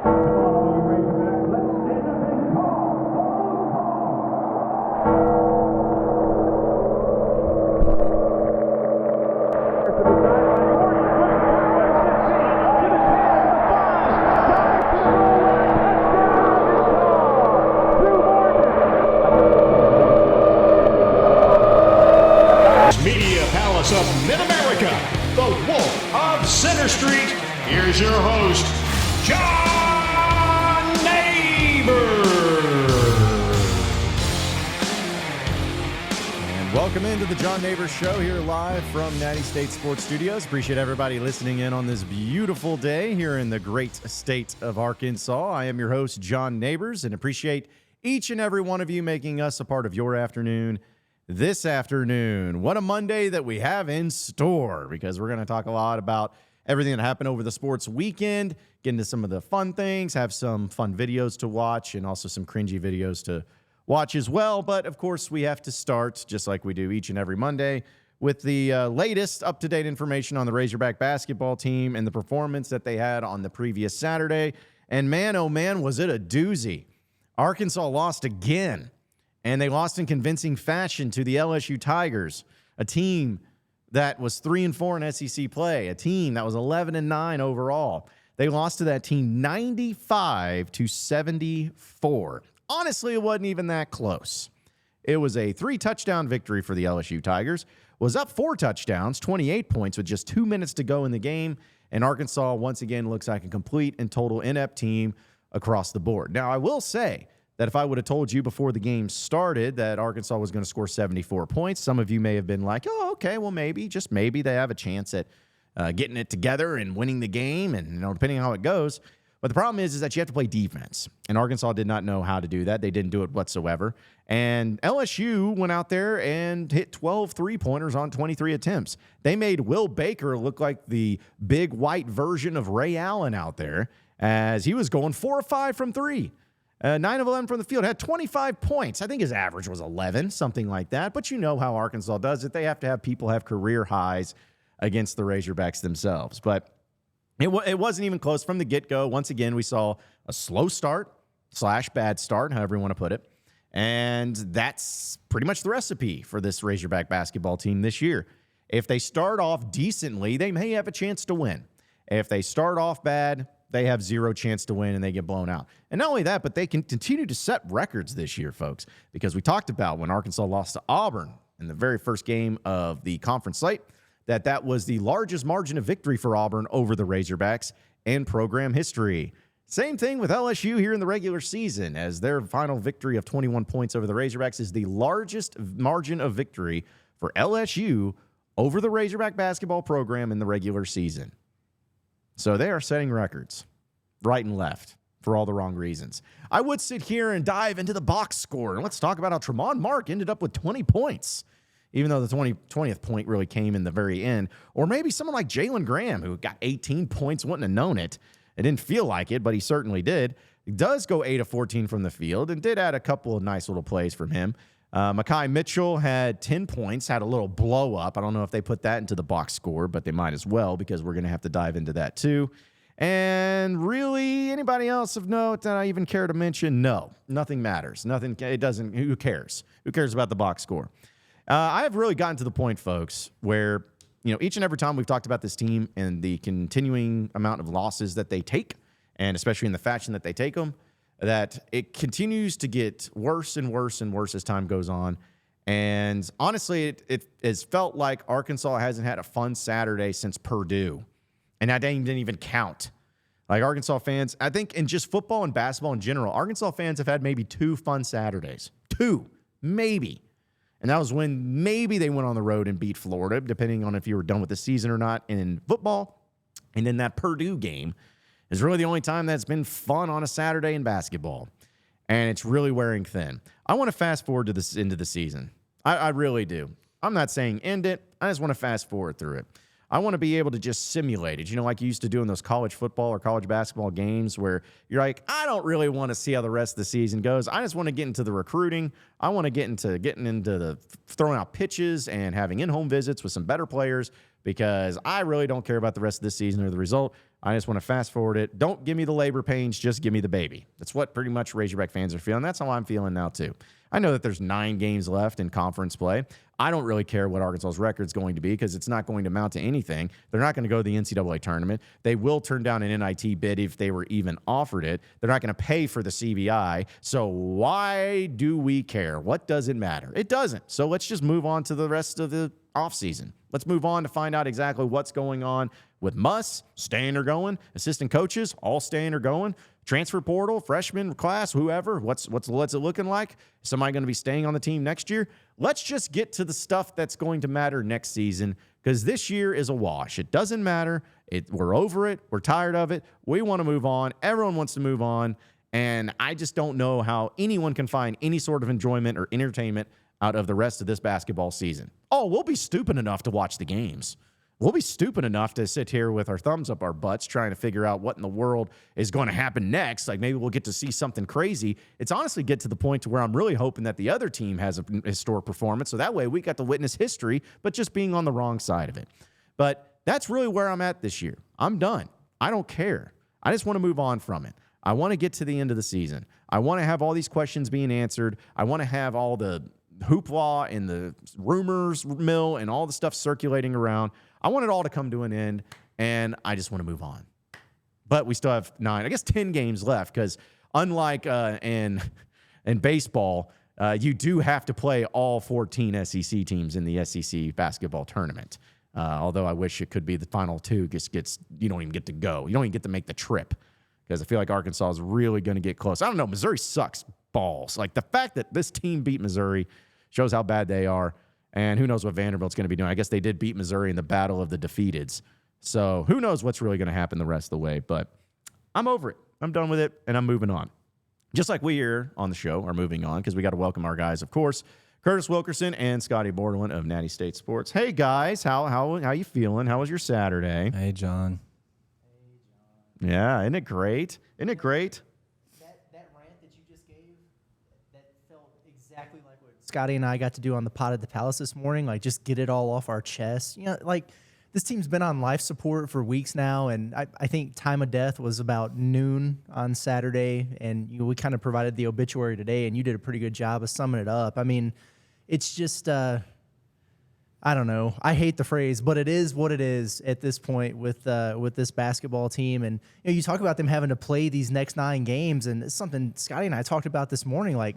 Of Mid-America, the Wolf of Center Street, here's your host, John Nabors. And welcome into the John Nabors Show here live from Natty State Sports Studios. Appreciate everybody listening in on this beautiful day here in the great state of Arkansas. I am your host, John Nabors, and appreciate each and every one of you making us a part of your afternoon this afternoon. What a Monday that we have in store, because we're going to talk a lot about everything that happened over the sports weekend, get into some of the fun things, have some fun videos to watch, and also some cringy videos to watch as well. But, of course, we have to start, just like we do each and every Monday, with the latest up-to-date information on the Razorback basketball team and the performance that they had on the previous Saturday. And, man, oh, man, was it a doozy. Arkansas lost again. And they lost in convincing fashion to the LSU Tigers, a team that was 3-4 in SEC play, a team that was 11-9 overall. They lost to that team 95-74. Honestly, it wasn't even that close. It was a 3-touchdown victory for the LSU Tigers. Was up 4 touchdowns, 28 points with just 2 minutes to go in the game. And Arkansas, once again, looks like a complete and total inept team across the board. Now, I will say that if I would have told you before the game started that Arkansas was going to score 74 points, some of you may have been like, oh, okay, well, maybe, just maybe they have a chance at getting it together and winning the game, and depending on how it goes. But the problem is that you have to play defense, and Arkansas did not know how to do that. They didn't do it whatsoever. And LSU went out there and hit 12 three-pointers on 23 attempts. They made Will Baker look like the big white version of Ray Allen out there, as he was going 4 or 5 from 3. 9 of 11 from the field, had 25 points. I think his average was 11, something like that. But you know how Arkansas does it. They have to have people have career highs against the Razorbacks themselves. But it wasn't even close from the get-go. Once again, we saw a slow start / bad start, however you want to put it. And that's pretty much the recipe for this Razorback basketball team this year. If they start off decently, they may have a chance to win. If they start off bad, they have zero chance to win and they get blown out. And not only that, but they can continue to set records this year, folks, because we talked about when Arkansas lost to Auburn in the very first game of the conference slate, that was the largest margin of victory for Auburn over the Razorbacks in program history. Same thing with LSU here in the regular season, as their final victory of 21 points over the Razorbacks is the largest margin of victory for LSU over the Razorback basketball program in the regular season. So they are setting records right and left for all the wrong reasons. I would sit here and dive into the box score, and let's talk about how Tremont Mark ended up with 20 points, even though the 20th point really came in the very end. Or maybe someone like Jalen Graham, who got 18 points, wouldn't have known it. It didn't feel like it, but he certainly did. He does go 8 of 14 from the field and did add a couple of nice little plays from him. Mekhi Mitchell had 10 points, had a little blow up. I don't know if they put that into the box score, but they might as well, because we're going to have to dive into that too. And really, anybody else of note that I even care to mention? No, nothing matters. Nothing. It doesn't. Who cares? Who cares about the box score? I have really gotten to the point, folks, where each and every time we've talked about this team and the continuing amount of losses that they take, and especially in the fashion that they take them, that it continues to get worse and worse and worse as time goes on. And honestly, it has felt like Arkansas hasn't had a fun Saturday since Purdue. And that didn't even count. Like, Arkansas fans, I think in just football and basketball in general, Arkansas fans have had maybe 2 fun Saturdays. 2, maybe. And that was when maybe they went on the road and beat Florida, depending on if you were done with the season or not in football. And then that Purdue game is really the only time that's been fun on a Saturday in basketball. And it's really wearing thin. I want to fast forward to this into the season. I really do. I'm not saying end it. I just want to fast forward through it. I want to be able to just simulate it, like you used to do in those college football or college basketball games where you're like, I don't really want to see how the rest of the season goes. I just want to get into the recruiting. I want to getting into the throwing out pitches and having in-home visits with some better players, because I really don't care about the rest of this season or the result. I just want to fast forward it. Don't give me the labor pains, just give me the baby. That's what pretty much Razorback fans are feeling. That's how I'm feeling now too. I know that there's 9 games left in conference play. I don't really care what Arkansas's record is going to be because it's not going to amount to anything. They're not going to go to the NCAA tournament. They will turn down an NIT bid if they were even offered it. They're not going to pay for the CBI. So why do we care? What does it matter? It doesn't. So let's just move on to the rest of the offseason. Let's move on to find out exactly what's going on with Muss, staying or going, assistant coaches, all staying or going, transfer portal, freshman class, whoever. What's it looking like? Is somebody going to be staying on the team next year? Let's just get to the stuff that's going to matter next season because this year is a wash. It doesn't matter. We're over it. We're tired of it. We want to move on. Everyone wants to move on. And I just don't know how anyone can find any sort of enjoyment or entertainment out of the rest of this basketball season. Oh, we'll be stupid enough to watch the games. We'll be stupid enough to sit here with our thumbs up our butts trying to figure out what in the world is going to happen next. Like maybe we'll get to see something crazy. It's honestly get to the point to where I'm really hoping that the other team has a historic performance. So that way we got to witness history, but just being on the wrong side of it. But that's really where I'm at this year. I'm done. I don't care. I just want to move on from it. I want to get to the end of the season. I want to have all these questions being answered. I want to have all the hoopla and the rumors mill and all the stuff circulating around. I want it all to come to an end, and I just want to move on. But we still have 10 games left because unlike in baseball, you do have to play all 14 SEC teams in the SEC basketball tournament. Although I wish it could be the final 2 you don't even get to go. You don't even get to make the trip because I feel like Arkansas is really going to get close. I don't know. Missouri sucks balls. Like the fact that this team beat Missouri shows how bad they are. And who knows what Vanderbilt's going to be doing. I guess they did beat Missouri in the Battle of the Defeateds. So who knows what's really going to happen the rest of the way. But I'm over it. I'm done with it, and I'm moving on. Just like we here on the show are moving on because we got to welcome our guys, of course, Curtis Wilkerson and Scotty Bordelin of Natty State Sports. Hey, guys. How you feeling? How was your Saturday? Hey, John. Yeah, isn't it great? Isn't it great? That rant that you just gave, that felt exactly like what Scotty and I got to do on the pod at the Palace this morning. Like, just get it all off our chest. You know, like, this team's been on life support for weeks now, and I think time of death was about noon on Saturday, and we kind of provided the obituary today, and you did a pretty good job of summing it up. I mean, it's just, I don't know. I hate the phrase, but it is what it is at this point with this basketball team. And you talk about them having to play these next 9 games, and it's something Scotty and I talked about this morning. Like,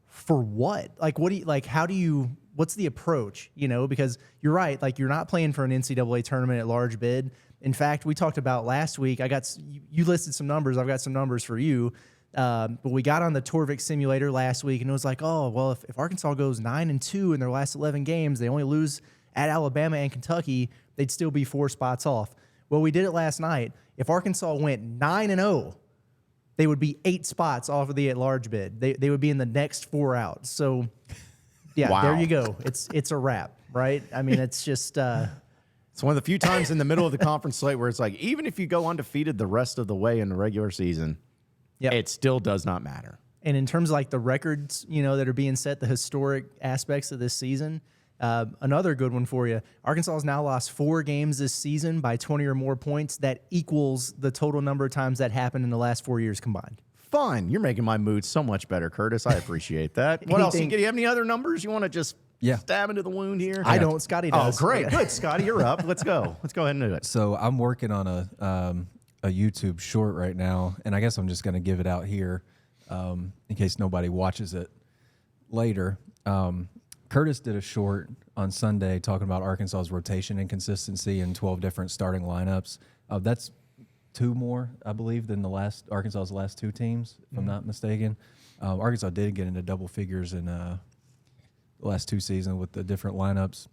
for what? Like, what do you like? How do you? What's the approach? Because you're right. Like, you're not playing for an NCAA tournament at large bid. In fact, we talked about last week. You listed some numbers. I've got some numbers for you. But we got on the Torvik simulator last week, and it was like, oh, well, if Arkansas goes 9-2 in their last 11 games, they only lose at Alabama and Kentucky, they'd still be 4 spots off. Well, we did it last night. If Arkansas went 9-0, they would be 8 spots off of the at-large bid. They would be in the next 4 out. So, yeah, wow. There you go. It's a wrap, right? I mean, it's just it's one of the few times in the middle of the conference slate where it's like, even if you go undefeated the rest of the way in the regular season, it still does not matter. And in terms of like the records, that are being set, the historic aspects of this season, another good one for you. Arkansas has now lost 4 games this season by 20 or more points. That equals the total number of times that happened in the last 4 years combined. Fun. You're making my mood so much better, Curtis. I appreciate that. What else? Do you have any other numbers you want to just stab into the wound here? I don't. Scotty does. Oh, great. Good, Scotty. You're up. Let's go. Let's go ahead and do it. So I'm working on a YouTube short right now, and I guess I'm just going to give it out here in case nobody watches it later. Curtis did a short on Sunday talking about Arkansas's rotation inconsistency and 12 different starting lineups. That's 2 more, I believe, than Arkansas's last 2 teams, if I'm not mistaken. Arkansas did get into double figures in the last 2 seasons with the different lineups.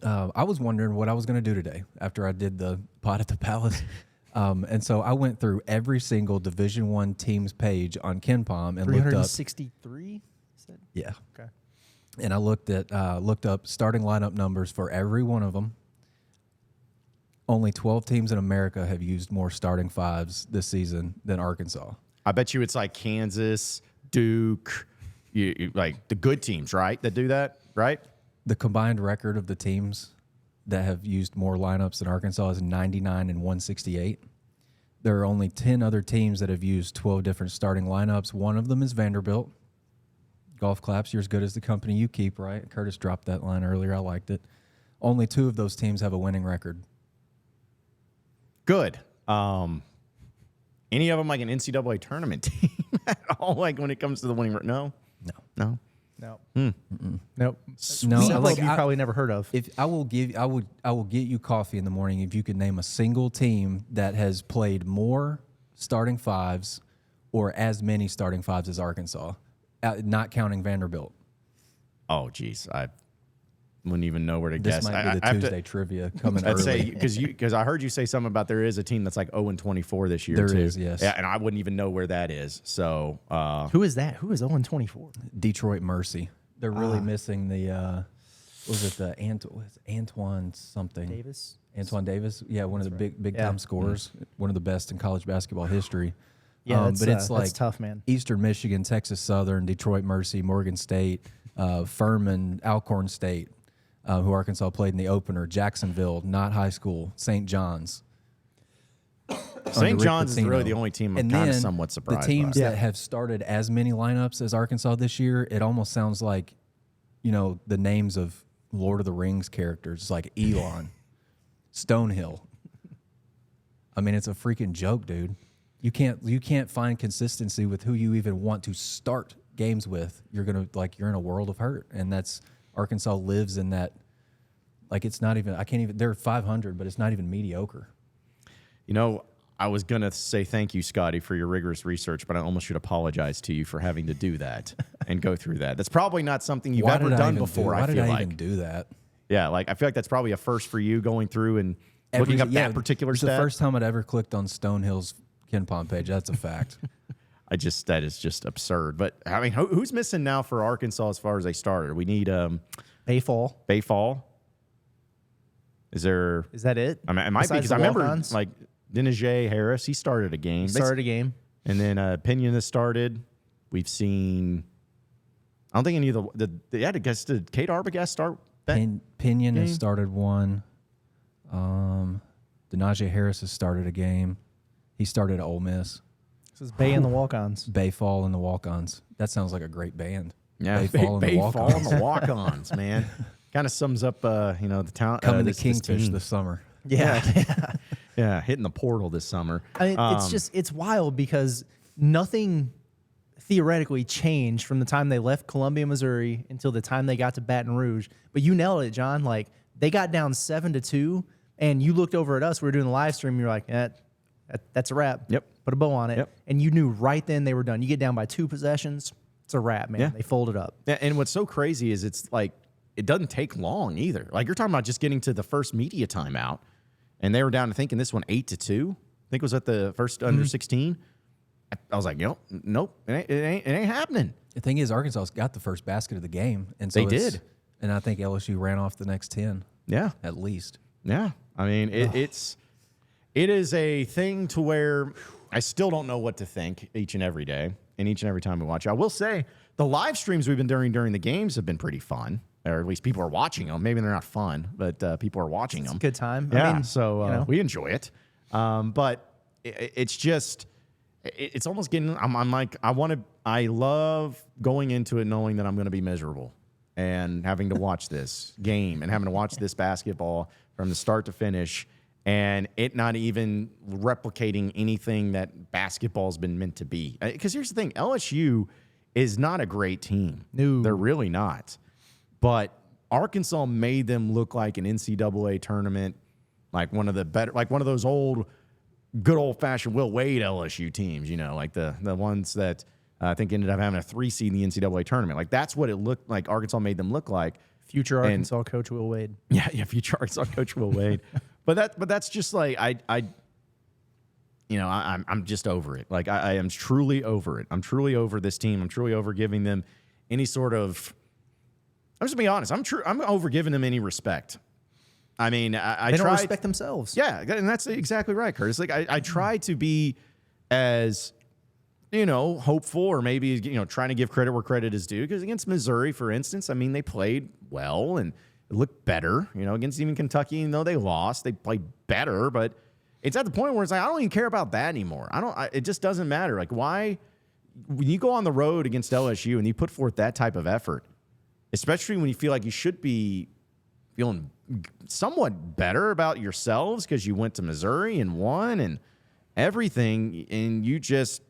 I was wondering what I was going to do today after I did the pod at the Palace. And so I went through every single Division I team's page on KenPom and 363? Yeah. Okay. And I looked up starting lineup numbers for every one of them. Only 12 teams in America have used more starting 5s this season than Arkansas. I bet you it's like Kansas, Duke, like the good teams, right, that do that, right? The combined record of the teams that have used more lineups than Arkansas is 99 and 168. There are only 10 other teams that have used 12 different starting lineups. One of them is Vanderbilt. Golf claps, you're as good as the company you keep, right? Curtis dropped that line earlier. I liked it. Only 2 of those teams have a winning record. Good. Any of them like an NCAA tournament team at all? Like when it comes to the winning record? No. No. Nope. No, Several like of you probably never heard of. If I will get you coffee in the morning if you could name a single team that has played more starting fives or as many starting fives as Arkansas, not counting Vanderbilt. Oh, geez. I wouldn't even know where to guess. This might be the Tuesday trivia coming I'd early. say because I heard you say something about there is a team that's like 0-24 this year. There too. is, yes. Yeah, and I wouldn't even know where that is. So Who is that? Who is 0-24? Detroit Mercy. They're really missing the Antoine something. Davis? Antoine Davis. Yeah, one of the big time scorers, one of the best in college basketball history. Yeah, but it's like that's tough, man. Eastern Michigan, Texas Southern, Detroit Mercy, Morgan State, Furman, Alcorn State, who Arkansas played in the opener, Jacksonville, not high school, St. John's. St. John's is really the only team I'm kind of somewhat surprised the teams by. that have started as many lineups as Arkansas this year, it almost sounds like, the names of Lord of the Rings characters, like Elon, Stonehill. I mean, it's a freaking joke, dude. You can't find consistency with who you even want to start games with. You're in a world of hurt, and that's Arkansas lives in that. Like it's not even. I can't even. They're 500, but it's not even mediocre. I was going to say thank you, Scotty, for your rigorous research, but I almost should apologize to you for having to do that and go through that. That's probably not something you've ever done before, Why I feel did I like. even do that? Yeah, I feel like that's probably a first for you going through and looking up that particular It's stat. the first time I'd ever clicked on Stonehill's KenPom page. That's a fact. That is just absurd. But, I mean, who's missing now for Arkansas as far as a starter? We need Bayfall. Is that it? I mean, it might be Besides because the I remember walk-ons? like Denijay Harris, he started a game. And then Pinion has started. We've seen. I don't think any of did Kate Arbogast start that? Pinion has game? started one. Denijay Harris has started a game. He started at Ole Miss. This is Bay and the Walk-Ons. Bayfall and the Walk-Ons. That sounds like a great band. Yeah, Bayfall and the Bayfall Walk-Ons. and the Walk-Ons, man. Kind of sums up, the talent. Coming to this Kingfish team. this summer. Yeah. Yeah, hitting the portal this summer. I mean, it's wild because nothing theoretically changed from the time they left Columbia, Missouri until the time they got to Baton Rouge. But you nailed it, John. Like they got down 7-2 and you looked over at us. We were doing the live stream. You're like, that's a wrap. Yep. Put a bow on it. Yep. And you knew right then they were done. You get down by 2 possessions. It's a wrap, man. Yeah. They folded up. Yeah, and what's so crazy is it's like it doesn't take long either. Like you're talking about just getting to the first media timeout, and they were down to thinking this one 8-2. I think it was at the first under 16. I was like, nope, it ain't happening. The thing is, Arkansas's got the first basket of the game, and so They did. And I think LSU ran off the next 10. Yeah, At least. yeah. I mean, it is a thing to where I still don't know what to think each and every day and each and every time we watch. I will say the live streams we've been doing during the games have been pretty fun, or at least people are watching them. Maybe they're not fun, but people are watching them. It's a good time. Yeah, I mean, so we enjoy it. But it's just, it's almost getting, I'm like, I love going into it knowing that I'm going to be miserable and having to watch this game and having to watch this basketball from the start to finish and it not even replicating anything that basketball's been meant to be. Because here's the thing, LSU is not a great team. No. They're really not. But Arkansas made them look like an NCAA tournament, like one of the better, like one of those old, good old-fashioned Will Wade LSU teams, like the ones that I think ended up having a 3 seed in the NCAA tournament. Like that's what it looked like. Arkansas made them look like. Future Arkansas coach Will Wade. Yeah, future Arkansas coach Will Wade. But that's just like I'm just over it. Like I am truly over it. I'm truly over this team. I'm truly over giving them any sort of. I'm just being honest. I'm over giving them any respect. I mean, I They don't tried, respect themselves. Yeah, and that's exactly right, Curtis. Like I try to be as hopeful or maybe trying to give credit where credit is due. Because against Missouri, for instance, I mean they played well and looked better, against even Kentucky. Even though they lost, they played better. But it's at the point where it's like, I don't even care about that anymore. It just doesn't matter. Like, why, when you go on the road against LSU and you put forth that type of effort, especially when you feel like you should be feeling somewhat better about yourselves because you went to Missouri and won and everything, and you just,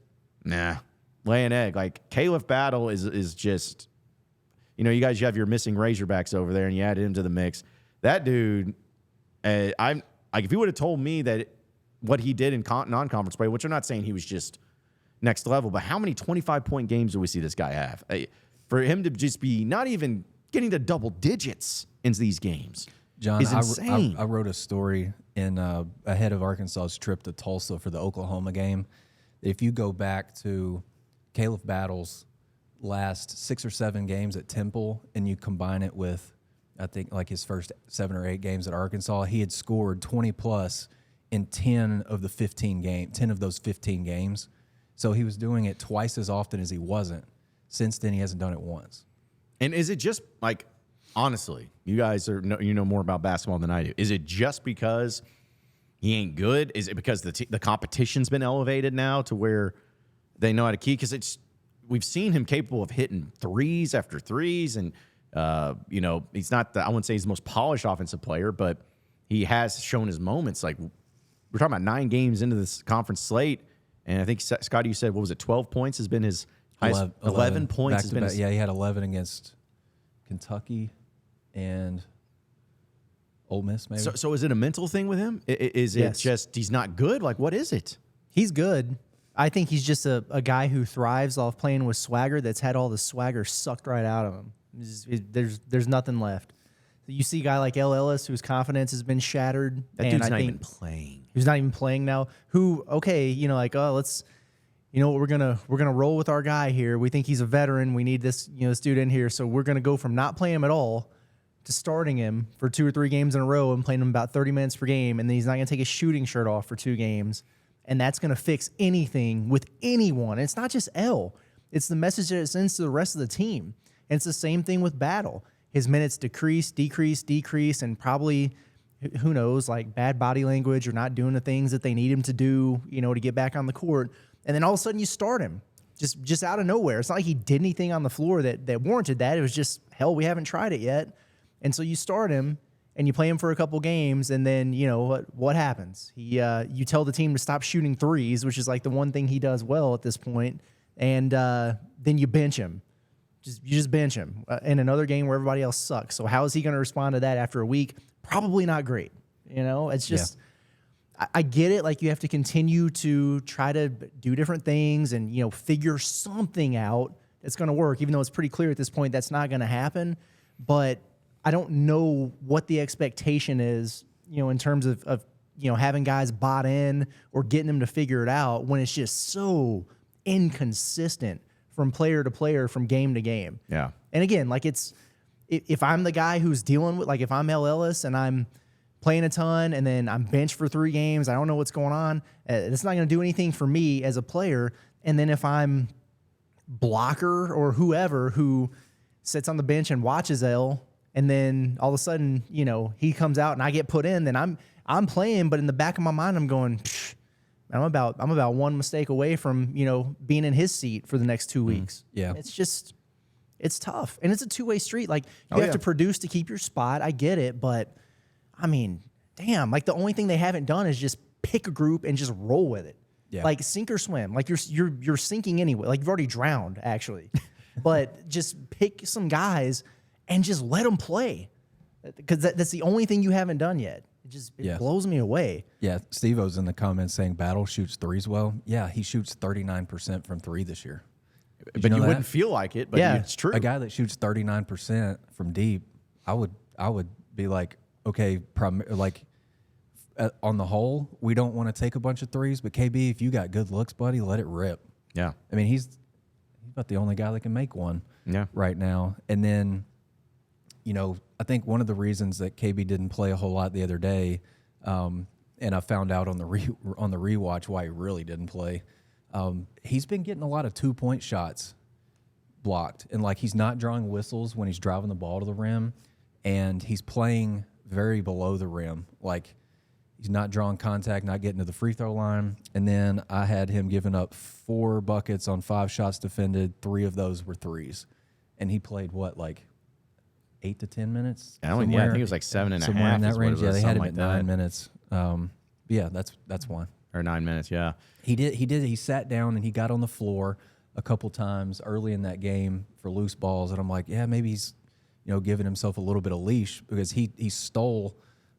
lay an egg. Like, Caleb Battle is just, you guys, you have your missing Razorbacks over there, and you added him to the mix. That dude, I'm like, if you would have told me that what he did in non-conference play, which I'm not saying he was just next level, but how many 25-point games do we see this guy have? For him to just be not even getting to double digits in these games, John, is insane. I wrote a story in ahead of Arkansas's trip to Tulsa for the Oklahoma game. If you go back to Caleb Battle's last 6 or 7 games at Temple and you combine it with, I think, like his first 7 or 8 games at Arkansas, he had scored 20+ in 10 of those 15 games. So he was doing it twice as often as he wasn't. Since then, he hasn't done it once. And is it just like, honestly, you guys know more about basketball than I do. Is it just because he ain't good? Is it because the competition's been elevated now to where they know how to key? Because we've seen him capable of hitting threes after threes, and he's not I wouldn't say he's the most polished offensive player, but he has shown his moments. Like, we're talking about 9 games into this conference slate, and I think Scotty, you said, what was it? 12 points has been his highest. 11 points has been his. Yeah, he had 11 against Kentucky and Ole Miss, maybe. So is it a mental thing with him? Is it just he's not good? Like, what is it? He's good. I think he's just a guy who thrives off playing with swagger that's had all the swagger sucked right out of him. There's nothing left. You see a guy like L. Ellis, whose confidence has been shattered. That dude's not even playing. Who's not even playing now. Who, okay, let's, we're gonna roll with our guy here. We think he's a veteran. We need this, this dude in here. So we're gonna go from not playing him at all to starting him for 2 or 3 games in a row and playing him about 30 minutes per game, and then he's not gonna take his shooting shirt off for 2 games, and that's gonna fix anything with anyone. And it's not just L. It's the message that it sends to the rest of the team. And it's the same thing with Battle. His minutes decrease, and probably, who knows, like bad body language or not doing the things that they need him to do, to get back on the court. And then all of a sudden you start him just out of nowhere. It's not like he did anything on the floor that warranted that. It was just, hell, we haven't tried it yet. And so you start him and you play him for a couple games, and then, what happens? You tell the team to stop shooting threes, which is like the one thing he does well at this point, and then you bench him. You just bench him in another game where everybody else sucks. So how is he going to respond to that after a week? Probably not great. It's just, I get it. Like, you have to continue to try to do different things and, figure something out that's going to work, even though it's pretty clear at this point that's not going to happen. But I don't know what the expectation is, in terms of having guys bought in or getting them to figure it out when it's just so inconsistent from player to player, from game to game. Yeah. And again, like, if I'm the guy who's dealing with, like, if I'm L. Ellis and I'm playing a ton and then I'm benched for 3 games, I don't know what's going on, it's not going to do anything for me as a player. And then if I'm Blocker or whoever who sits on the bench and watches L, and then all of a sudden, he comes out and I get put in, then I'm playing, but in the back of my mind, I'm going, I'm about one mistake away from, being in his seat for the next 2 weeks. Yeah. It's tough. And it's a 2-way street. Like, you have to produce to keep your spot. I get it. But I mean, damn, like, the only thing they haven't done is just pick a group and just roll with it. Yeah. Like, sink or swim. Like, you're sinking anyway. Like, you've already drowned, actually. But just pick some guys and just let them play. Because that's the only thing you haven't done yet. It blows me away. Yeah, Steve-O's in the comments saying Battle shoots threes well. Yeah, he shoots 39% from 3 this year. But you wouldn't feel like it, but it's true. A guy that shoots 39% from deep, I would be like, okay, on the whole, we don't want to take a bunch of threes, but KB, if you got good looks, buddy, let it rip. Yeah. I mean, he's about the only guy that can make one right now. And then, I think one of the reasons that KB didn't play a whole lot the other day, and I found out on the rewatch why he really didn't play. He's been getting a lot of 2-point shots blocked, and like, he's not drawing whistles when he's driving the ball to the rim. and he's playing very below the rim. Like, he's not drawing contact, not getting to the free throw line. And then I had him giving up 4 buckets on 5 shots defended. 3 of those were threes. And he played, what, like 8 to 10 minutes? I think it was like 7.5. Somewhere in that range. Yeah, they had him like at 9 minutes. Yeah, that's one. Or 9 minutes, yeah. He sat down and he got on the floor a couple times early in that game for loose balls. And I'm like, yeah, maybe he's, giving himself a little bit of leash, because he stole.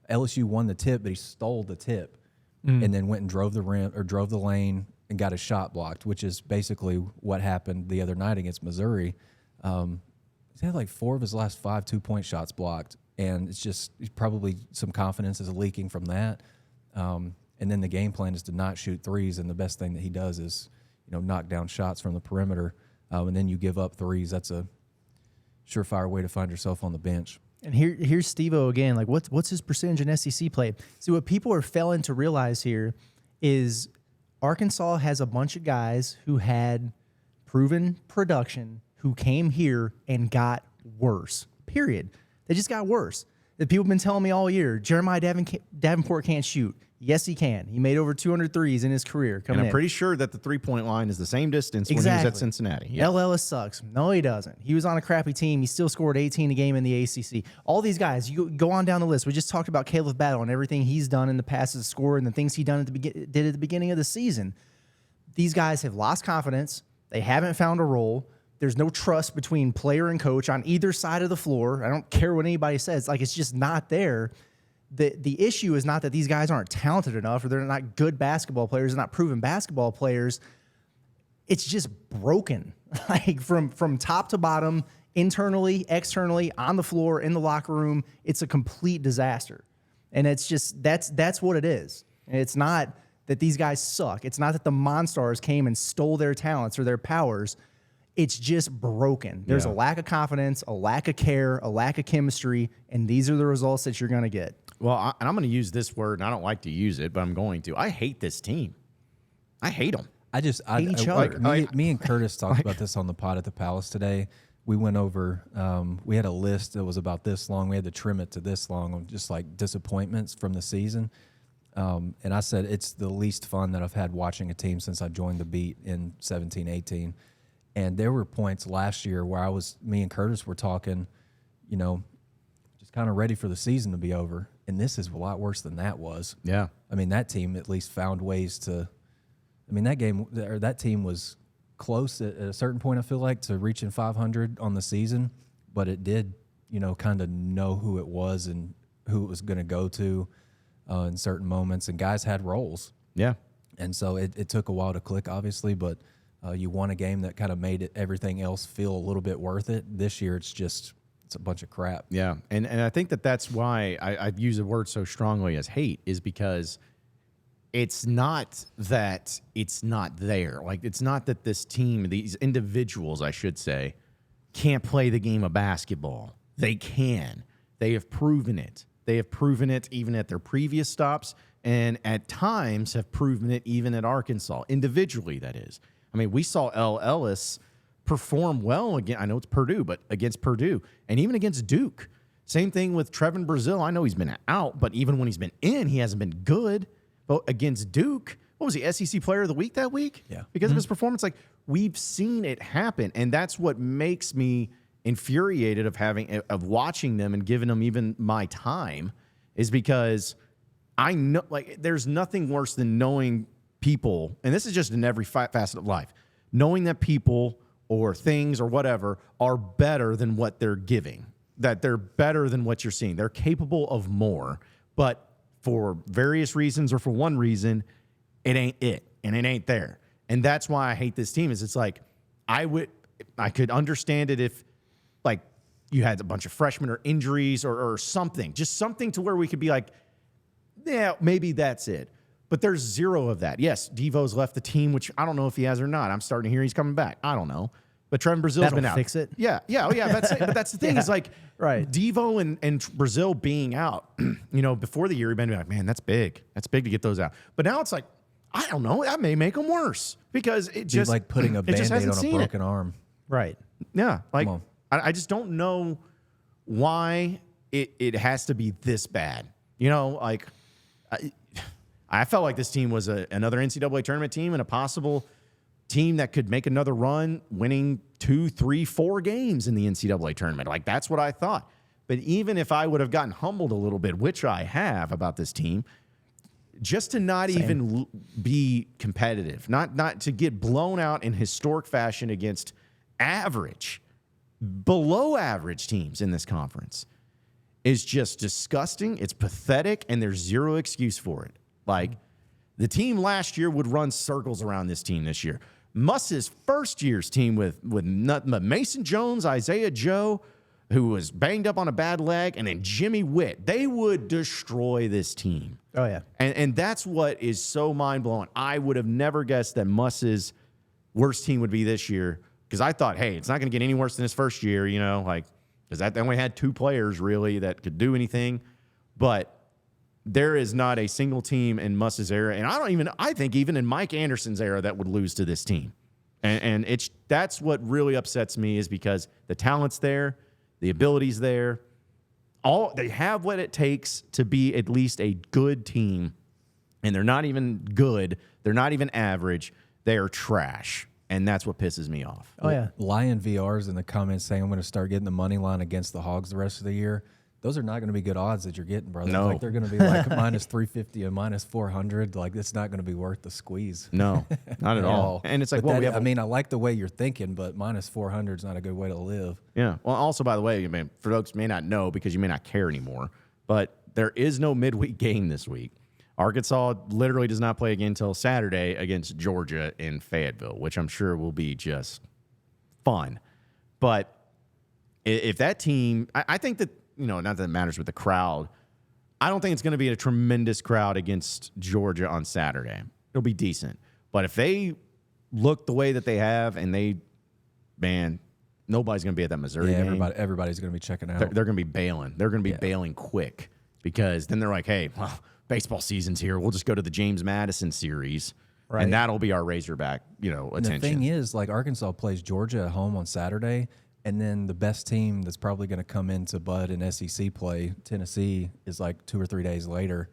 LSU won the tip, but he stole the tip and then went and drove the lane and got his shot blocked, which is basically what happened the other night against Missouri. He's had like 4 of his last 5 2-point shots blocked, and it's just probably some confidence is leaking from that. And then the game plan is to not shoot threes, and the best thing that he does is, knock down shots from the perimeter. And then you give up threes. That's a surefire way to find yourself on the bench. And here's Steve-O again. Like, what's his percentage in SEC play? See, what people are failing to realize here is Arkansas has a bunch of guys who had proven production who came here and got worse, period. They just got worse. The people have been telling me all year, Jeremiah Davenport can't shoot. Yes, he can. He made over 200 threes in his career. And I'm pretty sure that the 3-point line is the same distance when he was at Cincinnati. Yep. L. Ellis sucks. No, he doesn't. He was on a crappy team. He still scored 18 a game in the ACC. All these guys, you go on down the list. We just talked about Caleb Battle and everything he's done in the passes scored and the things he did at the beginning of the season. These guys have lost confidence. They haven't found a role. There's no trust between player and coach on either side of the floor. I don't care what anybody says. Like, it's just not there. The issue is not that these guys aren't talented enough or they're not good basketball players, they're not proven basketball players. It's just broken, like from top to bottom, internally, externally, on the floor, in the locker room. It's a complete disaster. And it's just that's what it is. And it's not that these guys suck. It's not that the Monstars came and stole their talents or their powers. It's just broken. There's a lack of confidence, a lack of care, a lack of chemistry, and these are the results that you're going to get. Well, and I'm going to use this word, and I don't like to use it, but I'm going to. I hate this team. I hate them. I hate each other. Me and Curtis talked about this on the pod at the Palace today. We went over, we had a list that was about this long. We had to trim it to this long of just like disappointments from the season. And I said it's the least fun that I've had watching a team since I joined the beat in 17-18. And there were points last year where me and Curtis were talking, just kind of ready for the season to be over. And this is a lot worse than that was. Yeah. I mean, that team at least found ways to, that team was close at a certain point, I feel like, to reaching 500 on the season. But it did, kind of know who it was and who it was going to go to in certain moments. And guys had roles. Yeah. And so it took a while to click, obviously, but you won a game that kind of made everything else feel a little bit worth it. This year, it's a bunch of crap. Yeah, and I think that's why I've used the word so strongly as hate, is because it's not that it's not there. Like, it's not that this team, these individuals, I should say, can't play the game of basketball. They can. They have proven it. They have proven it even at their previous stops, and at times have proven it even at Arkansas, individually, that is. I mean, we saw L. Ellis perform well again. I know it's Purdue, but against Purdue and even against Duke. Same thing with Trevin Brazile. I know he's been out, but even when he's been in, he hasn't been good. But against Duke, what was he, SEC Player of the Week that week? Yeah. Because of his performance. Like, we've seen it happen, and that's what makes me infuriated of watching them and giving them even my time, is because I know, like, there's nothing worse than knowing people, and this is just in every facet of life, knowing that people or things or whatever are better than what they're giving, that they're better than what you're seeing. They're capable of more, but for various reasons or for one reason, it ain't it, and it ain't there. And that's why I hate this team, is it's like, I could understand it if, like, you had a bunch of freshmen or injuries or something, just something to where we could be like, yeah, maybe that's it. But there's zero of that. Yes, Devo's left the team, which I don't know if he has or not. I'm starting to hear he's coming back. I don't know. But Trevin Brazile's been out. Fix it. Yeah. Oh, yeah. That's it. But that's the thing. Is like, right. Devo and Brazile being out, before the year, he'd been like, man, that's big. That's big to get those out. But now it's like, I don't know. That may make them worse, because it just, like putting a Band-Aid on a broken arm. Right. Yeah. Like, I just don't know why it has to be this bad. You know, like I felt like this team was another NCAA tournament team and a possible team that could make another run, winning 2, 3, 4 games in the NCAA tournament. Like, that's what I thought. But even if I would have gotten humbled a little bit, which I have about this team, just to not even be competitive, not to get blown out in historic fashion against average, below average teams in this conference is just disgusting. It's pathetic, and there's zero excuse for it. Like, the team last year would run circles around this team this year. Muss's first year's team with nothing but Mason Jones, Isaiah Joe, who was banged up on a bad leg, and then Jimmy Witt, they would destroy this team. Oh, yeah. And that's what is so mind-blowing. I would have never guessed that Muss's worst team would be this year, because I thought, hey, it's not going to get any worse than his first year, you know, like, because they only had 2 players, really, that could do anything. But there is not a single team in Muss's era, and I think even in Mike Anderson's era, that would lose to this team. And that's what really upsets me, is because the talent's there, the ability's there. They have what it takes to be at least a good team, and they're not even good. They're not even average. They are trash, and that's what pisses me off. Oh, yeah. Lion VR's in the comments saying I'm going to start getting the money line against the Hogs the rest of the year. Those are not going to be good odds that you're getting, brother. No. Like, they're going to be like minus 350 and minus 400. Like, it's not going to be worth the squeeze. No, not at all. And it's like, But well, I mean, I like the way you're thinking, but minus 400 is not a good way to live. Yeah. Well, also, by the way, I mean, for folks who may not know, because you may not care anymore, but there is no midweek game this week. Arkansas literally does not play again until Saturday against Georgia in Fayetteville, which I'm sure will be just fun. But if that team, I think that, you know, not that it matters with the crowd, I don't think it's going to be a tremendous crowd against Georgia on Saturday. It'll be decent. But if they look the way that they have, and nobody's going to be at that Missouri game. Everybody's going to be checking out. They're going to be bailing. They're going to be bailing quick, because then they're like, hey, well, baseball season's here. We'll just go to the James Madison series, and that'll be our Razorback, attention. And the thing is, like, Arkansas plays Georgia at home on Saturday, and then the best team that's probably going to come into Bud and SEC play, Tennessee, is like 2 or 3 days later.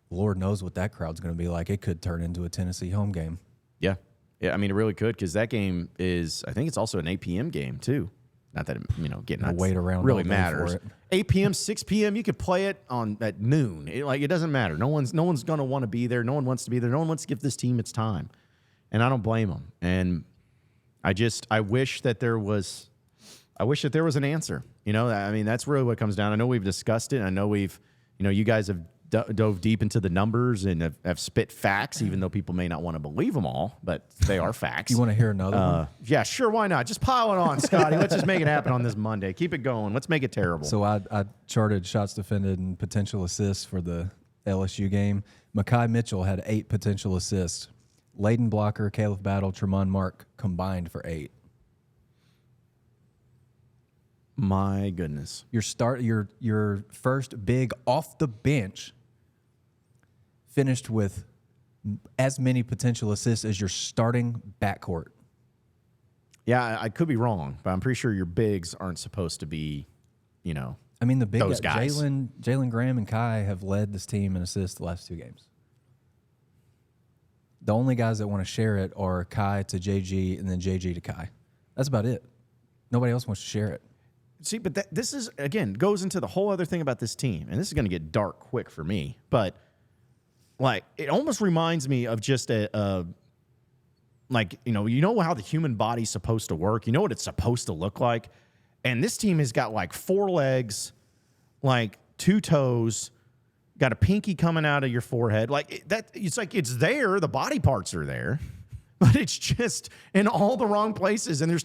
Lord knows what that crowd's going to be like. It could turn into a Tennessee home game. Yeah. I mean, it really could, because that game is, I think it's also an 8 p.m. game too. Not that getting out wait around really all day matters. for it. 8 p.m., 6 p.m. You could play it at noon. It doesn't matter. No one's going to want to be there. No one wants to be there. No one wants to give this team its time, and I don't blame them. And I wish that there was an answer. I mean, that's really what it comes down. I know we've discussed it. I know you guys have dove deep into the numbers and have spit facts, even though people may not want to believe them all, but they are facts. You want to hear another one? Yeah, sure. Why not? Just pile it on, Scotty. Let's just make it happen on this Monday. Keep it going. Let's make it terrible. So I charted shots defended and potential assists for the LSU game. Mekhi Mitchell had 8 potential assists. Layden Blocker, Caleb Battle, Tremont Mark combined for 8. My goodness. Your first big off the bench finished with as many potential assists as your starting backcourt. Yeah, I could be wrong, but I'm pretty sure your bigs aren't supposed to be, I mean, the big those guys. Jalen Graham and Kai have led this team in assists the last 2 games. The only guys that want to share it are Kai to JG and then JG to Kai. That's about it. Nobody else wants to share it. See, but this is, again, goes into the whole other thing about this team, and this is going to get dark quick for me, but like, it almost reminds me of just you know how the human body's supposed to work. You know what it's supposed to look like, and this team has got like 4 legs, like 2 toes, got a pinky coming out of your forehead, like that. It's like it's there. The body parts are there, but it's just in all the wrong places, and there's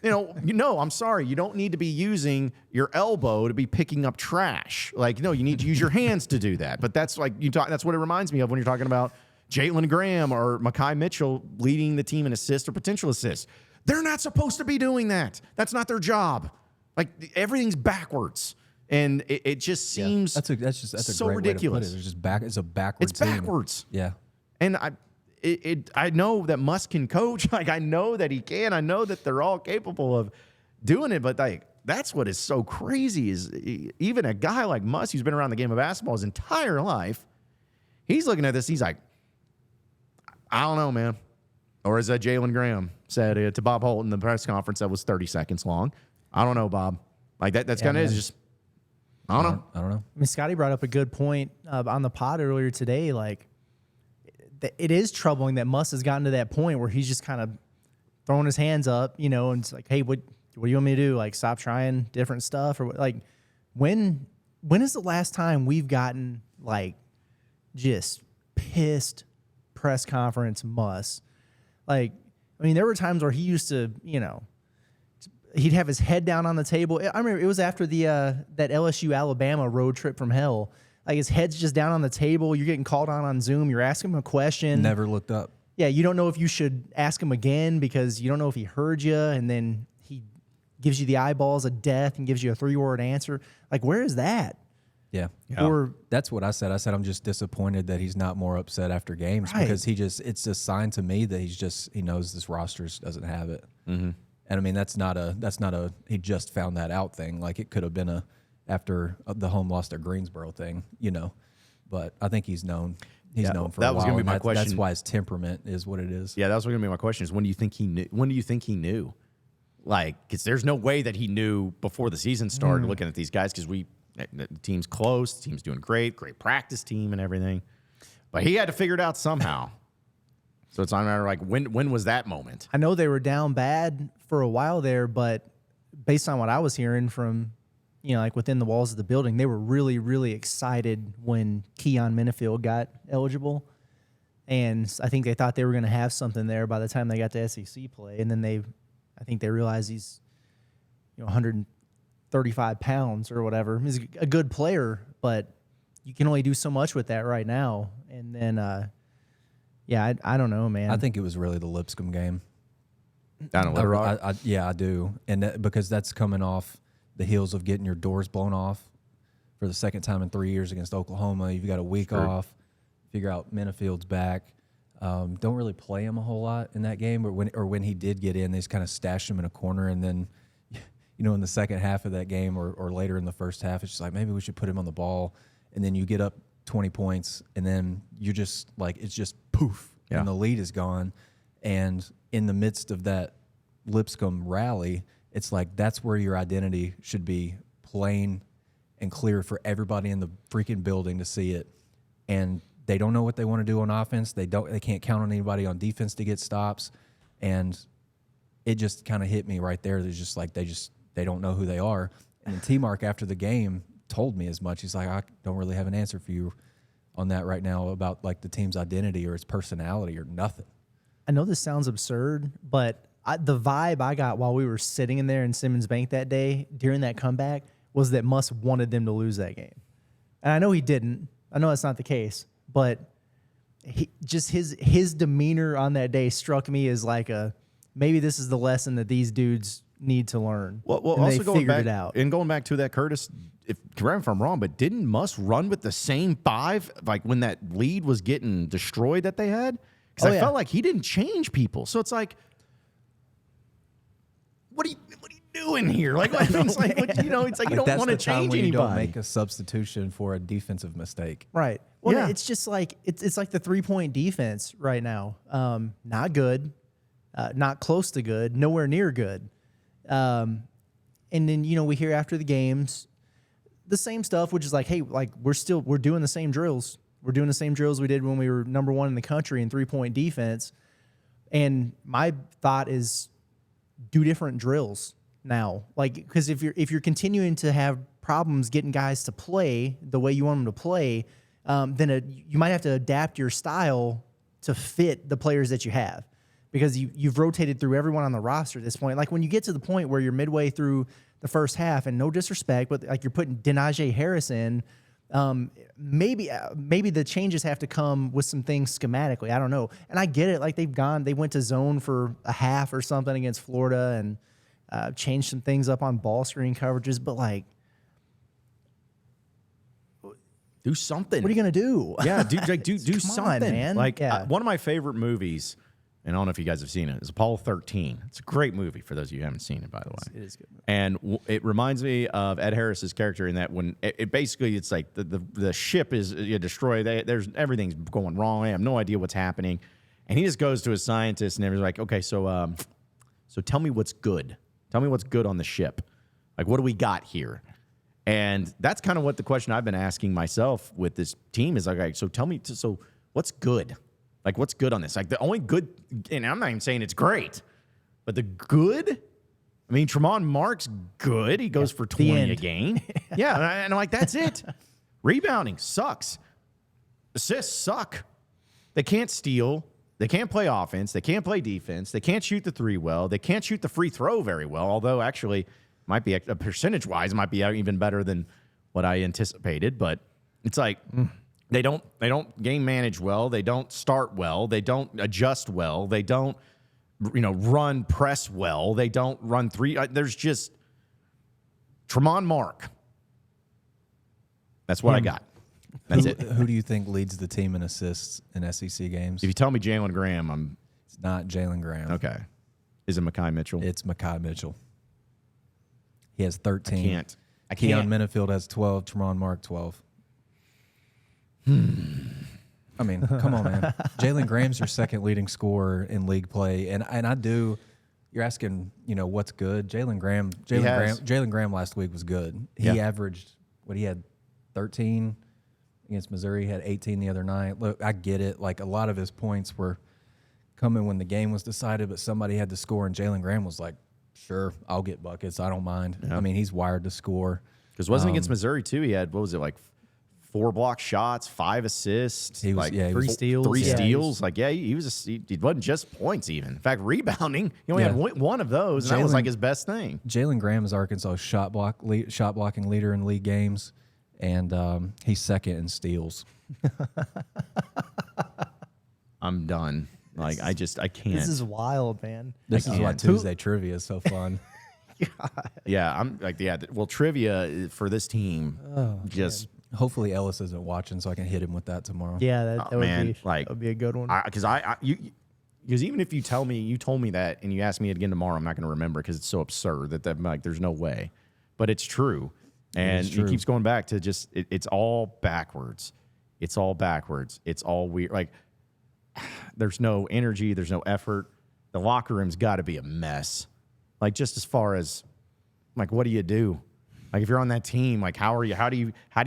I'm sorry, you don't need to be using your elbow to be picking up trash. Like, no, you need to use your hands to do that. But that's that's what it reminds me of when you're talking about Jalen Graham or Mekhi Mitchell leading the team in assists or potential assists. They're not supposed to be doing that. That's not their job. Like, everything's backwards. And it just seems that's a so great ridiculous. Way to put it. It's a backwards It's team. backwards. Yeah. And I know that Muss can coach. Like, I know that he can. I know that they're all capable of doing it. But like, that's what is so crazy is even a guy like Muss, who's been around the game of basketball his entire life, he's looking at this. He's like, I don't know, man. Or as Jalen Graham said to Bob Holt in the press conference that was 30 seconds long, I don't know, Bob. Like that's kind of just, I don't know. I don't know. I mean, Scotty brought up a good point on the pod earlier today. Like, it is troubling that Muss has gotten to that point where he's just kind of throwing his hands up, you know, and it's like, hey, what do you want me to do? Like, stop trying different stuff? Or like, when is the last time we've gotten like just pissed press conference Muss? Like, I mean, there were times where he used to, you know, he'd have his head down on the table. I remember it was after the that LSU Alabama road trip from hell. Like, his head's just down on the table. You're getting called on Zoom. You're asking him a question. Never looked up. Yeah, you don't know if you should ask him again because you don't know if he heard you, and then he gives you the eyeballs of death and gives you a 3-word answer. Like, where is that? Yeah. Or that's what I said. I said I'm just disappointed that he's not more upset after games because it's a sign to me that he knows this roster doesn't have it. Mm-hmm. And I mean that's not a he just found that out thing. Like, it could have been after the home loss to Greensboro thing, you know. But I think he's known. He's known for a while. That was going to be my question. That's why his temperament is what it is. Yeah, that was going to be my question. Is when do you think he knew? When do you think he knew? Like, because there's no way that he knew before the season started. Looking at these guys, because the team's close, the team's doing great practice team and everything, but he had to figure it out somehow. So it's not a matter of like when was that moment? I know they were down bad for a while there, but based on what I was hearing from, you know, like within the walls of the building, they were really, really excited when Keon Minifield got eligible. And I think they thought they were going to have something there by the time they got to SEC play. And then I think they realized he's, you know, 135 pounds or whatever. He's a good player, but you can only do so much with that right now. And then, I don't know, man. I think it was really the Lipscomb game. Down at Little Rock? Yeah, I do. And because that's coming off the heels of getting your doors blown off for the second time in 3 years against Oklahoma. You've got a week off. Figure out Minifield's back. Don't really play him a whole lot in that game, or when he did get in, they just kind of stashed him in a corner. And then, you know, in the second half of that game or later in the first half, it's just like, maybe we should put him on the ball. And then you get up 20 points, and then you're just like, it's just poof, and the lead is gone. And in the midst of that Lipscomb rally, it's like that's where your identity should be plain and clear for everybody in the freaking building to see it. And they don't know what they want to do on offense. They can't count on anybody on defense to get stops. And it just kind of hit me right there. There's just like they don't know who they are. And then T-Mark after the game told me as much. He's like, I don't really have an answer for you on that right now about like the team's identity or its personality or nothing. I know this sounds absurd, but the vibe I got while we were sitting in there in Simmons Bank that day during that comeback was that Muss wanted them to lose that game. And I know he didn't. I know that's not the case, but his demeanor on that day struck me as like maybe this is the lesson that these dudes need to learn. Well, and also they going figured back it out. and going back to that, Curtis. Correct me if I'm wrong, but didn't Muss run with the same 5 like when that lead was getting destroyed that they had? Because I felt like he didn't change people. So it's like, what are you doing here? Like, it's like you don't want to change anybody. You don't make a substitution for a defensive mistake. Right. Well, it's just like it's like the 3-point defense right now. Not good, not close to good, nowhere near good. And then we hear after the games the same stuff, which is like, hey, like we're doing the same drills. We're doing the same drills we did when we were number 1 in the country in 3-point defense. And my thought is, do different drills now. Like, because if you're continuing to have problems getting guys to play the way you want them to play, then you might have to adapt your style to fit the players that you have, because you've rotated through everyone on the roster at this point. Like, when you get to the point where you're midway through the first half, and no disrespect, but like you're putting Denaje Harris in, maybe the changes have to come with some things schematically. I don't know. And I get it. Like, they went to zone for a half or something against Florida and changed some things up on ball screen coverages, but like, do something. What are you going to do? Yeah, do Come something, on, man. Like, yeah. one of my favorite movies and I don't know if you guys have seen it. It's Apollo 13. It's a great movie for those of you who haven't seen it, by the way. It is a good movie. And it reminds me of Ed Harris's character in that when it basically it's like the ship is destroyed. There's everything's going wrong. They have no idea what's happening, and he just goes to his scientist and everybody's like, okay, so tell me what's good. Tell me what's good on the ship. Like, what do we got here? And that's kind of what the question I've been asking myself with this team is like, so tell me, so what's good? Like, what's good on this? Like, the only good, and I'm not even saying it's great, but the good, I mean, Tremont Mark's good. He goes for 20 a game. Yeah, and I'm like, that's it. Rebounding sucks. Assists suck. They can't steal. They can't play offense. They can't play defense. They can't shoot the three well. They can't shoot the free throw very well, although actually might be percentage-wise might be even better than what I anticipated. But it's like they don't game manage well. They don't start well. They don't adjust well. They don't run press well. They don't run three. There's just Tremont Mark. That's what I got. That's it. Who do you think leads the team in assists in SEC games? If you tell me Jalen Graham, It's not Jalen Graham. okay. Is it Mekhi Mitchell? It's Mekhi Mitchell. He has 13. I can't. Keon Minifield has 12. Tremont Mark 12. I mean, come on, man. Jalen Graham's your second leading scorer in league play, and I do. You're asking, what's good? Jalen Graham last week was good. He averaged what he had 13 against Missouri. He had 18 the other night. Look, I get it. Like a lot of his points were coming when the game was decided, but somebody had to score, and Jalen Graham was like, "Sure, I'll get buckets. I don't mind." Yeah. I mean, he's wired to score. Because wasn't against Missouri too? He had 4 block shots, 5 assists, he was, 3 steals, 3 steals. He wasn't just points even. In fact, rebounding, he only had one of those, and that was like his best thing. Jalen Graham is Arkansas' shot blocking leader in league games, and he's second in steals. I'm done. Like I can't. This is wild, man. This is why Tuesday trivia is so fun. Yeah, I'm like, well, trivia for this team, Hopefully Ellis isn't watching, so I can hit him with that tomorrow. Yeah, that would be a good one. Because even if you told me that, and you ask me it again tomorrow, I'm not going to remember because it's so absurd that like there's no way, but it's true, and he keeps going back to just it's all backwards, it's all backwards, it's all weird. Like there's no energy, there's no effort. The locker room's got to be a mess. Like just as far as like what do you do? Like if you're on that team, like how are you? How do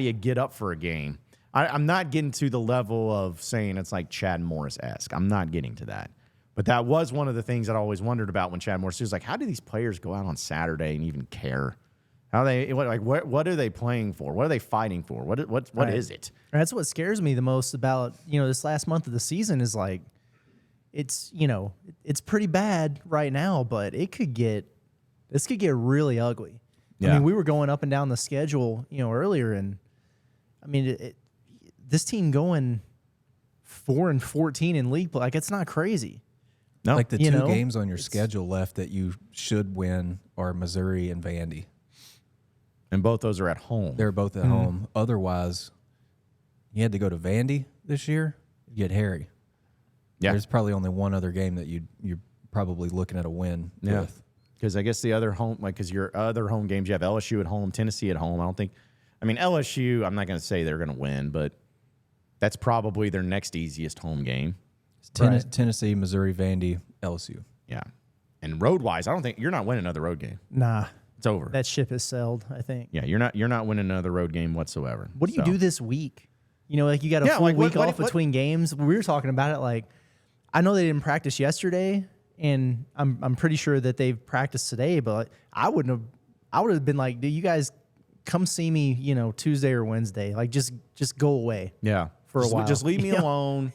you get up for a game? I'm not getting to the level of saying it's like Chad Morris-esque. I'm not getting to that. But that was one of the things that I always wondered about when Chad Morris was like, how do these players go out on Saturday and even care? What are they playing for? What are they fighting for? What is it? That's what scares me the most about this last month of the season is like it's pretty bad right now, but this could get really ugly. Yeah. I mean, we were going up and down the schedule, earlier, and I mean, this team going 4-14 in league play, like it's not crazy. No, like the two games on your schedule left that you should win are Missouri and Vandy, and both those are at home. They're both at home. Otherwise, you had to go to Vandy this year. You get Harry. Yeah, there's probably only one other game that you're probably looking at a win with. Because I guess the other home, because your other home games, you have LSU at home, Tennessee at home. LSU, I'm not going to say they're going to win, but that's probably their next easiest home game. Tennessee, Missouri, Vandy, LSU. Yeah. And road-wise, I don't think you're not winning another road game. Nah. It's over. That ship has sailed, I think. Yeah, you're not winning another road game whatsoever. What do you do this week? Like you got a full week off between games. We were talking about it like I know they didn't practice yesterday. And I'm pretty sure that they've practiced today, but I would have been like, "Do you guys come see me? Tuesday or Wednesday? Like, just go away." Yeah, for a while. Just leave me alone.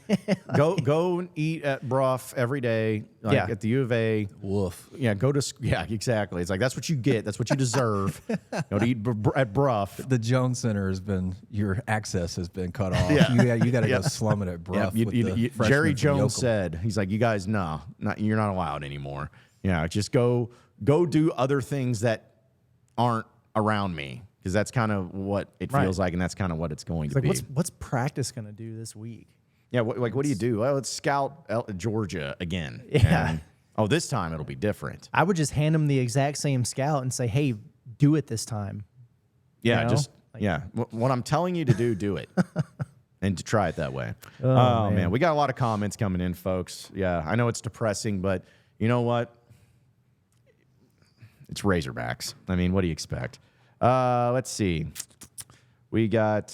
Go and eat at Bruff every day. At the U of A. Woof. Yeah, exactly. It's like that's what you get. That's what you deserve. Go to eat at Bruff. The Jones Center your access has been cut off. Yeah. You got to go slum it at Bruff. Jerry Jones said, he's like, you guys, you're not allowed anymore. Yeah, just go do other things that aren't around me. Because that's kind of what it feels like, and that's kind of what it's going to be. What's practice going to do this week? Yeah, what do you do? Well, let's scout Georgia again. Yeah. And, this time it'll be different. I would just hand them the exact same scout and say, hey, do it this time. Yeah, You know? What I'm telling you to do it. And to try it that way. Oh, man. We got a lot of comments coming in, folks. Yeah, I know it's depressing, but you know what? It's Razorbacks. I mean, what do you expect? Let's see. We got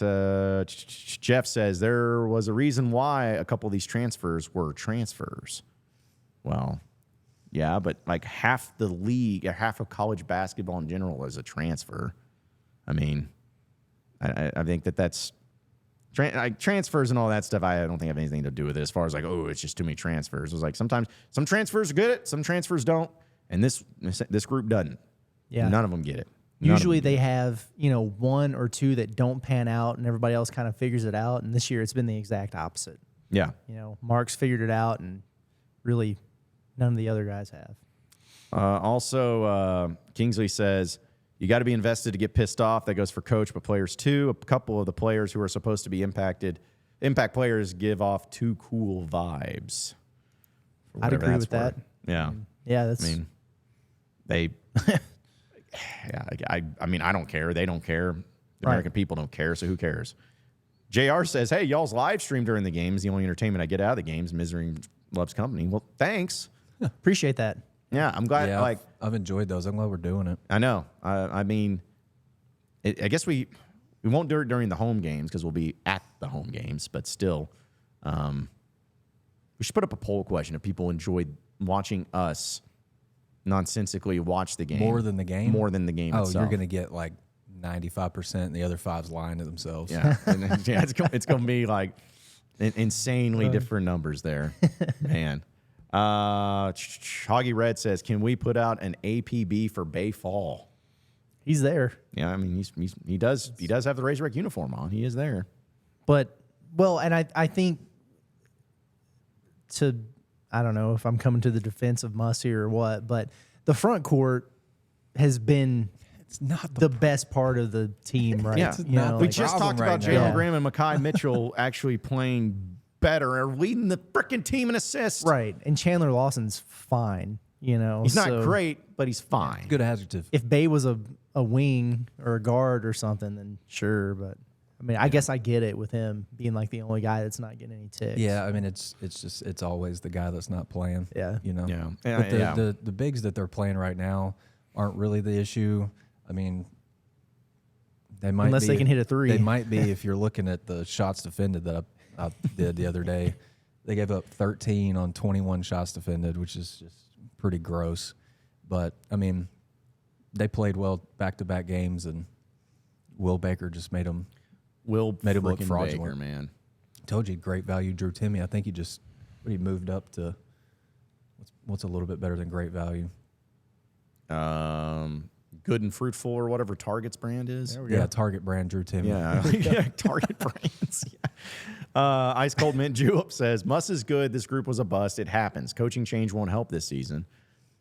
Jeff says there was a reason why a couple of these transfers were transfers. Well, yeah, but like half the league, or half of college basketball in general is a transfer. I mean, I think that's transfers and all that stuff. I don't think have anything to do with it as far as like, oh, it's just too many transfers. It was like sometimes some transfers are good, some transfers don't, and this group doesn't. Yeah. None of them get it. Usually they have, one or two that don't pan out and everybody else kind of figures it out. And this year it's been the exact opposite. Yeah. Mark's figured it out and really none of the other guys have. Also, Kingsley says, you got to be invested to get pissed off. That goes for coach, but players too. A couple of the players who are supposed to be impact players give off too cool vibes. I'd agree with that. Yeah. Yeah, that's... I mean, they... yeah, I mean, I don't care. They don't care. The American people don't care, so who cares? JR says, hey, y'all's live stream during the games. The only entertainment I get out of the games. Misery loves company. Well, thanks. Appreciate that. Yeah, I'm glad. Yeah, like I've enjoyed those. I'm glad we're doing it. I know. I mean, I guess we won't do it during the home games because we'll be at the home games. But still, we should put up a poll question if people enjoyed watching us nonsensically watch the game More than the game? More than the game Oh, itself. you're going to get like 95%, and the other 5's lying to themselves. Yeah, it's going to be like insanely different numbers there, man. Hoggy Red says, "Can we put out an APB for Bay Fall?" He's there. Yeah, I mean he does have the Razorback uniform on. He is there. But and I think I don't know if I'm coming to the defense of Mussy or what, but the front court has been It's not the best part of the team, right? Yeah, we just talked about right now. Jalen Graham and Mekhi Mitchell actually playing better or leading the freaking team in assists. Right. And Chandler Lawson's fine, He's not great, but he's fine. Good adjective. If Bay was a wing or a guard or something, then sure. But I mean, I guess I get it with him being like the only guy that's not getting any ticks. Yeah, I mean, it's always the guy that's not playing. Yeah. Yeah. But the bigs that they're playing right now aren't really the issue. I mean, they might Unless they can hit a three. They might be if you're looking at the shots defended that I did the other day. They gave up 13 on 21 shots defended, which is just pretty gross. But I mean, they played well back-to-back games, and Will Baker just made them look freaking fraudulent. Baker, man. Told you, great value, Drew Timme. I think he moved up to what's a little bit better than great value. Good and Fruitful or whatever Target's brand is. Yeah, Target brand, Drew Timme. Yeah, Target brands. Yeah. Ice Cold Mint Julep says, Muss is good. This group was a bust. It happens. Coaching change won't help this season.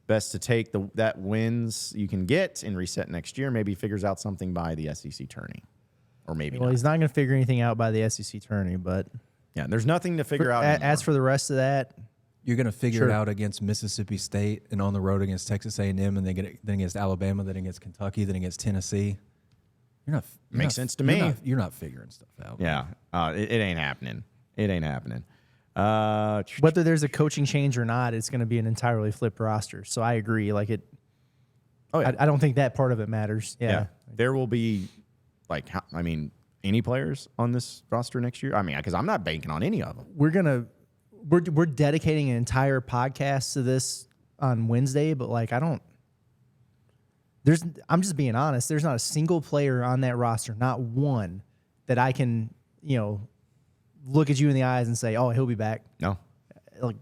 Best to take that wins you can get and reset next year. Maybe he figures out something by the SEC tourney. Or maybe Well, not. he's not going to figure anything out by the SEC tourney, but Yeah, there's nothing to figure out as anymore. for the rest of that, You're going to figure Sure. it out against Mississippi State and on the road against Texas A&M, and then against Alabama, then against Kentucky, then against Tennessee. Makes sense to me. You're not figuring stuff out. Yeah, it ain't happening. It ain't happening. whether there's a coaching change or not, it's going to be an entirely flipped roster. So I agree. Like it. Oh, yeah. I don't think that part of it matters. Yeah. There will be, any players on this roster next year? I mean, because I'm not banking on any of them. We're dedicating an entire podcast to this on Wednesday, but I'm just being honest. There's not a single player on that roster, not one, that I can, look at you in the eyes and say, "Oh, he'll be back." No. Like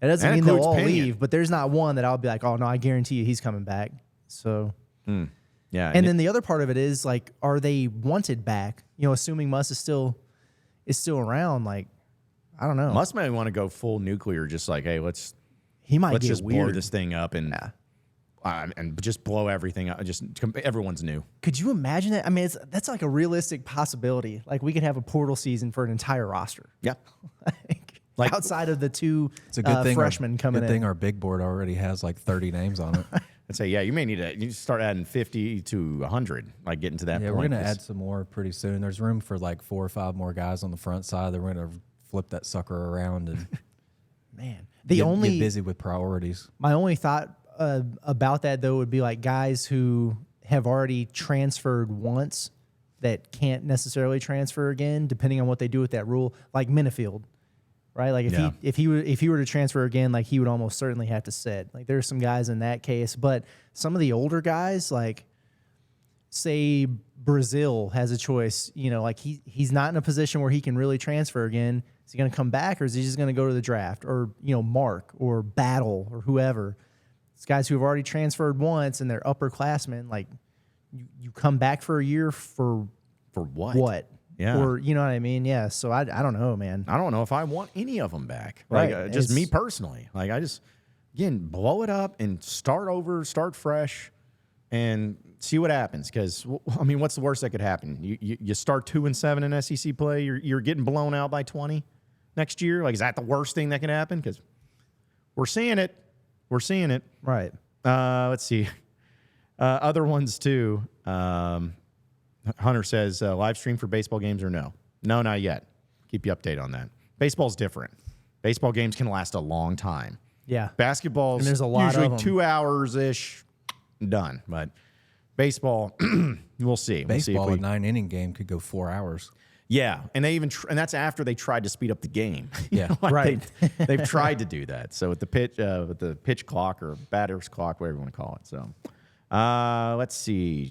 it doesn't That mean they'll includes all Pena. leave, but there's not one that I'll be like, "Oh no, I guarantee you he's coming back." So, Yeah. and then the other part of it is like, are they wanted back? Assuming Muss is still around. Like, I don't know. Muss may want to go full nuclear, just like, hey, let's He might get just weird. blow this thing up and and just blow everything up. Just everyone's new. Could you imagine that? I mean, that's like a realistic possibility. Like we could have a portal season for an entire roster. Yeah. like outside of the two It's a good thing freshmen coming good in. thing our big board already has like 30 names on it. I'd say, yeah, you may need to start adding 50 to 100, like getting to that Yeah, point. we're going to add some more pretty soon. There's room for like 4 or 5 more guys on the front side. Then we're going to flip that sucker around and Man, get busy with priorities. My only thought about that though would be like guys who have already transferred once that can't necessarily transfer again, depending on what they do with that rule. Like Minifield, right? Like if he were to transfer again, like he would almost certainly have to sit. Like there's some guys in that case, but some of the older guys, like say Brazil has a choice, you know, like he's not in a position where he can really transfer again. Is he going to come back, or is he just going to go to the draft? Or, you know, Mark or Battle or whoever. It's guys who have already transferred once and they're upperclassmen. Like, you come back for a year for what? What? Yeah. Or, you know what I mean? Yeah. So I don't know, man. I don't know if I want any of them back. Like, Right. just me personally. Like, I just, again, blow it up and start over, start fresh, and see what happens. Because, I mean, what's the worst that could happen? You start 2-7 in SEC play, you're getting blown out by 20 next year. Like, is that the worst thing that can happen? Because we're seeing it. We're seeing it. Right. Let's see. Other ones, too. Hunter says, live stream for baseball games or no? No, not yet. Keep you updated on that. Baseball's different. Baseball games can last a long time. Yeah. Basketball's And there's a lot usually of 'em. 2 hours-ish, done. But baseball, we'll see. Baseball, We'll a see 9-inning game could go 4 hours. yeah, and they even and that's after they tried to speed up the game. Yeah. Right. They've tried to do that. So with the pitch clock or batter's clock, whatever you want to call it. So let's see.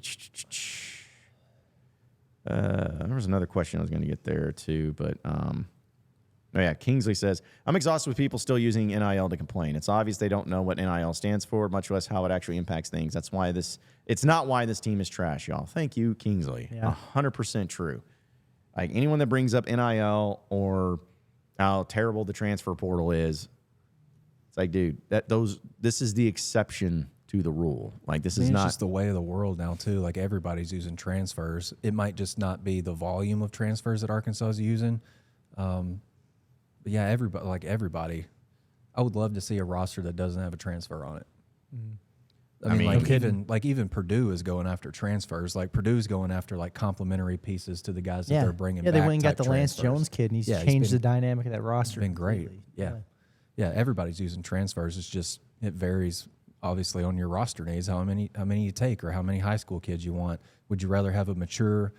There was another question I was going to get there too, but oh yeah, Kingsley says, I'm exhausted with people still using NIL to complain. It's obvious they don't know what NIL stands for, much less how it actually impacts things. That's why it's not why this team is trash, y'all. Thank you, Kingsley. Yeah. 100% true. Like anyone that brings up NIL or how terrible the transfer portal is, it's like, dude, this is the exception to the rule. Like this is It's not just the way of the world now too. Like everybody's using transfers. It might just not be the volume of transfers that Arkansas is using. But yeah, everybody. I would love to see a roster that doesn't have a transfer on it. I mean, even Purdue is going after transfers. Like Purdue's going after like complimentary pieces to the guys that they're bringing. Yeah, back they went and got type the Lance transfers. Jones kid, and he's Yeah, changed the dynamic of that roster. It's been great. completely. Yeah, everybody's using transfers. It's just it varies obviously on your roster needs how many you take or how many high school kids you want. Would you rather have a mature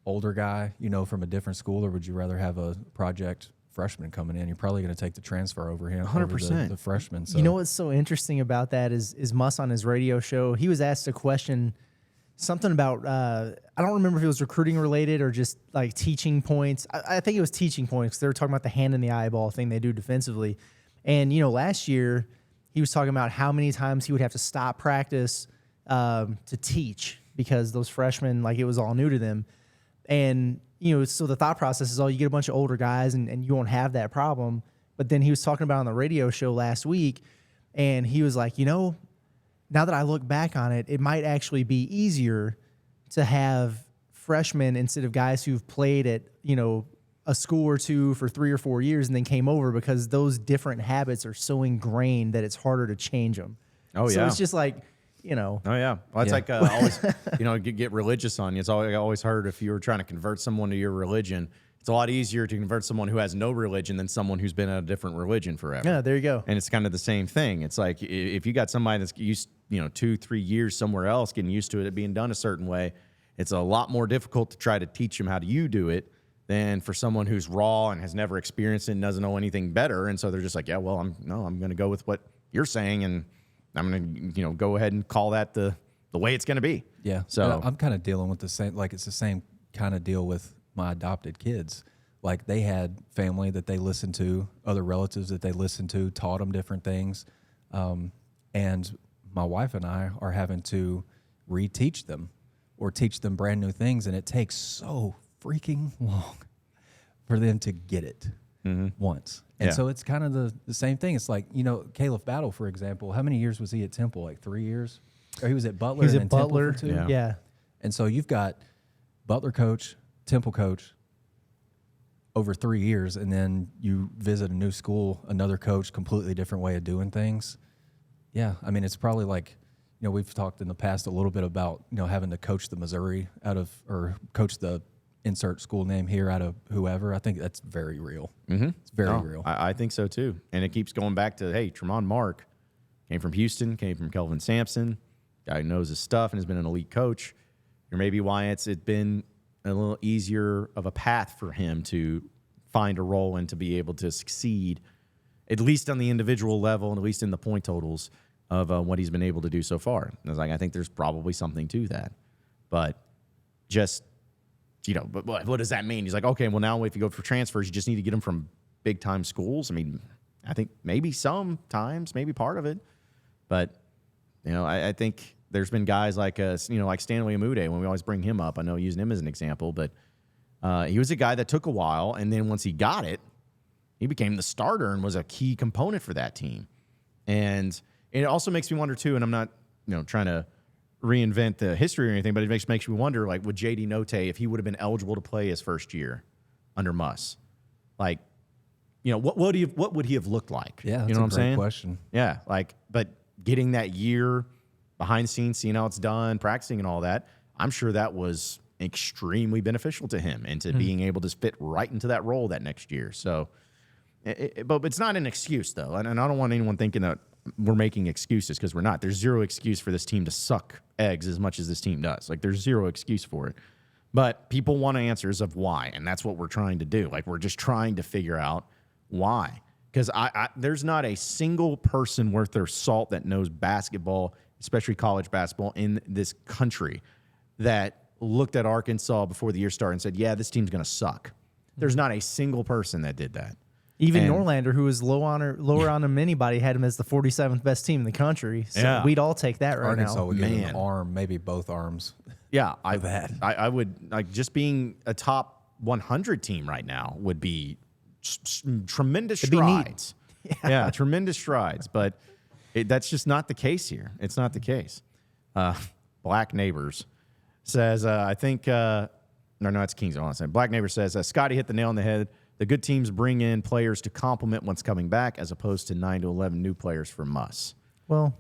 older guy, you know, from a different school, or would you rather have a project freshman coming in? You're probably going to take the transfer over him, 100%. the freshman. So. You know what's so interesting about that is Muss on his radio show. He was asked a question, something about I don't remember if it was recruiting related or just like teaching points. I think it was teaching points. They were talking about the hand in the eyeball thing they do defensively. And you know, last year he was talking about how many times he would have to stop practice to teach because those freshmen, like, it was all new to them. And you know, so the thought process is, oh, you get a bunch of older guys and you won't have that problem. But then he was talking about on the radio show last week, and he was like, you know, now that I look back on it, it might actually be easier to have freshmen instead of guys who've played at, you know, a school or two for 3 or 4 years and then came over, because those different habits are so ingrained that it's harder to change them. Oh, so yeah. it's just like, you know. Oh, yeah. Well, it's like always, you know, get religious on you. It's always, I always heard if you were trying to convert someone to your religion, it's a lot easier to convert someone who has no religion than someone who's been in a different religion forever. Yeah, there you go. And it's kind of the same thing. It's like if you got somebody that's used, 2-3 years somewhere else, getting used to it being done a certain way, it's a lot more difficult to try to teach them how you do it than for someone who's raw and has never experienced it and doesn't know anything better. And so they're just like, yeah, well, I'm going to go with what you're saying, and I'm going to, go ahead and call that the way it's going to be. Yeah. So I'm kind of dealing with the same, like it's the same kind of deal with my adopted kids. Like they had family that they listened to, other relatives that they listened to, taught them different things. And my wife and I are having to reteach them or teach them brand new things. And it takes so freaking long for them to get it. once. And Yeah. so it's kind of the same thing. It's like, Caleb Battle, for example, how many years was he at Temple? Like 3 years? Or he was at Butler He's and at then Butler. Temple for 2? Yeah. And so you've got Butler coach, Temple coach over 3 years, and then you visit a new school, another coach, completely different way of doing things. Yeah, I mean, it's probably like, we've talked in the past a little bit about, having to coach the Missouri or coach the insert school name here out of whoever. I think that's very real. Mm-hmm. It's very real. I think so too. And it keeps going back to, hey, Tremont Mark came from Houston, came from Kelvin Sampson, guy who knows his stuff and has been an elite coach. Or maybe why it's been a little easier of a path for him to find a role and to be able to succeed, at least on the individual level and at least in the point totals of what he's been able to do so far. And I was like, I think there's probably something to that. But just, but what does that mean? He's like, okay, well, now if you go for transfers, you just need to get them from big-time schools. I mean, I think maybe sometimes, maybe part of it. But, I think there's been guys like, like Stanley Amude, when we always bring him up. I know using him as an example, but he was a guy that took a while, and then once he got it, he became the starter and was a key component for that team. And it also makes me wonder, too, and I'm not, trying to reinvent the history or anything, but it makes me wonder, like, would J.D. Note, if he would have been eligible to play his first year under Muss, like, what would he have looked like? Yeah, that's you know what I'm saying? Question. Yeah, but getting that year behind the scenes, seeing how it's done, practicing and all that, I'm sure that was extremely beneficial to him and to being able to fit right into that role that next year. So, but it's not an excuse, though. And I don't want anyone thinking that we're making excuses, because we're not. There's zero excuse for this team to suck eggs as much as this team does. Like, there's zero excuse for it. But people want answers of why, and that's what we're trying to do. Like, we're just trying to figure out why. Because there's not a single person worth their salt that knows basketball, especially college basketball, in this country that looked at Arkansas before the year started and said, yeah, this team's going to suck. There's not a single person that did that. Even Norlander, who was lower on him than anybody, had him as the 47th best team in the country. So we'd all take that right Arkansas now. would get an arm, maybe both arms. Yeah, I would, like, just being a top 100 team right now would be tremendous strides. Yeah, tremendous strides. But that's just not the case here. It's not the case. Black Nabors says, I think, no, it's Kings. I want to say. Black Neighbor says, Scotty hit the nail on the head. The good teams bring in players to complement what's coming back, as opposed to 9 to 11 new players for Muss. Well,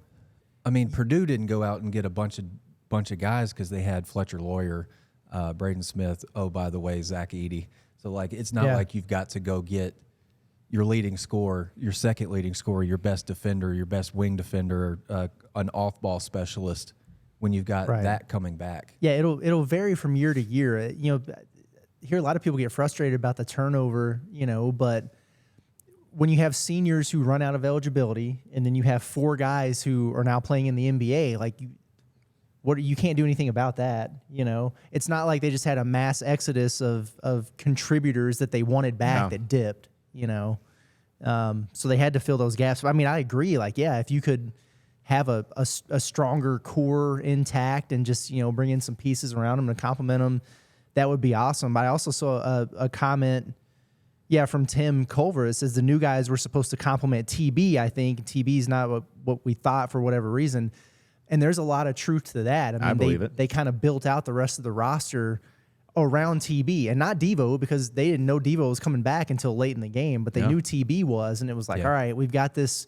I mean, Purdue didn't go out and get a bunch of guys because they had Fletcher Lawyer, Braden Smith. Oh, by the way, Zach Edey. So, like, it's not like you've got to go get your leading scorer, your second leading scorer, your best defender, your best wing defender, an off-ball specialist when you've got that coming back. Yeah, it'll vary from year to year. Hear a lot of people get frustrated about the turnover, but when you have seniors who run out of eligibility and then you have 4 guys who are now playing in the NBA, like, you can't do anything about that. It's not like they just had a mass exodus of contributors that they wanted back that dipped, so they had to fill those gaps. I mean, I agree. Like, yeah, if you could have a stronger core intact and just, bring in some pieces around them to complement them, that would be awesome. But I also saw a comment, from Tim Culver. It says the new guys were supposed to complement TB, I think. TB's not what we thought for whatever reason. And there's a lot of truth to that. I believe it. They kind of built out the rest of the roster around TB, and not Devo, because they didn't know Devo was coming back until late in the game, but they knew TB was, and it was like, all right, we've got this,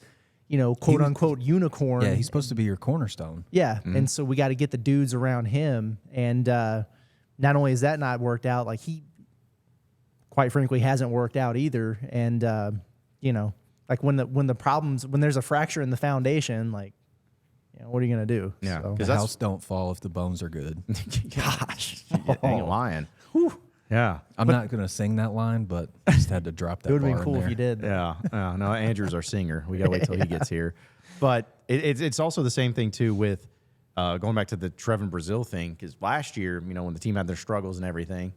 quote unquote unicorn. Yeah, he's supposed to be your cornerstone. Yeah, and so we got to get the dudes around him. And not only has that not worked out, like, he, quite frankly, hasn't worked out either. And like, when there's a fracture in the foundation, like, what are you gonna do? Yeah, so. The house don't fall if the bones are good. Gosh, you ain't lying. Whew. Yeah, I'm not gonna sing that line, but I just had to drop that. It would bar be cool in if there. you did. Yeah. No, Andrew's our singer. We gotta wait till he gets here. But it's also the same thing too with going back to the Trevin Brazil thing, because last year, when the team had their struggles and everything,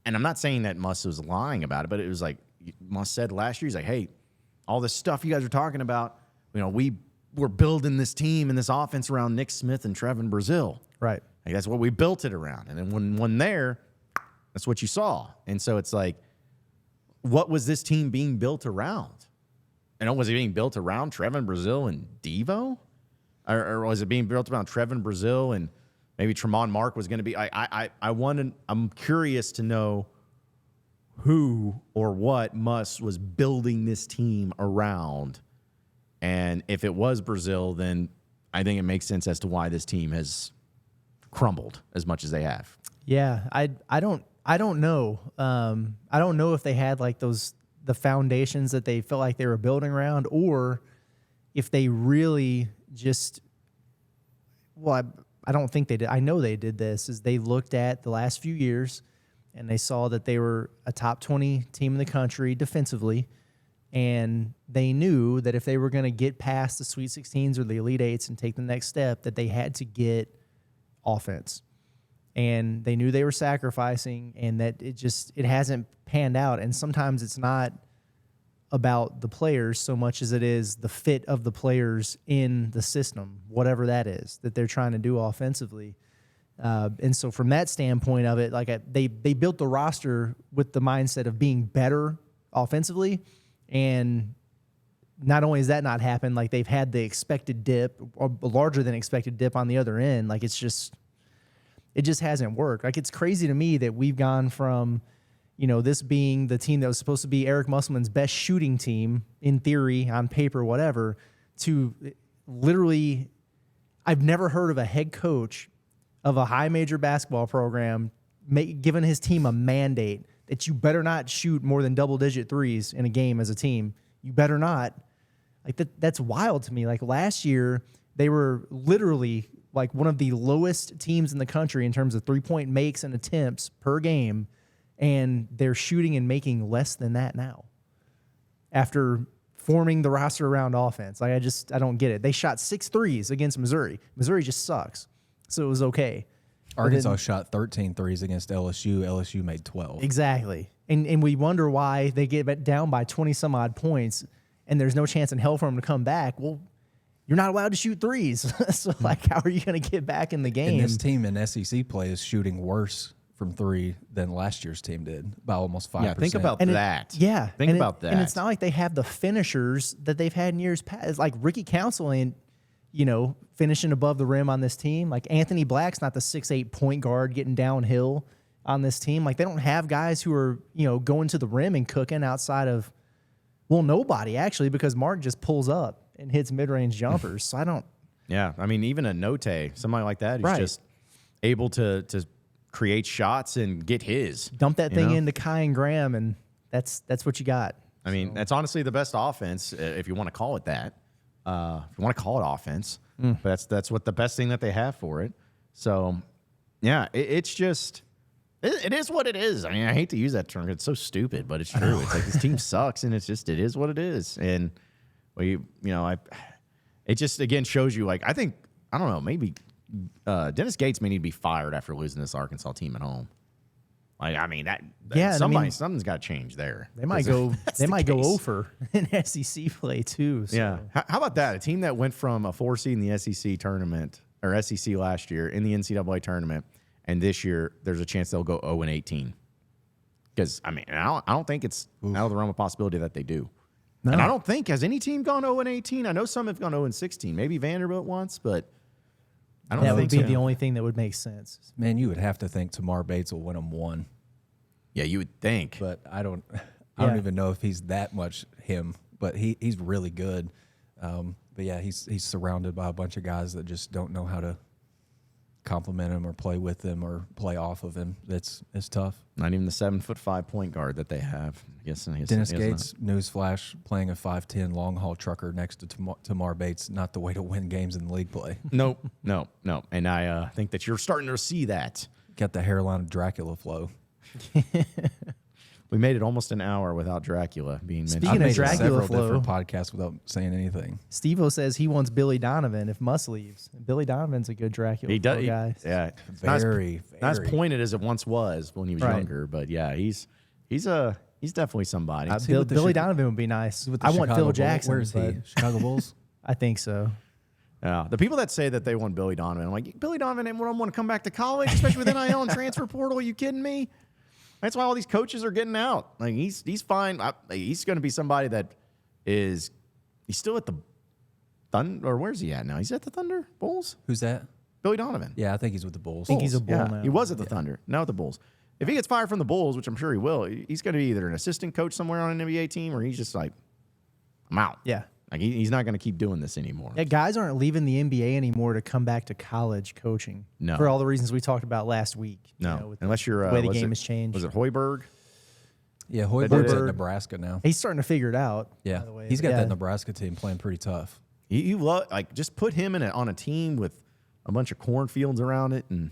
and I'm not saying that Muss was lying about it, but it was like Muss said last year, he's like, hey, all this stuff you guys are talking about, we're building this team and this offense around Nick Smith and Trevin Brazil. Right. Like, that's what we built it around. And then when there, that's what you saw. And so it's like, what was this team being built around? And was it being built around Trevin Brazile and Devo? Or was it being built around Trevin Brazile and maybe Tremont Mark was going to be? I'm curious to know who or what Muss was building this team around. And if it was Brazile, then I think it makes sense as to why this team has crumbled as much as they have. Yeah, I don't know. I don't know if they had like the foundations that they felt like they were building around, or if they really just. Well, I don't think they did. I know they did this. Is they looked at the last few years, and they saw that they were a top 20 team in the country defensively, and they knew that if they were going to get past the Sweet 16s or the Elite Eights and take the next step, that they had to get offense. And they knew they were sacrificing, and that it hasn't panned out. And sometimes it's not about the players so much as it is the fit of the players in the system, whatever that is that they're trying to do offensively. And so from that standpoint of it, they built the roster with the mindset of being better offensively. And not only has that not happened, like they've had the expected dip or larger than expected dip on the other end. Like it just hasn't worked. Like it's crazy to me that we've gone from, this being the team that was supposed to be Eric Musselman's best shooting team in theory, on paper, whatever, to literally, I've never heard of a head coach of a high major basketball program giving his team a mandate that you better not shoot more than double-digit threes in a game as a team. You better not. Like that's wild to me. Like last year, they were literally like one of the lowest teams in the country in terms of three-point makes and attempts per game, and they're shooting and making less than that now after forming the roster around offense. Like I don't get it. They shot 6 threes against Missouri. Missouri just sucks, so it was okay. Arkansas shot 13 threes against LSU. LSU made 12. Exactly. And we wonder why they get down by 20-some-odd points, and there's no chance in hell for them to come back. Well, you're not allowed to shoot threes. So, how are you going to get back in the game? And this team in SEC play is shooting worse from three than last year's team did by almost 5%. Yeah, think about that. Think about that. And it's not like they have the finishers that they've had in years past. It's like Ricky Council ain't, finishing above the rim on this team. Like Anthony Black's not the 6'8" point guard getting downhill on this team. Like they don't have guys who are, going to the rim and cooking outside of, nobody actually, because Mark just pulls up and hits mid-range jumpers. So I don't. Yeah, I mean, even a Note, somebody like that who's just able to create shots and get his. Dump that thing into Kai and Graham, and that's what you got. I mean, that's honestly the best offense, if you want to call it that. If you want to call it offense. But that's what the best thing that they have for it. So, yeah, it's just it is what it is. I mean, I hate to use that term. It's so stupid, but it's true. It's like this team sucks, and it is what it is. And it just again shows you, like, I don't know, maybe Dennis Gates may need to be fired after losing this Arkansas team at home. Like, I mean, something's got to change there. They might go over in SEC play too. So. Yeah. How about that? A team that went from a 4 seed in the SEC tournament, or SEC last year in the NCAA tournament, and this year there's a chance they'll go 0-18. Because I mean, I don't think it's out of the realm of possibility that they do. No. And I don't think, has any team gone 0-18? I know some have gone 0-16. Maybe Vanderbilt once, but I don't think that would be the only thing that would make sense. Man, you would have to think Tamar Bates will win them one. Yeah, you would think. But I don't even know if he's that much him, but he's really good. But yeah, he's surrounded by a bunch of guys that just don't know how to compliment him or play with him or play off of him. It's tough. Not even the 7'5" point guard that they have. Dennis Gates, newsflash, playing a 5'10" long haul trucker next to Tamar Bates, not the way to win games in league play. No. And I think that you're starting to see that. Got the hairline of Dracula flow. We made it almost an hour without Dracula being mentioned. Speaking of Dracula several flow, different podcasts without saying anything. Steve-O says he wants Billy Donovan if Muss leaves. Billy Donovan's a good Dracula flow guy. Yeah, very not as pointed as it once was when he was younger, but yeah, he's definitely somebody. Billy Donovan would be nice. I want Phil Jackson. Where's he? Chicago Bulls? I think so. Yeah, the people that say that they want Billy Donovan, I'm like, Billy Donovan didn't want to come back to college, especially with NIL and transfer portal. Are you kidding me? That's why all these coaches are getting out. Like he's fine. He's going to be somebody that he's still at the Thunder, or where's he at now? He's at the Thunder Bulls. Who's that? Billy Donovan. Yeah, I think he's with the Bulls. I think he's a Bull Yeah, now. he was at the Thunder, now at the Bulls. If he gets fired from the Bulls, which I'm sure he will, he's going to be either an assistant coach somewhere on an NBA team, or he's just like, I'm out. Yeah. Like he's not going to keep doing this anymore. Yeah, guys aren't leaving the NBA anymore to come back to college coaching. No. For all the reasons we talked about last week. No, With unless you're the way the was game it- has changed. Was it Hoiberg? Yeah, Hoiberg's at Hoiberg. Nebraska now. He's starting to figure it out. Yeah, by the way. he's got Yeah. that Nebraska team playing pretty tough. You love just put him on a team with a bunch of cornfields around it and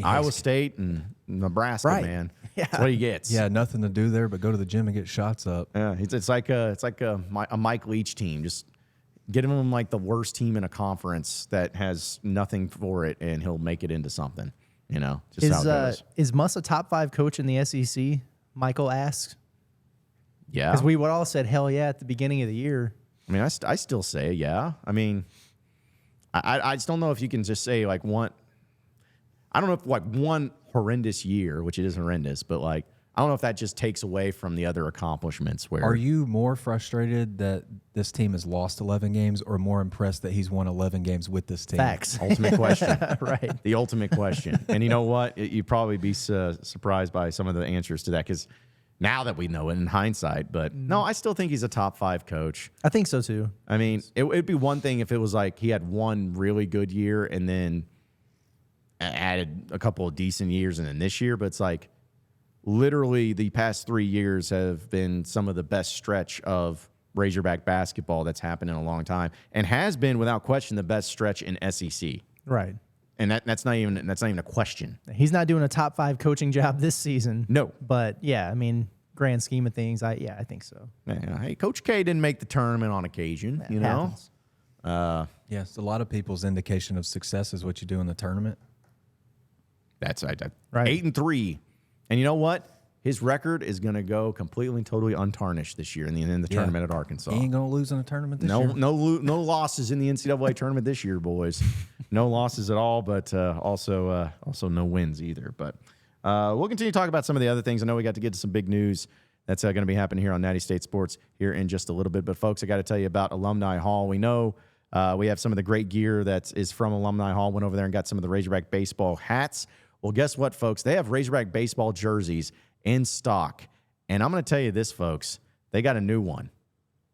Iowa State and Nebraska, Right. man. Yeah. That's what he gets. Yeah, nothing to do there but go to the gym and get shots up. Yeah, it's like a Mike Leach team. Just get him like the worst team in a conference that has nothing for it, and he'll make it into something. You know, just how it goes. Is Muss a top 5 coach in the SEC? Michael asks. Yeah, Because we would all said hell yeah at the beginning of the year. I mean, I still say yeah. I mean, I just don't know if you can just say like one. I don't know if like one horrendous year, which it is horrendous, but like I don't know if that just takes away from the other accomplishments. Where Are you more frustrated that this team has lost 11 games or more impressed that he's won 11 games with this team? Facts. ultimate question? Right. The ultimate question. And you know what? You'd probably be surprised by some of the answers to that because now that we know it in hindsight. But no, I still think he's a top 5 coach. I think so too. I mean, it'd be one thing if it was like he had one really good year and then added a couple of decent years and then this year. But it's like literally the past 3 years have been some of the best stretch of Razorback basketball that's happened in a long time and has been without question the best stretch in SEC. Right. And that's not even a question. He's not doing a top 5 coaching job this season. No. But yeah, I mean, grand scheme of things, I think so. Yeah, hey, Coach K didn't make the tournament on occasion, you know. Happens. Yes, a lot of people's indication of success is what you do in the tournament. That's right. Right. 8-3, and you know what? His record is going to go completely and totally untarnished this year in the tournament at Arkansas. He ain't going to lose in a tournament this year. No losses in the NCAA tournament this year, boys. No losses at all, but also no wins either. But we'll continue to talk about some of the other things. I know we got to get to some big news that's going to be happening here on Natty State Sports here in just a little bit. But folks, I got to tell you about Alumni Hall. We know we have some of the great gear that is from Alumni Hall. Went over there and got some of the Razorback baseball hats. Well, guess what, folks? They have Razorback baseball jerseys in stock. And I'm going to tell you this, folks. They got a new one.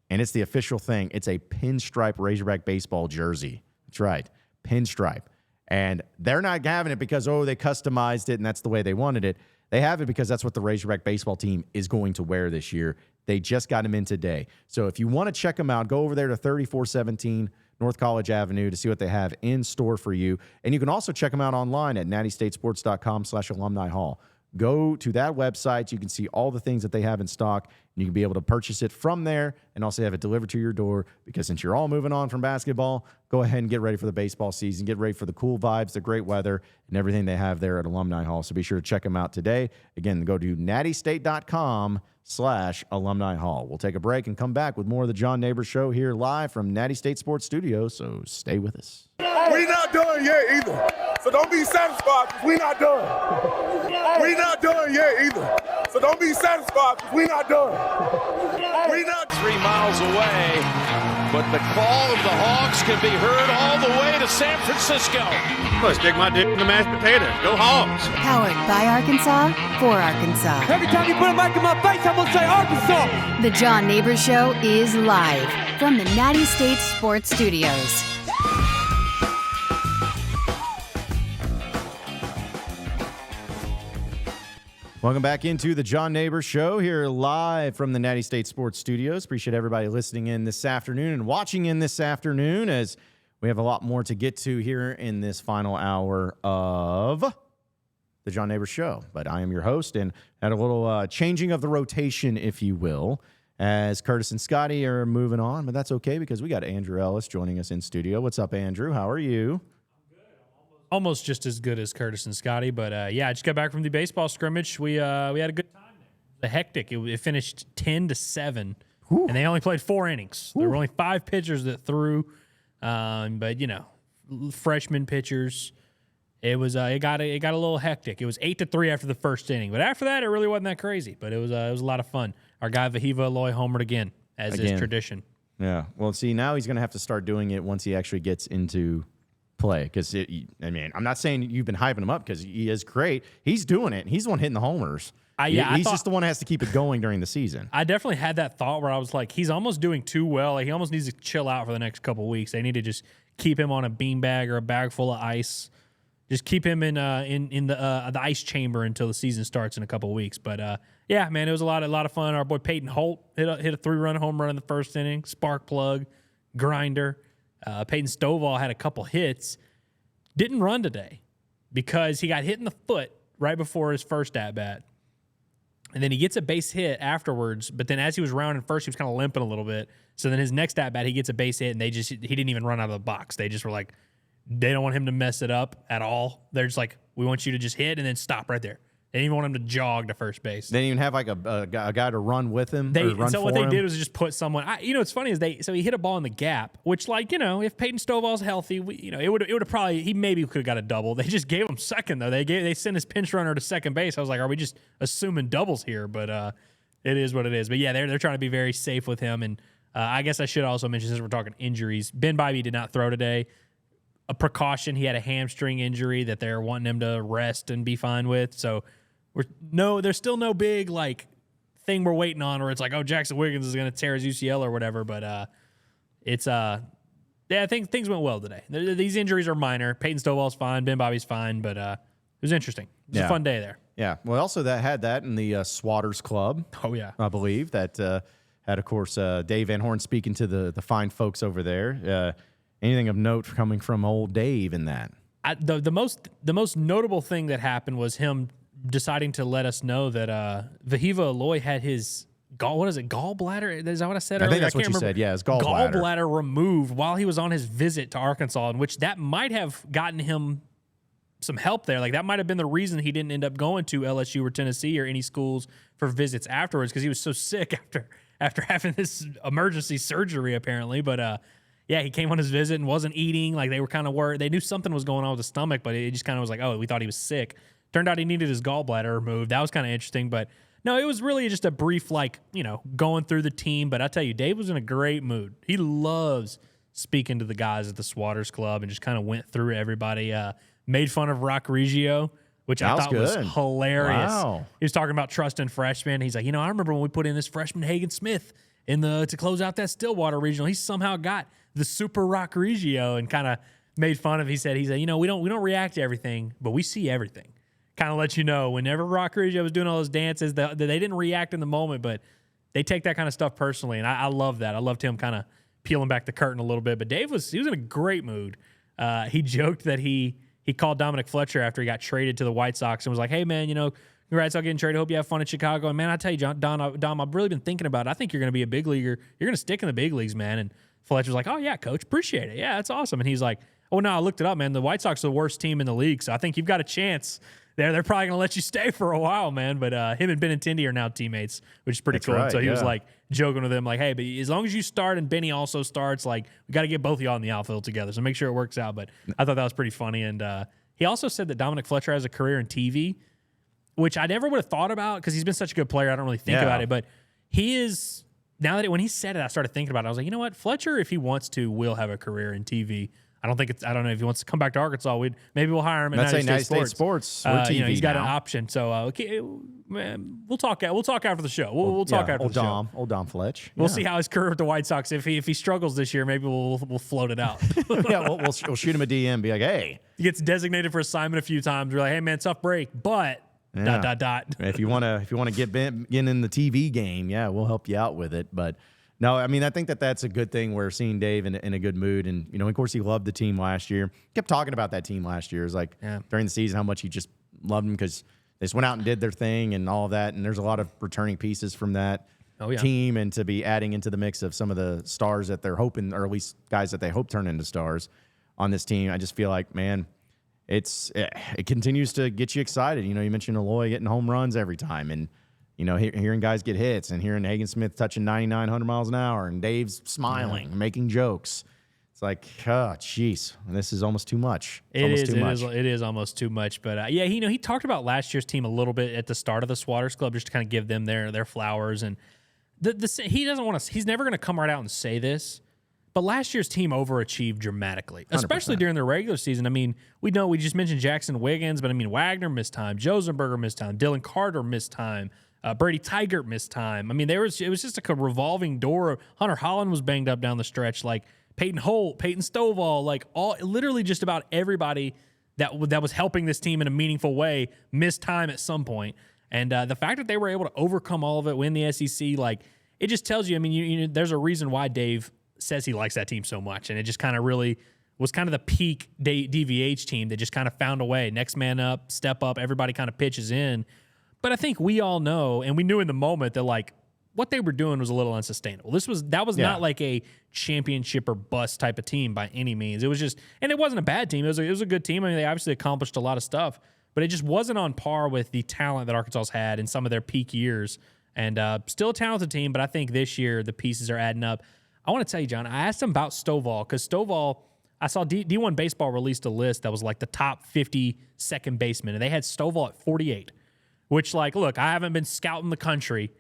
And it's the official thing. It's a pinstripe Razorback baseball jersey. That's right. Pinstripe. And they're not having it because, they customized it and that's the way they wanted it. They have it because that's what the Razorback baseball team is going to wear this year. They just got them in today. So if you want to check them out, go over there to 3417 North College Avenue to see what they have in store for you. And you can also check them out online at nattystatesports.com/alumni hall. Go to that website. You can see all the things that they have in stock. And you can be able to purchase it from there and also have it delivered to your door because since you're all moving on from basketball, go ahead and get ready for the baseball season. Get ready for the cool vibes, the great weather, and everything they have there at Alumni Hall. So be sure to check them out today. Again, go to nattystate.com/alumni hall. We'll take a break and come back with more of the John Nabors Show here live from Natty State Sports Studios. So stay with us. We not done yet either. So don't be satisfied because we not done. We not done yet either. So don't be satisfied because we not done. We not 3 miles away, but the call of the Hogs can be heard all the way to San Francisco. Let's stick my dick in the mashed potatoes. Go Hogs. Powered by Arkansas, for Arkansas. Every time you put a mic in my face, I'm going to say Arkansas. The John Nabors Show is live from the Natty State Sports Studios. Welcome back into the John Nabors Show here live from the Natty State Sports Studios. Appreciate everybody listening in this afternoon and watching in this afternoon as we have a lot more to get to here in this final hour of the John Nabors Show. But I am your host and had a little changing of the rotation, if you will, as Curtis and Scotty are moving on. But that's okay because we got Andrew Ellis joining us in studio. What's up, Andrew? How are you? Almost just as good as Curtis and Scotty, but I just got back from the baseball scrimmage. We had a good time there. It was hectic. It finished 10-7, and they only played 4 innings. There were only 5 pitchers that threw, but freshman pitchers, It was it got a little hectic. It was 8-3 after the first inning, but after that, it really wasn't that crazy. But it was a lot of fun. Our guy Vahiva Aloy homered again, as is tradition. Yeah. Well, see, now he's going to have to start doing it once he actually gets into play. Because I'm not saying you've been hyping him up because he is great. He's doing it. He's the one hitting the homers. He's just the one that has to keep it going during the season. I definitely had that thought where I was like, he's almost doing too well. Like, he almost needs to chill out for the next couple of weeks. They need to just keep him on a beanbag or a bag full of ice. Just keep him in the ice chamber until the season starts in a couple of weeks. But yeah, man, it was a lot of fun. Our boy Peyton Holt hit a 3-run home run in the first inning. Spark plug, grinder. Peyton Stovall had a couple hits. Didn't run today because he got hit in the foot right before his first at bat. And then he gets a base hit afterwards, but then as he was rounding first, he was kind of limping a little bit. So then his next at bat, he gets a base hit, and he didn't even run out of the box. They just were like, they don't want him to mess it up at all. They're just like, we want you to just hit and then stop right there. They didn't even want him to jog to first base. They didn't even have like a guy to run with him. What they did was just put someone. What's funny is he hit a ball in the gap, which if Peyton Stovall's healthy, it would have probably he maybe could have got a double. They just gave him second though. They sent his pinch runner to second base. I was like, are we just assuming doubles here? But it is what it is. But yeah, they're trying to be very safe with him. And I guess I should also mention, since we're talking injuries, Ben Bybee did not throw today. A precaution. He had a hamstring injury that they're wanting him to rest and be fine with. So. There's still no big thing we're waiting on where it's like, oh, Jackson Wiggins is going to tear his UCL or whatever. But I think things went well today. These injuries are minor. Peyton Stovall's fine. Ben Bybee's fine. But it was interesting. It was a fun day there. Yeah. Well, also had that in the Swatters Club. Oh, yeah. I believe that had, of course, Dave Van Horn speaking to the fine folks over there. Anything of note coming from old Dave in that? The most notable thing that happened was him deciding to let us know that Vahiva Aloy had his gallbladder? Is that what I said earlier? I think that's what you said. Yeah, his gallbladder. Gallbladder removed while he was on his visit to Arkansas, in which that might have gotten him some help there. Like, that might have been the reason he didn't end up going to LSU or Tennessee or any schools for visits afterwards, because he was so sick after having this emergency surgery, apparently. But yeah, he came on his visit and wasn't eating. Like, they were kind of worried. They knew something was going on with his stomach, but it just kind of was like, oh, we thought he was sick. Turned out he needed his gallbladder removed. That was kind of interesting. But no, it was really just a brief, going through the team. But I tell you, Dave was in a great mood. He loves speaking to the guys at the Swatters Club and just kind of went through everybody. Made fun of Rock Reggio, which I thought was hilarious. Wow. He was talking about trusting freshmen. He's like, I remember when we put in this freshman Hagen Smith to close out that Stillwater Regional. He somehow got the super Rock Reggio and kind of made fun of. He said, we don't react to everything, but we see everything. Kind of let you know, whenever Rock Reggio was doing all those dances, they didn't react in the moment, but they take that kind of stuff personally, and I love that. I loved him kind of peeling back the curtain a little bit. But Dave was in a great mood. He joked that he called Dominic Fletcher after he got traded to the White Sox and was like, "Hey man, congrats on getting traded. Hope you have fun in Chicago." And man, I tell you, Dom, I've really been thinking about it. I think you're going to be a big leaguer. You're going to stick in the big leagues, man. And Fletcher's like, "Oh yeah, coach, appreciate it. Yeah, that's awesome." And he's like, "Oh no, I looked it up, man. The White Sox are the worst team in the league, so I think you've got a chance." They're probably going to let you stay for a while, man. But him and Benintendi are now teammates, which is pretty cool. Right, so he was joking with him, like, hey, but as long as you start and Benny also starts, we got to get both of y'all in the outfield together. So make sure it works out. But I thought that was pretty funny. And he also said that Dominic Fletcher has a career in TV, which I never would have thought about because he's been such a good player. I don't really think about it. But he is, when he said it, I started thinking about it. I was like, you know what? Fletcher, if he wants to, will have a career in TV. I don't know if he wants to come back to Arkansas. Maybe we'll hire him at Natty State Sports. We're TV he's got now. an option. So we'll talk after the show. We'll talk after the show. Old Dom Fletch. We'll see how his career with the White Sox. If he struggles this year, maybe we'll float it out. Yeah, we'll shoot him a DM. Be like, hey, he gets designated for assignment a few times. We're like, hey man, tough break, but. ... If you want to get in the TV game, we'll help you out with it. But no, I mean, I think that's a good thing. We're seeing Dave in a good mood, and of course, he loved the team last year. Kept talking about that team last year. It was during the season how much he just loved them because they just went out and did their thing and all of that. And there's a lot of returning pieces from that team, and to be adding into the mix of some of the stars that they're hoping, or at least guys that they hope turn into stars on this team. I just feel like, man, it continues to get you excited. You mentioned Aloy getting home runs every time, and hearing guys get hits, and hearing Hagen Smith touching 99, 100 miles an hour, and Dave's smiling, making jokes. It's like, oh, jeez, this is almost too much. It is almost too much. But yeah, he talked about last year's team a little bit at the start of the Swatters Club, just to kind of give them their flowers. And he doesn't want to. He's never going to come right out and say this. But last year's team overachieved dramatically, especially 100%. during the regular season. I mean, we just mentioned Jackson Wiggins, but I mean, Wagner missed time, Josenberger missed time, Dylan Carter missed time, Brady Tigert missed time. I mean, it was just like a revolving door. Hunter Holland was banged up down the stretch, like Peyton Holt, Peyton Stovall, like literally just about everybody that was helping this team in a meaningful way missed time at some point. And the fact that they were able to overcome all of it, win the SEC, like it just tells you. I mean, there's a reason why Dave says he likes that team so much, and it just kind of really was kind of the peak DVH team that just kind of found a way. Next man up, step up, everybody kind of pitches in. But I think we all know, and we knew in the moment that like what they were doing was a little unsustainable. That was not like a championship or bust type of team by any means. It was just, and it wasn't a bad team. It was a good team. I mean, they obviously accomplished a lot of stuff, but it just wasn't on par with the talent that Arkansas's had in some of their peak years. And still a talented team, but I think this year the pieces are adding up. I want to tell you, John, I asked him about Stovall because Stovall, I saw D1 Baseball released a list that was like the top 50 second basemen, and they had Stovall at 48, which, like, look, I haven't been scouting the country.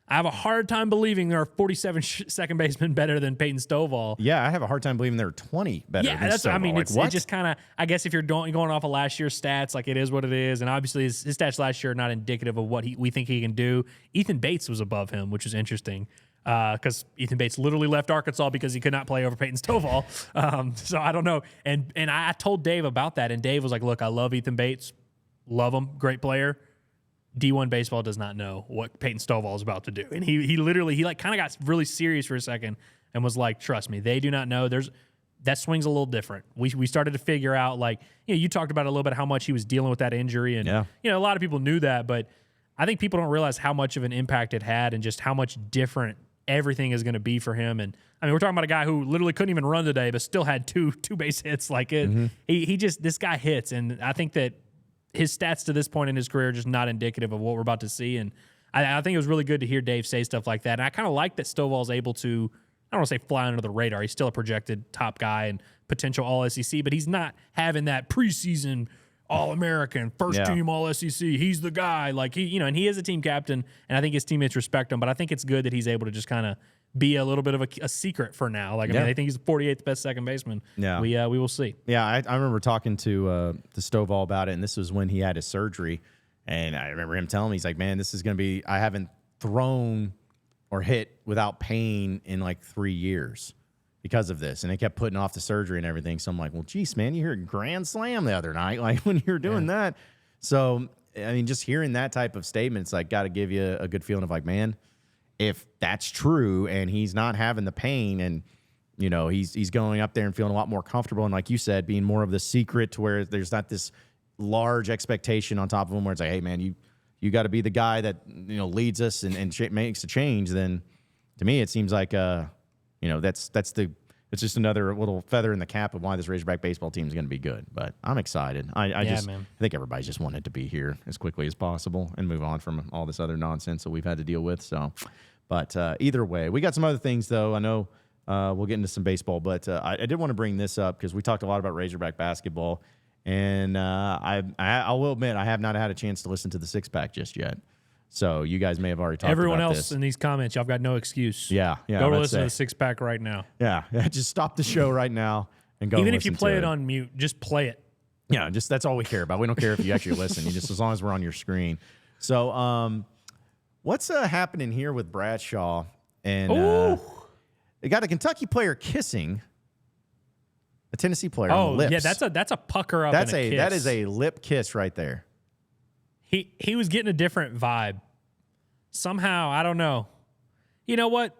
I have a hard time believing there are 47 second basemen better than Peyton Stovall. Yeah, I have a hard time believing there are 20 better than Stovall. I mean, like, it's just kind of, I guess if you're going off of last year's stats, like it is what it is. And obviously his stats last year are not indicative of what we think he can do. Ethan Bates was above him, which is interesting. Because Ethan Bates literally left Arkansas because he could not play over Peyton Stovall. So I don't know. And I told Dave about that, and Dave was like, look, I love Ethan Bates. Love him. Great player. D1 Baseball does not know what Peyton Stovall is about to do. And he literally kind of got really serious for a second and was like, trust me, they do not know. That swing's a little different. We started to figure out, like, you talked about a little bit how much he was dealing with that injury. And, a lot of people knew that, but I think people don't realize how much of an impact it had and just how much different everything is going to be for him. And I mean, we're talking about a guy who literally couldn't even run today, but still had two base hits. Like it, this guy hits. And I think that his stats to this point in his career are just not indicative of what we're about to see. And I think it was really good to hear Dave say stuff like that. And I kind of like that Stovall's able to, I don't want to say fly under the radar. He's still a projected top guy and potential All-SEC, but he's not having that preseason All-American, first team All-SEC. He's the guy. Like and he is a team captain, and I think his teammates respect him. But I think it's good that he's able to just kind of be a little bit of a secret for now. Like I mean, they think he's the 48th best second baseman. Yeah, we will see. Yeah, I remember talking to Stovall about it, and this was when he had his surgery, and I remember him telling me, he's like, "Man, this is going to be. I haven't thrown or hit without pain in like 3 years." Because of this, and they kept putting off the surgery and everything. So I'm like, well, geez, man, you heard grand slam the other night, like when you were doing that. So, I mean, just hearing that type of statement, it's like got to give you a good feeling of like, man, if that's true and he's not having the pain and, he's going up there and feeling a lot more comfortable. And like you said, being more of the secret to where there's not this large expectation on top of him where it's like, hey, man, you got to be the guy that, leads us and makes a change. Then to me, it seems like, it's just another little feather in the cap of why this Razorback baseball team is going to be good. But I'm excited. I think everybody's just wanted to be here as quickly as possible and move on from all this other nonsense that we've had to deal with. So, but either way, we got some other things though. I know we'll get into some baseball, but I did want to bring this up because we talked a lot about Razorback basketball, and I will admit I have not had a chance to listen to the Six Pack just yet. So you guys may have already talked Everyone about else in these comments, y'all got no excuse. Yeah. Go listen to the Six Pack right now. Yeah. Just stop the show right now and go. Even if you play it on mute, just play it. Yeah, just that's all we care about. We don't care if you actually listen. You just as long as we're on your screen. So, what's happening here with Bradshaw and they got a Kentucky player kissing a Tennessee player on the lips. Yeah, that's a pucker up. That is a lip kiss right there. He was getting a different vibe. Somehow, I don't know. You know what?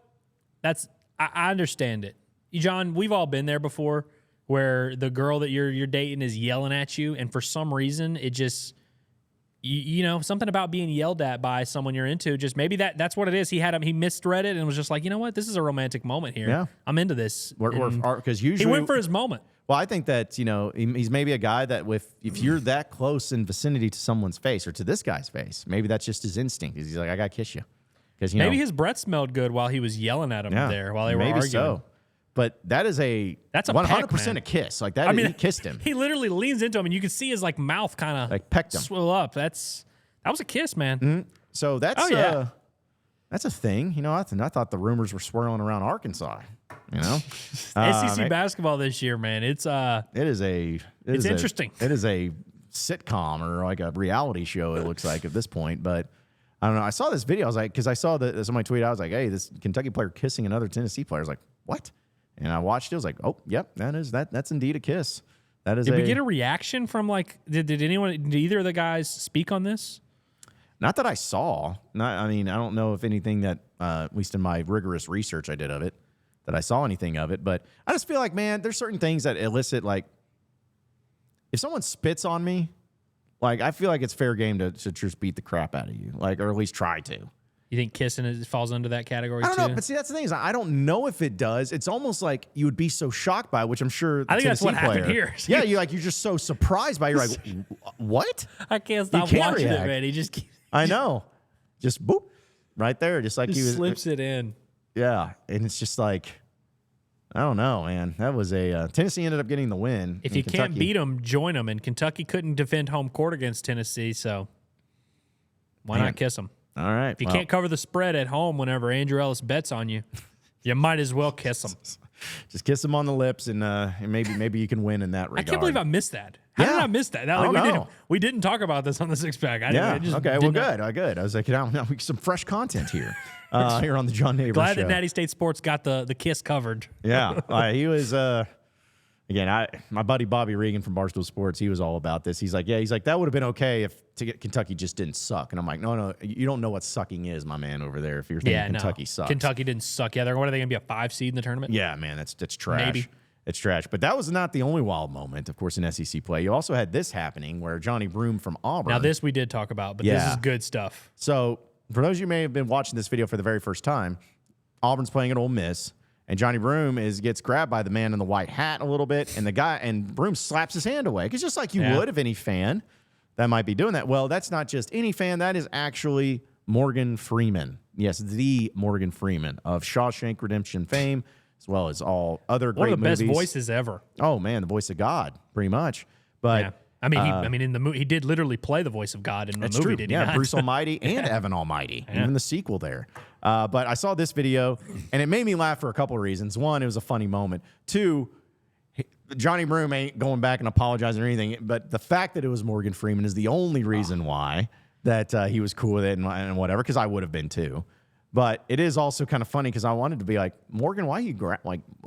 I understand it. John, we've all been there before where the girl that you're dating is yelling at you, and for some reason it just something about being yelled at by someone you're into, just maybe that's what it is. He misread it and was just like, you know what? This is a romantic moment here. Yeah. I'm into this. Because usually he went for his moment. Well, I think that, he's maybe a guy that if you're that close in vicinity to someone's face or to this guy's face, maybe that's just his instinct. He's like, I got to kiss you. Because maybe his breath smelled good while he was yelling at him while they were arguing. So. but that's a 100% peck, a kiss. Like that, he kissed him. He literally leans into him, and you can see his like mouth kind of like pecked him, swivel up. That was a kiss, man. Mm-hmm. So that's that's a thing. You know, I thought the rumors were swirling around Arkansas. You know, SEC basketball this year, man. It's interesting. It is a sitcom or like a reality show. It looks like at this point, but I don't know. I saw this video. I was like, because I saw somebody tweet. I was like, hey, this Kentucky player kissing another Tennessee player. I was like, what? And I watched it. I was like, oh, yep, that's indeed a kiss. That is. Did we get a reaction from like? Did either of the guys speak on this? Not that I saw. I don't know if anything that, at least in my rigorous research I did of it, that I saw anything of it. But I just feel like, man, there's certain things that elicit, like, if someone spits on me, like, I feel like it's fair game to just beat the crap out of you, like, or at least try to. You think kissing falls under that category, I don't know, but see, that's the thing is I don't know if it does. It's almost like you would be so shocked by it, which I'm sure the I think Tennessee that's what player, happened here. Yeah, you're just so surprised by it. You're like, what? I can't stop watching it, man. He just keeps... I know. Just boop, right there, just like he slips it in. Yeah, and it's just like, I don't know, man. That was Tennessee ended up getting the win. If you can't beat them, join them. And Kentucky couldn't defend home court against Tennessee, so why not kiss them? All right. If you can't cover the spread at home whenever Andrew Ellis bets on you, you might as well kiss them. Just kiss them on the lips, and maybe you can win in that regard. I can't believe I missed that. How did I miss that? I don't know. We didn't talk about this on the Six Pack. Good. I was like, we get some fresh content here. Here on the John Nabors Glad show. that Natty State Sports got the kiss covered. Yeah, he was. Again, my buddy Bobby Regan from Barstool Sports, he was all about this. He's like, that would have been okay if Kentucky just didn't suck. And I'm like, no, you don't know what sucking is, my man, over there. If you're thinking Kentucky sucks, Kentucky didn't suck. Yeah, what are they going to be, a 5 seed in the tournament? Yeah, man, that's trash. Maybe. It's trash. But that was not the only wild moment, of course, in SEC play. You also had this happening where Johnny Broome from Auburn. Now, this we did talk about, but this is good stuff. So, for those of you who may have been watching this video for the very first time, Auburn's playing at Ole Miss, and Johnny Broome gets grabbed by the man in the white hat a little bit, and Broome slaps his hand away. Because just like you would of any fan that might be doing that. Well, that's not just any fan. That is actually Morgan Freeman. Yes, the Morgan Freeman of Shawshank Redemption fame, as well as all other great movies. One of the best voices ever. Oh, man, the voice of God, pretty much. But yeah. In the movie, he did literally play the voice of God in the movie, true. didn't he? Yeah, Bruce Almighty and Evan Almighty, even the sequel there. But I saw this video, and it made me laugh for a couple of reasons. One, it was a funny moment. Two, Johnny Broome ain't going back and apologizing or anything, but the fact that it was Morgan Freeman is the only reason why that he was cool with it and whatever, because I would have been too. But it is also kind of funny because I wanted to be like, Morgan, why you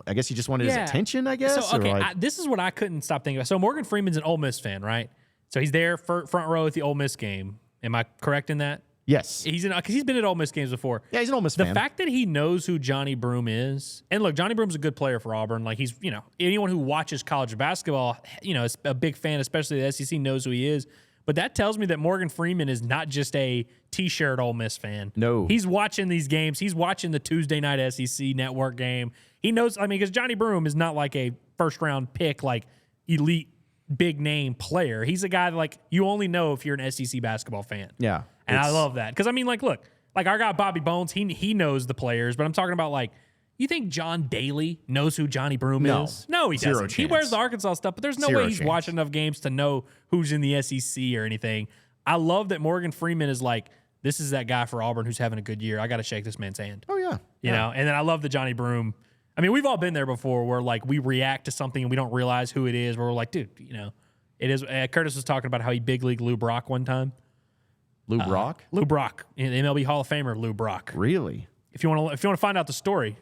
I guess he just wanted his attention, I guess. So, okay, this is what I couldn't stop thinking about. So Morgan Freeman's an Ole Miss fan, right? So he's there front row at the Ole Miss game. Am I correct in that? Yes. Because he's been at Ole Miss games before. Yeah, he's an Ole Miss fan. The fact that he knows who Johnny Broome is, and look, Johnny Broome's a good player for Auburn. Like he's, anyone who watches college basketball, is a big fan, especially the SEC, knows who he is. But that tells me that Morgan Freeman is not just a T-shirt Ole Miss fan. No. He's watching these games. He's watching the Tuesday night SEC network game. He knows, because Johnny Broome is not like a first-round pick, like elite, big-name player. He's a guy that, like, you only know if you're an SEC basketball fan. Yeah. And I love that. Because, look, like our guy Bobby Bones, he knows the players, but I'm talking about, like, you think John Daly knows who Johnny Broome is? No, he doesn't. Chance. He wears the Arkansas stuff, but there's no way he's watching enough games to know who's in the SEC or anything. I love that Morgan Freeman is like, this is that guy for Auburn who's having a good year. I got to shake this man's hand. Oh, yeah. You know, and then I love the Johnny Broome. We've all been there before where, like, we react to something and we don't realize who it is. Where we're like, dude, it is. Curtis was talking about how he big league Lou Brock one time. Lou Brock? Lou Brock, MLB Hall of Famer Lou Brock. Really? If you want to find out the story,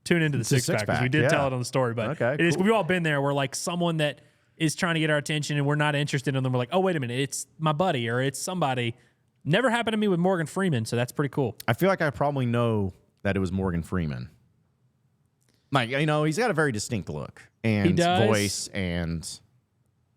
tune into the Six Pack, because we did tell it on the story. But we've all been there where, like, someone that is trying to get our attention and we're not interested in them, we're like, oh, wait a minute, it's my buddy or it's somebody. Never happened to me with Morgan Freeman, so that's pretty cool. I feel like I probably know that it was Morgan Freeman. Like, he's got a very distinct look and voice and...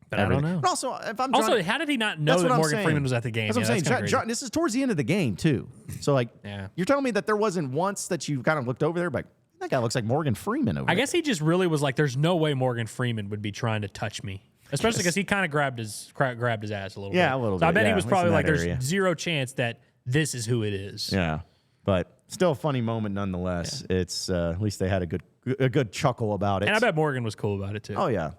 But everything. I don't know. But also, if I'm how did he not know that Morgan Freeman was at the game? That's what I'm saying. This is towards the end of the game, too. So, like, you're telling me that there wasn't once that you kind of looked over there, but that guy looks like Morgan Freeman over there. I guess he just really was like, there's no way Morgan Freeman would be trying to touch me. Especially because he kind of grabbed his ass a little bit. Yeah, a little bit. So I bet he was probably like, there's zero chance that this is who it is. Yeah. But still a funny moment nonetheless. Yeah. It's at least they had a good a good chuckle about it. And I bet Morgan was cool about it too. Oh yeah.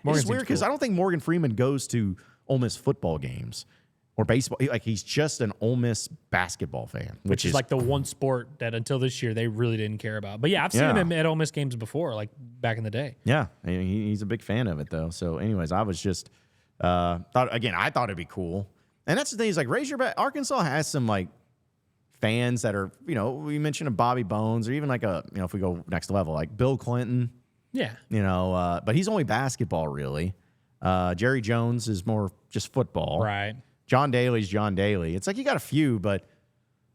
Morgan It's weird because cool. I don't think Morgan Freeman goes to Ole Miss football games or baseball. Like he's just an Ole Miss basketball fan, which is like the one sport that until this year they really didn't care about. But yeah, I've seen him at Ole Miss games before, like back in the day. Yeah, he's a big fan of it though. So, anyways, I was just I thought it'd be cool. And that's the thing is like Razorback Arkansas has some like fans that are, we mentioned a Bobby Bones or even like if we go next level, like Bill Clinton. Yeah. But he's only basketball really. Jerry Jones is more just football. Right. John Daly's John Daly. It's like you got a few, but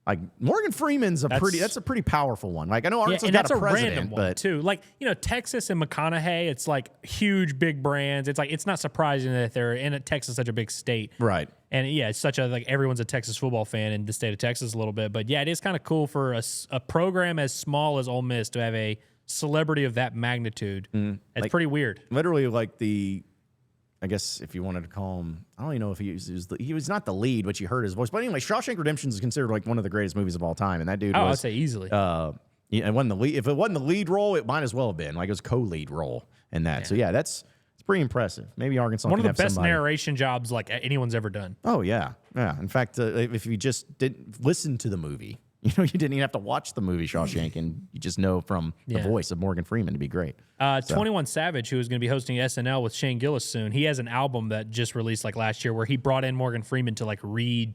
like Morgan Freeman's that's a pretty powerful one. Like I know Arkansas got a president, random one but too. Like Texas and McConaughey, it's like huge big brands. It's like it's not surprising that they're in Texas, such a big state, right? And yeah, it's such a like everyone's a Texas football fan in the state of Texas a little bit. But yeah, it is kind of cool for a program as small as Ole Miss to have a celebrity of that magnitude. It's like, pretty weird. Literally, like I guess if you wanted to call him, I don't even know if he was not the lead, but you heard his voice. But anyway, Shawshank Redemption is considered like one of the greatest movies of all time, and that dude I'd say easily. It wasn't the lead. If it wasn't the lead role, it might as well have been. Like it was co-lead role in that. Yeah. So yeah, it's pretty impressied. Maybe Arkansas one can of the have best somebody. narration jobs like anyone's ever done. Oh yeah. In fact, if you just didn't listen to the movie, you didn't even have to watch the movie Shawshank, and you just know from the voice of Morgan Freeman to be great. 21 Savage, who is going to be hosting SNL with Shane Gillis soon, he has an album that just released like last year where he brought in Morgan Freeman to like read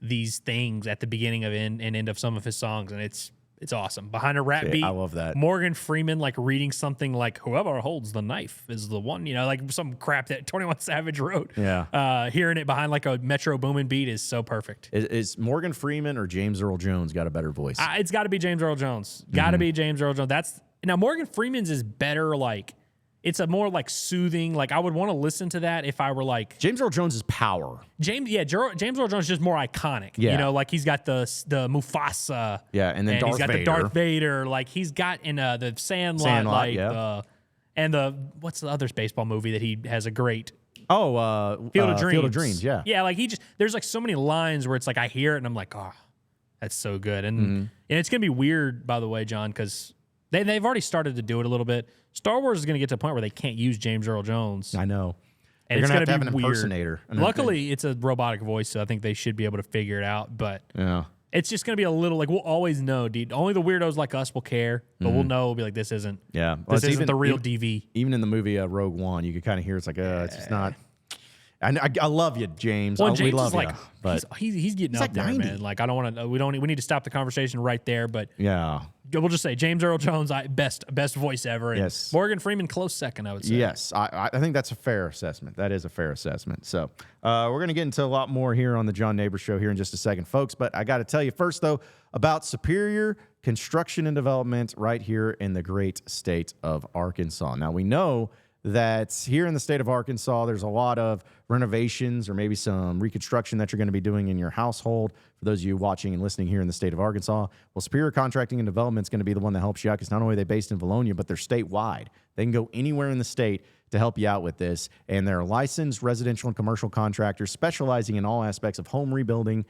these things at the beginning of and end of some of his songs, and it's awesome. Behind a rap beat, I love that. Morgan Freeman like reading something like "Whoever holds the knife is the one," like some crap that 21 Savage wrote. Yeah, hearing it behind like a Metro Boomin beat is so perfect. Is Morgan Freeman or James Earl Jones got a better voice? It's got to be James Earl Jones. Got to be James Earl Jones. Now Morgan Freeman's is better. Like it's a more like soothing. Like I would want to listen to that if I were like James Earl Jones' power. James Earl Jones is just more iconic. Yeah. Like he's got the Mufasa. Yeah, and then Darth he's got Vader. the Darth Vader. Like he's got in the Sandlot. Like and what's the other baseball movie that he has a great Field of Dreams. Field of Dreams. Yeah. Yeah, like there's like so many lines where it's like I hear it and I'm like, oh, that's so good. And it's gonna be weird, by the way, John, because they've already started to do it a little bit. Star Wars is going to get to a point where they can't use James Earl Jones. I know. And it's going to have an weird. impersonator. Luckily, it's a robotic voice, so I think they should be able to figure it out. But it's just going to be a little like we'll always know, dude. Only the weirdos like us will care, but we'll know. We'll be like, this isn't. Yeah, this isn't the real DV. Even in the movie Rogue One, you could kind of hear it's like, it's just not. I love you, James. Well, James we love is like, you, but he's getting up like there, 90. man. Like I don't want to. We need to stop the conversation right there. But yeah, we'll just say James Earl Jones, best voice ever. And yes. Morgan Freeman, close second, I would say. Yes, I think that's a fair assessment. That is a fair assessment. So we're going to get into a lot more here on the John Nabors Show here in just a second, folks. But I got to tell you first, though, about Superior Construction and Development right here in the great state of Arkansas. Now, we know that here in the state of Arkansas, there's a lot of renovations or maybe some reconstruction that you're going to be doing in your household. For those of you watching and listening here in the state of Arkansas, well, Superior Contracting and Development is going to be the one that helps you out because not only are they based in Valonia, but they're statewide. They can go anywhere in the state to help you out with this. And they're licensed residential and commercial contractors specializing in all aspects of home rebuilding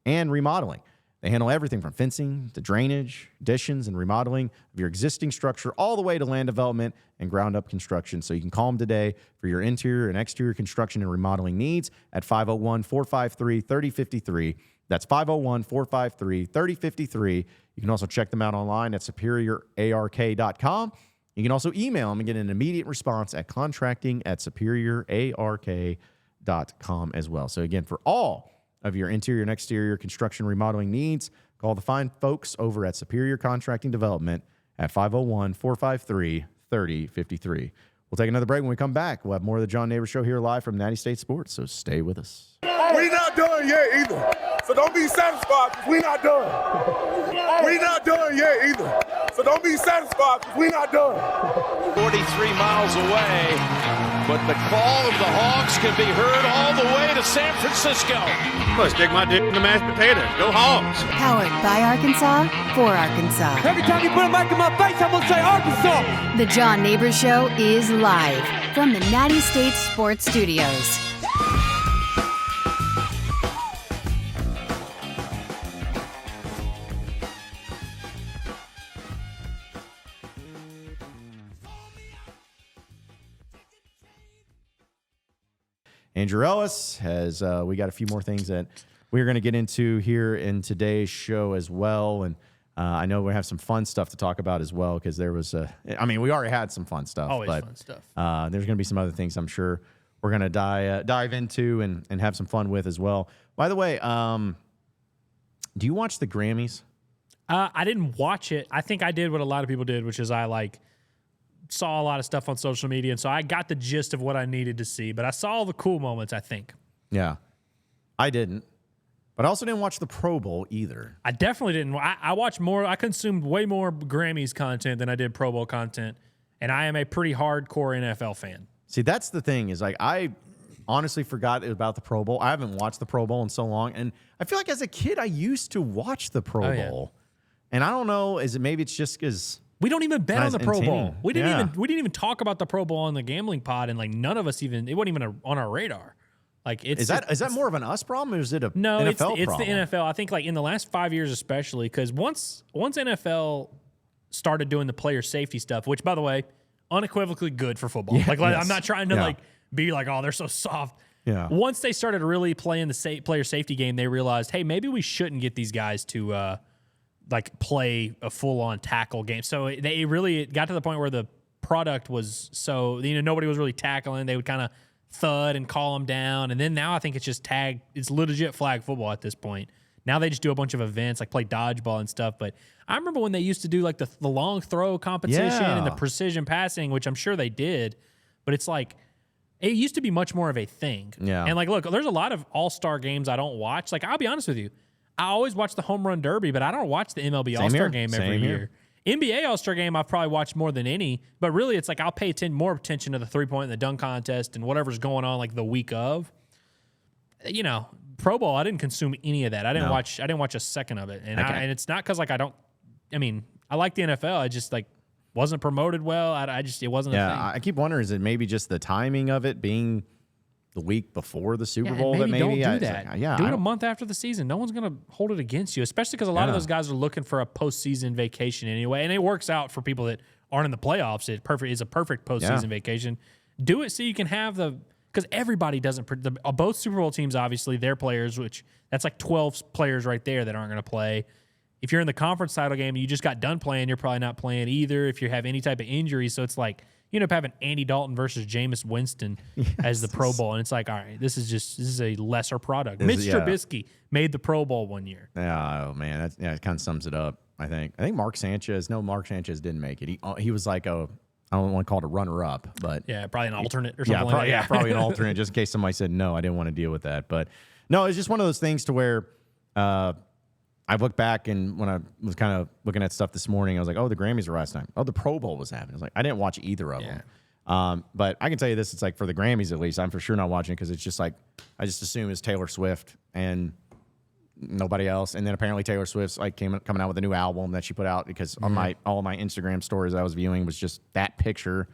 and remodeling. They handle everything from fencing to drainage, additions, and remodeling of your existing structure all the way to land development and ground-up construction. So you can call them today for your interior and exterior construction and remodeling needs at 501-453-3053. That's 501-453-3053. You can also check them out online at superiorark.com. You can also email them and get an immediate response at contracting@superiorark.com as well. So again, for all of your interior and exterior construction remodeling needs, call the fine folks over at Superior Contracting Development at 501-453-3053. We'll take another break. When we come back, we'll have more of the John Nabors Show here live from Natty State Sports, so stay with us. We not done yet either. So don't be satisfied because we not done. We not done yet either. So don't be satisfied because we not done. 43 miles away, but the call of the Hogs can be heard all the way to San Francisco. Let's stick my dick in the mashed potatoes. Go Hogs. Powered by Arkansas, for Arkansas. Every time you put a mic in my face, I'm going to say Arkansas. The John Nabors Show is live from the Natty State Sports Studios. Andrew Ellis has. We got a few more things that we're going to get into here in today's show as well, and I know we have some fun stuff to talk about as well because there was we already had some fun stuff. Always but, fun stuff. There's going to be some other things I'm sure we're going to dive into and have some fun with as well. By the way, do you watch the Grammys? I didn't watch it. I think I did what a lot of people did, which is I saw a lot of stuff on social media, and so I got the gist of what I needed to see. But I saw all the cool moments, I think. Yeah, I didn't. But I also didn't watch the Pro Bowl either. I definitely didn't. I watched more. I consumed way more Grammys content than I did Pro Bowl content, and I am a pretty hardcore NFL fan. See, that's the thing is I honestly forgot about the Pro Bowl. I haven't watched the Pro Bowl in so long, and I feel like as a kid I used to watch the Pro Bowl, and I don't know. Maybe it's just because we don't even bet on the Pro Bowl. We didn't even talk about the Pro Bowl on the gambling pod, and none of us even. It wasn't even on our radar. Is that more of an us problem or is it a NFL problem? It's the NFL. I think in the last 5 years especially, because once NFL started doing the player safety stuff, which by the way, unequivocally good for football. I'm not trying to be oh, they're so soft. Yeah. Once they started really playing the player safety game, they realized, hey, maybe we shouldn't get these guys to play a full on tackle game. So it got to the point where the product was so nobody was really tackling. They would kind of thud and call them down, and then now I think it's just it's legit flag football at this point. Now they just do a bunch of events play dodgeball and stuff. But I remember when they used to do the long throw competition and the precision passing, which I'm sure they did, but it's it used to be much more of a thing. Yeah. And look, there's a lot of all-star games I don't watch. I'll be honest with you, I always watch the Home Run Derby, but I don't watch the MLB All-Star game every year. NBA All-Star game I've probably watched more than any, but really it's I'll pay more attention to the three-point and the dunk contest and whatever's going on the week of. Pro Bowl, I didn't consume any of that. I didn't watch a second of it. And and it's not because I don't. I like the NFL. I just wasn't promoted well. It wasn't a thing. I keep wondering, is it maybe just the timing of it being the week before the Super Bowl? Maybe that don't do that. Do it a month after the season. No one's going to hold it against you, especially because a lot of those guys are looking for a postseason vacation anyway, and it works out for people that aren't in the playoffs. It's a perfect postseason vacation. Do it so you can have because everybody doesn't. Both Super Bowl teams, obviously, their players, which that's 12 players right there that aren't going to play. If you're in the conference title game and you just got done playing, you're probably not playing either. If you have any type of injury, so it's you end up having Andy Dalton versus Jameis Winston as the Pro Bowl, and it's all right, this is a lesser product. Mitch Trubisky made the Pro Bowl one year. Yeah, oh man, it kind of sums it up. I think Mark Sanchez didn't make it. He was I don't want to call it a runner-up, but probably an alternate or something. Probably an alternate, just in case somebody said no, I didn't want to deal with that. But no, it's just one of those things to where I looked back, and when I was kind of looking at stuff this morning, I was like, oh, the Grammys were last night. Oh, the Pro Bowl was happening. I was I didn't watch either of them. But I can tell you this, it's for the Grammys at least, I'm for sure not watching it because it's just I just assume it's Taylor Swift and nobody else. And then apparently Taylor Swift's coming out with a new album that she put out because on all my Instagram stories I was viewing was just that picture.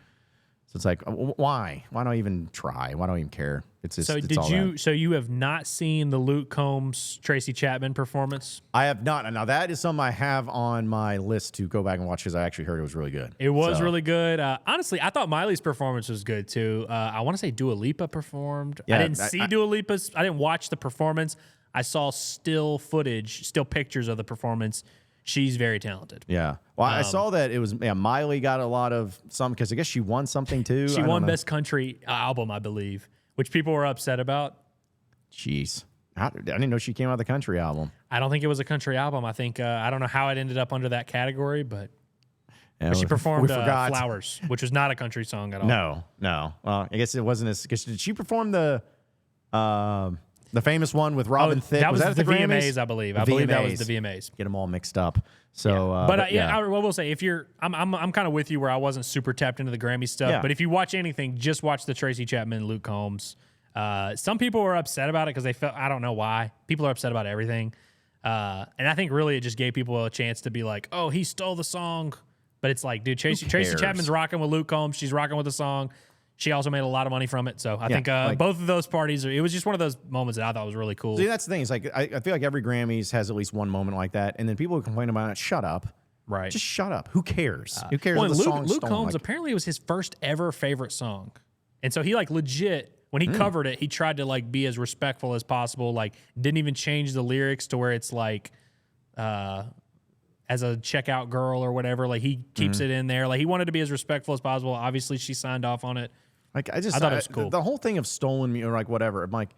So it's why? Why don't I even try? Why don't I even care? It's just, So you have not seen the Luke Combs, Tracy Chapman performance? I have not. Now that is something I have on my list to go back and watch because I actually heard it was really good. It was really good. Honestly, I thought Miley's performance was good too. I want to say Dua Lipa performed. I didn't see Dua Lipa's. I didn't watch the performance. I saw still pictures of the performance. She's very talented. Yeah. Well, I saw that it was Miley got a lot of because I guess she won something too. She won Best Country Album, I believe, which people were upset about. Jeez. I didn't know she came out with a country album. I don't think it was a country album. I think I don't know how it ended up under that category, but she performed Flowers, which was not a country song at all. No. Well, I guess it wasn't as because did she perform the famous one with Robin Thicke? That was at the Grammys? VMAs, I believe. I believe that was the VMAs. Get them all mixed up. So, I will say if you're, I'm kind of with you where I wasn't super tapped into the Grammy stuff. Yeah. But if you watch anything, just watch the Tracy Chapman, Luke Combs. Some people were upset about it because they felt, I don't know why. People are upset about everything, and I think really it just gave people a chance to be like, oh, he stole the song. But it's dude, Tracy Chapman's rocking with Luke Combs. She's rocking with the song. She also made a lot of money from it. So I think both of those parties, it was just one of those moments that I thought was really cool. See, that's the thing. It's I feel like every Grammys has at least one moment like that. And then people who complain about it, shut up. Right. Just shut up. Who cares? Who cares if the song's Luke stolen? Combs, apparently it was his first ever favorite song. And so he legit When he covered it, he tried to like be as respectful as possible. Like didn't even change the lyrics to where it's like, as a checkout girl or whatever. Like he keeps it in there. Like he wanted to be as respectful as possible. Obviously, she signed off on it. Like I thought it was cool. The whole thing of stolen me or like whatever. I'm like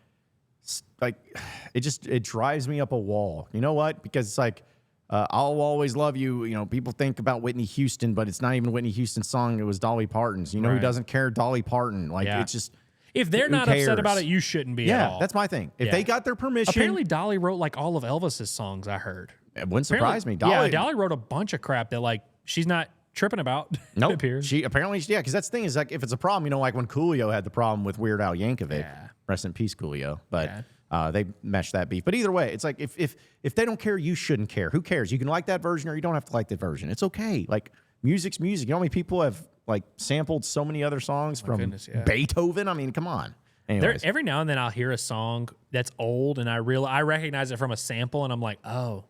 it drives me up a wall. You know what? Because it's like I'll always love you. You know, people think about Whitney Houston, but it's not even Whitney Houston's song. It was Dolly Parton's. You know who doesn't care? Dolly Parton. Like it's just. If they're not upset about it, you shouldn't be at all. Yeah, that's my thing. If they got their permission. Apparently, Dolly wrote like all of Elvis's songs, I heard. It wouldn't surprise me. Dolly wrote a bunch of crap that like she's not tripping about. Nope. It appears. She apparently, because that's the thing is like if it's a problem, you know, like when Coolio had the problem with Weird Al Yankovic. Yeah. Rest in peace, Coolio. But they meshed that beef. But either way, it's like if they don't care, you shouldn't care. Who cares? You can like that version or you don't have to like that version. It's okay. Like music's music. You know how many people have like sampled so many other songs from Beethoven? I mean, come on. Anyways. Every now and then I'll hear a song that's old and I recognize it from a sample and I'm like, oh,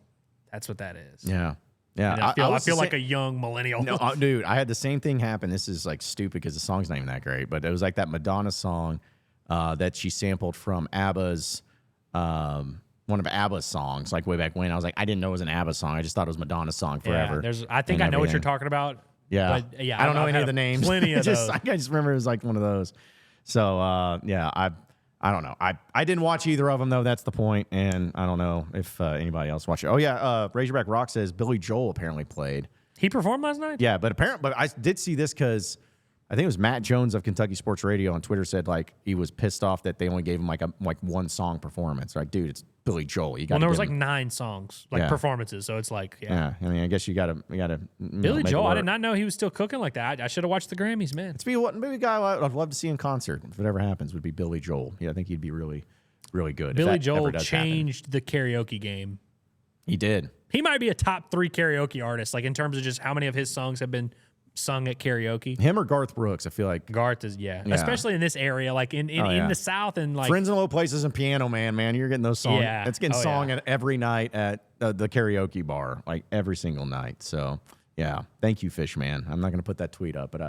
that's what that is. Yeah. Yeah. And I feel like a young millennial. No, dude, I had the same thing happen. This is like stupid because the song's not even that great, but it was like that Madonna song that she sampled from ABBA's, one of ABBA's songs, like way back when. I was like, I didn't know it was an ABBA song. I just thought it was Madonna's song forever. Yeah, I think I know what you're talking about. Yeah. But yeah, I don't know any of the names. Plenty of those. I just remember it was like one of those. So, I don't know. I didn't watch either of them, though. That's the point. And I don't know if anybody else watched it. Oh, yeah. Razorback Rock says Billy Joel apparently played. He performed last night? Yeah, but I did see this because I think it was Matt Jones of Kentucky Sports Radio on Twitter said, like, he was pissed off that they only gave him, like, one song performance. Like, dude, it's Billy Joel. Well, there was, like, 9 songs, like, performances. So it's like, I mean, I guess you got to Billy Joel, I did not know he was still cooking like that. I should have watched the Grammys, man. Maybe a guy I'd love to see in concert, if it ever happens, would be Billy Joel. Yeah, I think he'd be really, really good. Billy Joel changed the karaoke game. He did. He might be a top 3 karaoke artist, like, in terms of just how many of his songs have been sung at karaoke. Him or Garth Brooks, I feel like. Garth is, especially in this area, like in the South and like Friends in Low Places and Piano Man, you're getting those songs. Yeah. It's getting sung every night at the karaoke bar, like every single night. So, yeah. Thank you, Fishman. I'm not going to put that tweet up, but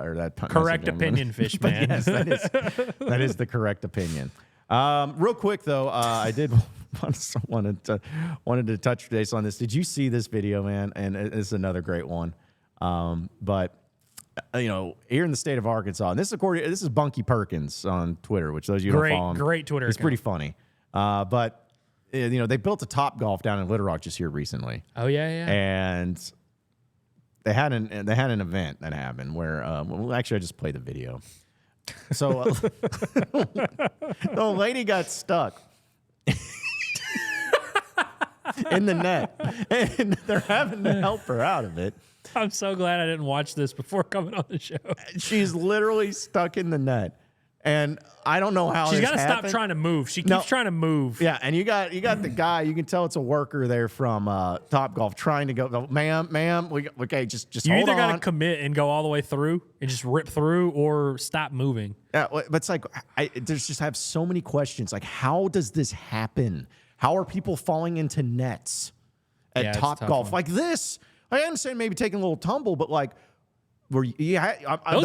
correct opinion, Fishman. Yes, that is the correct opinion. Real quick though, I did wanted to touch base on this. Did you see this video, man? And it's another great one. But you know, here in the state of Arkansas, and this is Bunky Perkins on Twitter, which those of you who don't follow him, great Twitter. It's pretty funny. But you know, they built a Topgolf down in Little Rock just here recently. Oh yeah. And they had an event that happened where actually I just played the video. So the lady got stuck in the net, and they're having to help her out of it. I'm so glad I didn't watch this before coming on the show. She's literally stuck in the net, and I don't know how she's got to stop trying to move. She keeps trying to move. Yeah, and you got the guy. You can tell it's a worker there from Topgolf trying to go. Ma'am, okay, just you hold on. You either got to commit and go all the way through and just rip through, or stop moving. Yeah, but it's like I have so many questions. Like, how does this happen? How are people falling into nets at Topgolf like this? I understand maybe taking a little tumble, but like, those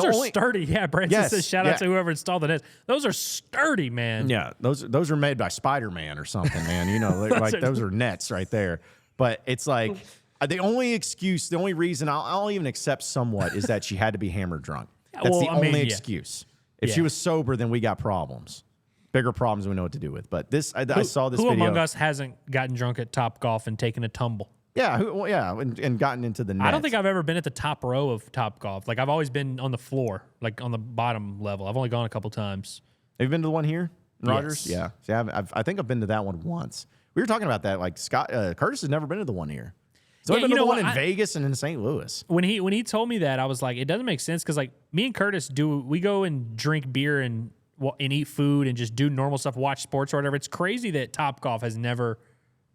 are sturdy. Yeah, Branson says shout out to whoever installed the nets. Those are sturdy, man. Yeah, those are made by Spider-Man or something, man. You know, like those are nets right there. But it's like the only reason I'll even accept somewhat is that she had to be hammered drunk. That's the only excuse. If she was sober, then we got problems. Bigger problems we know what to do with. But I saw this video. Who among us hasn't gotten drunk at Topgolf and taken a tumble? Yeah, and gotten into the net. I don't think I've ever been at the top row of Topgolf. Like, I've always been on the floor, like on the bottom level. I've only gone a couple times. Have you been to the one here, Rogers? Yes. Yeah. See, I think I've been to that one once. We were talking about that. Like, Curtis has never been to the one here. So I've been to the one in Vegas and in St. Louis. When he told me that, I was like, it doesn't make sense because, like, me and Curtis we go and drink beer and eat food and just do normal stuff, watch sports or whatever. It's crazy that Topgolf has never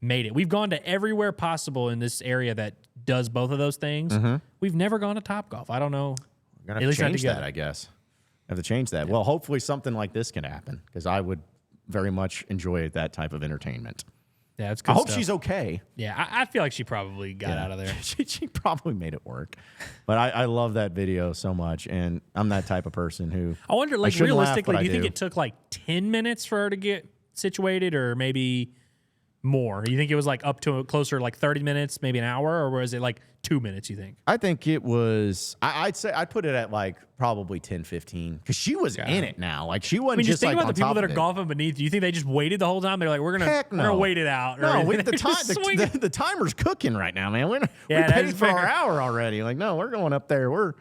made it. We've gone to everywhere possible in this area that does both of those things. Mm-hmm. We've never gone to Topgolf. I don't know. We're gonna have to change that, I guess. Have to change that. Yeah. Well, hopefully something like this can happen because I would very much enjoy that type of entertainment. Yeah, it's good I hope stuff. she's okay. Yeah, I feel like she probably got out of there. She probably made it work. But I love that video so much, and I'm that type of person who I wonder, like, shouldn't laugh, realistically, but do you I think it took like 10 minutes for her to get situated, or maybe more? You think it was like up to closer to like 30 minutes, maybe an hour, or was it like 2 minutes, you think? I think it was, I'd say, I'd put it at like probably 10, 15, because she was in it now. Like, she wasn't Just think like about the people that are it. golfing beneath. Do you think they just waited the whole time? They're like, we're Heck gonna wait it out. No, Or the timer's cooking right now, man. We that paid is for our fair. hour already. Like, no, we're going up there. We're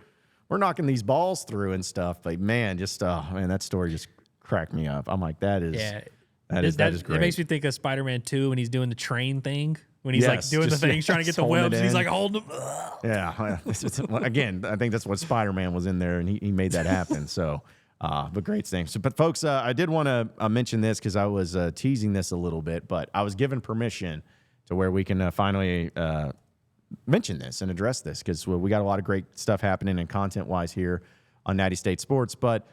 knocking these balls through and stuff. Like, man, that story just cracked me up. I'm like, that is great. It makes me think of Spider-Man 2 when he's doing the train thing. When he's like Yes, doing the just, things, trying to get the holding it webs, and he's in. like holding them. Yeah. Again, I think that's what Spider-Man was in there, and he made that happen. So, but great things. So, but folks, I did want to mention this because I was teasing this a little bit, but I was given permission to where we can finally mention this and address this, because we got a lot of great stuff happening and content-wise here on Natty State Sports. But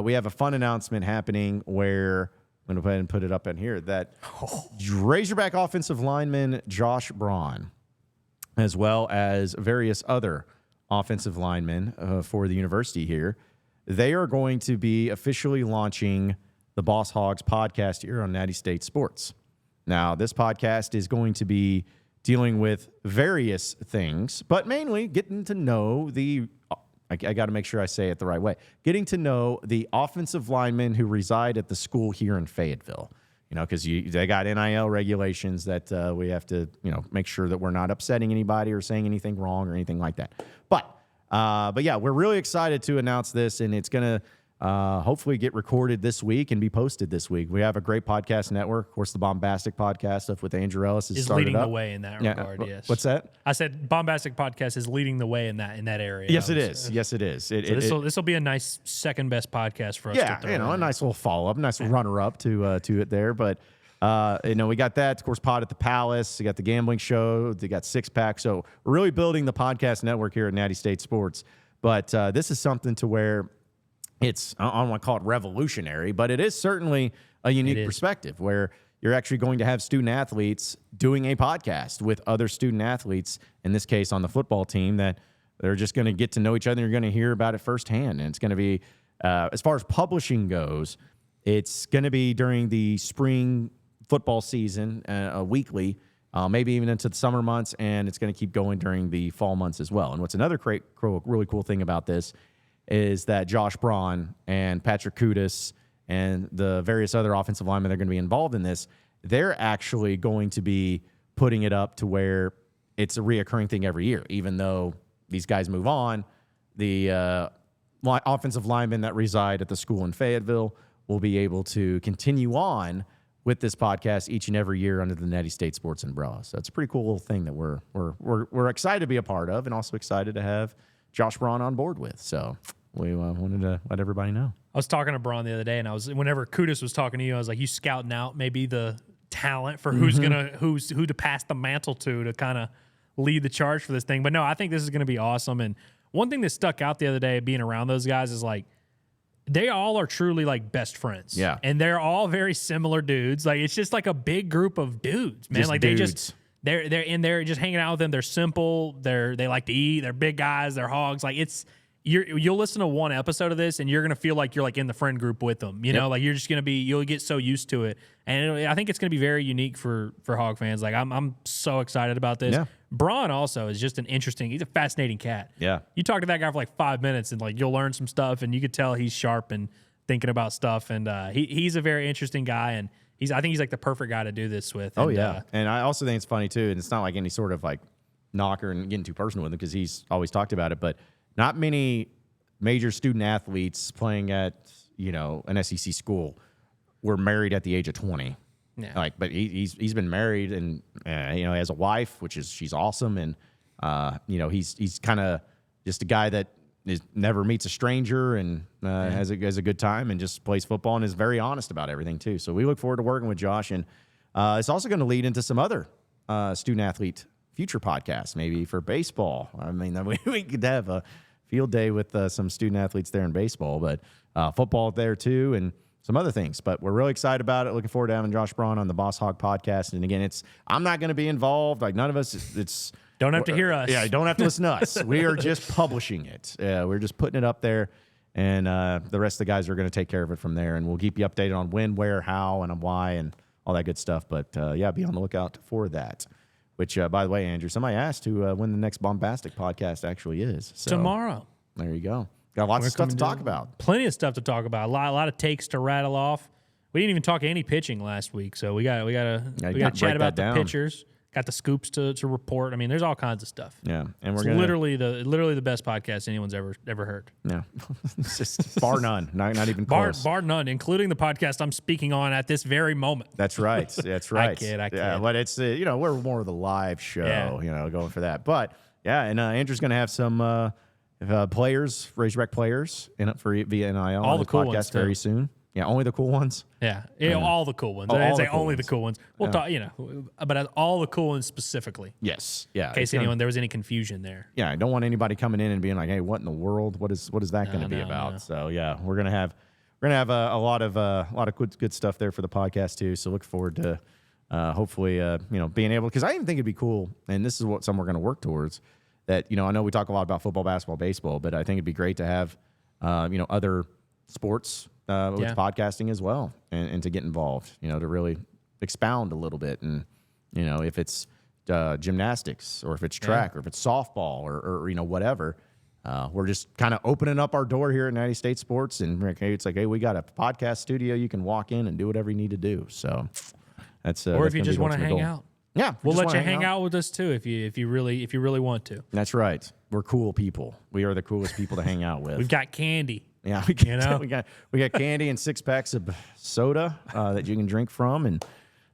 we have a fun announcement happening where I'm going to go ahead and put it up in here, that Razorback offensive lineman Josh Braun, as well as various other offensive linemen for the university here, they are going to be officially launching the Boss Hogs podcast here on Natty State Sports. Now, this podcast is going to be dealing with various things, but mainly getting to know I got to make sure I say it the right way. Getting to know the offensive linemen who reside at the school here in Fayetteville. Because they got NIL regulations that we have to, make sure that we're not upsetting anybody or saying anything wrong or anything like that. But yeah, we're really excited to announce this, and it's going to hopefully get recorded this week and be posted this week. We have a great podcast network. Of course, the Bombastic Podcast stuff with Andrew Ellis is leading up. the way in that regard. Yes. What's that? I said Bombastic Podcast is leading the way in that area. Yes, it is. Yes, it is. This will be a nice second best podcast for us. Yeah, to throw a nice little follow up, nice runner up to it there. But we got that, of course, Pod at the Palace. We got the gambling show. They got Six Pack. So we're really building the podcast network here at Natty State Sports. But this is something to where I don't want to call it revolutionary, but it is certainly a unique perspective where you're actually going to have student athletes doing a podcast with other student athletes, in this case on the football team, that they're just going to get to know each other. You're going to hear about it firsthand. And it's going to be, as far as publishing goes, it's going to be during the spring football season, weekly, maybe even into the summer months, and it's going to keep going during the fall months as well. And what's another really cool thing about this is that Josh Braun and Patrick Kudus and the various other offensive linemen that are going to be involved in this, they're actually going to be putting it up to where it's a reoccurring thing every year. Even though these guys move on, the offensive linemen that reside at the school in Fayetteville will be able to continue on with this podcast each and every year under the Natty State Sports umbrella. So it's a pretty cool little thing that we're excited to be a part of, and also excited to have Josh Braun on board with. So we wanted to let everybody know. I was talking to Braun the other day, and whenever Kudus was talking to you, I was like, you scouting out maybe the talent for who to pass the mantle to kind of lead the charge for this thing. But no, I think this is going to be awesome. And one thing that stuck out the other day being around those guys is like, they all are truly like best friends. Yeah. And they're all very similar dudes. Like, it's just like a big group of dudes, man. Just like dudes. They're in there just hanging out with them. They're simple. They like to eat. They're big guys. They're hogs. Like, you'll listen to one episode of this and you're gonna feel like you're like in the friend group with them. You know, like you're just you'll get so used to it. And I think it's gonna be very unique for Hog fans. Like, I'm so excited about this. Yeah. Braun also is just he's a fascinating cat. Yeah. You talk to that guy for like 5 minutes and like you'll learn some stuff, and you could tell he's sharp and thinking about stuff. And he's a very interesting guy, and I think he's like the perfect guy to do this with. Oh, and, yeah. And I also think it's funny, too, and it's not like any sort of like knocker and getting too personal with him, because he's always talked about it, but not many major student athletes playing at, an SEC school were married at the age of 20. Yeah. But he's been married, and he has a wife, she's awesome, and he's kind of just a guy that never meets a stranger, and has a good time, and just plays football, and is very honest about everything too. So we look forward to working with Josh, and it's also going to lead into some other student athlete future podcasts, maybe for baseball. I mean, we could have a field day with some student athletes there in baseball, but football there too, and some other things. But we're really excited about it. Looking forward to having Josh Braun on the Boss Hog podcast. And again, I'm not going to be involved. Like none of us. Don't have to hear us. Yeah, you don't have to listen to us. We are just publishing it. We're just putting it up there, and the rest of the guys are going to take care of it from there. And we'll keep you updated on when, where, how, and why, and all that good stuff. But yeah, be on the lookout for that. Which, by the way, Andrew, somebody asked who when the next Bombastic podcast actually is. So, tomorrow. There you go. Got lots of stuff to talk about. Plenty of stuff to talk about. A lot of takes to rattle off. We didn't even talk any pitching last week, so we got to chat about the pitchers. Got the scoops to report. I mean, there's all kinds of stuff. Yeah, and it's literally the best podcast anyone's ever heard. Yeah, it's just bar none, not even close. Bar none, including the podcast I'm speaking on at this very moment. That's right. That's right. I kid. Yeah, but it's we're more of the live show. Yeah. Going for that. But yeah, and Andrew's going to have some players, Razorback players, in up for via NIL. All the cool podcast ones very soon. Yeah, only the cool ones. Yeah, all the cool ones. I didn't say only the cool ones. We'll talk, but all the cool ones specifically. Yes, yeah. In case there was any confusion there. Yeah, I don't want anybody coming in and being like, "Hey, what in the world? What is that going to be about?" No. So yeah, we're gonna have a lot of good stuff there for the podcast too. So look forward to hopefully being able, because I even think it'd be cool, and this is something we're going to work towards. That I know we talk a lot about football, basketball, baseball, but I think it'd be great to have other sports. With podcasting as well, and to get involved, to really expound a little bit, and if it's gymnastics or if it's track or if it's softball or whatever, we're just kind of opening up our door here at Natty State Sports, and it's like, hey, we got a podcast studio, you can walk in and do whatever you need to do. So that's or if you just want to hang out. Yeah, we'll let you hang out with us too if you really want to. That's right. We're cool people. We are the coolest people to hang out with. We've got candy. Yeah, we got candy and 6 packs of soda that you can drink from, and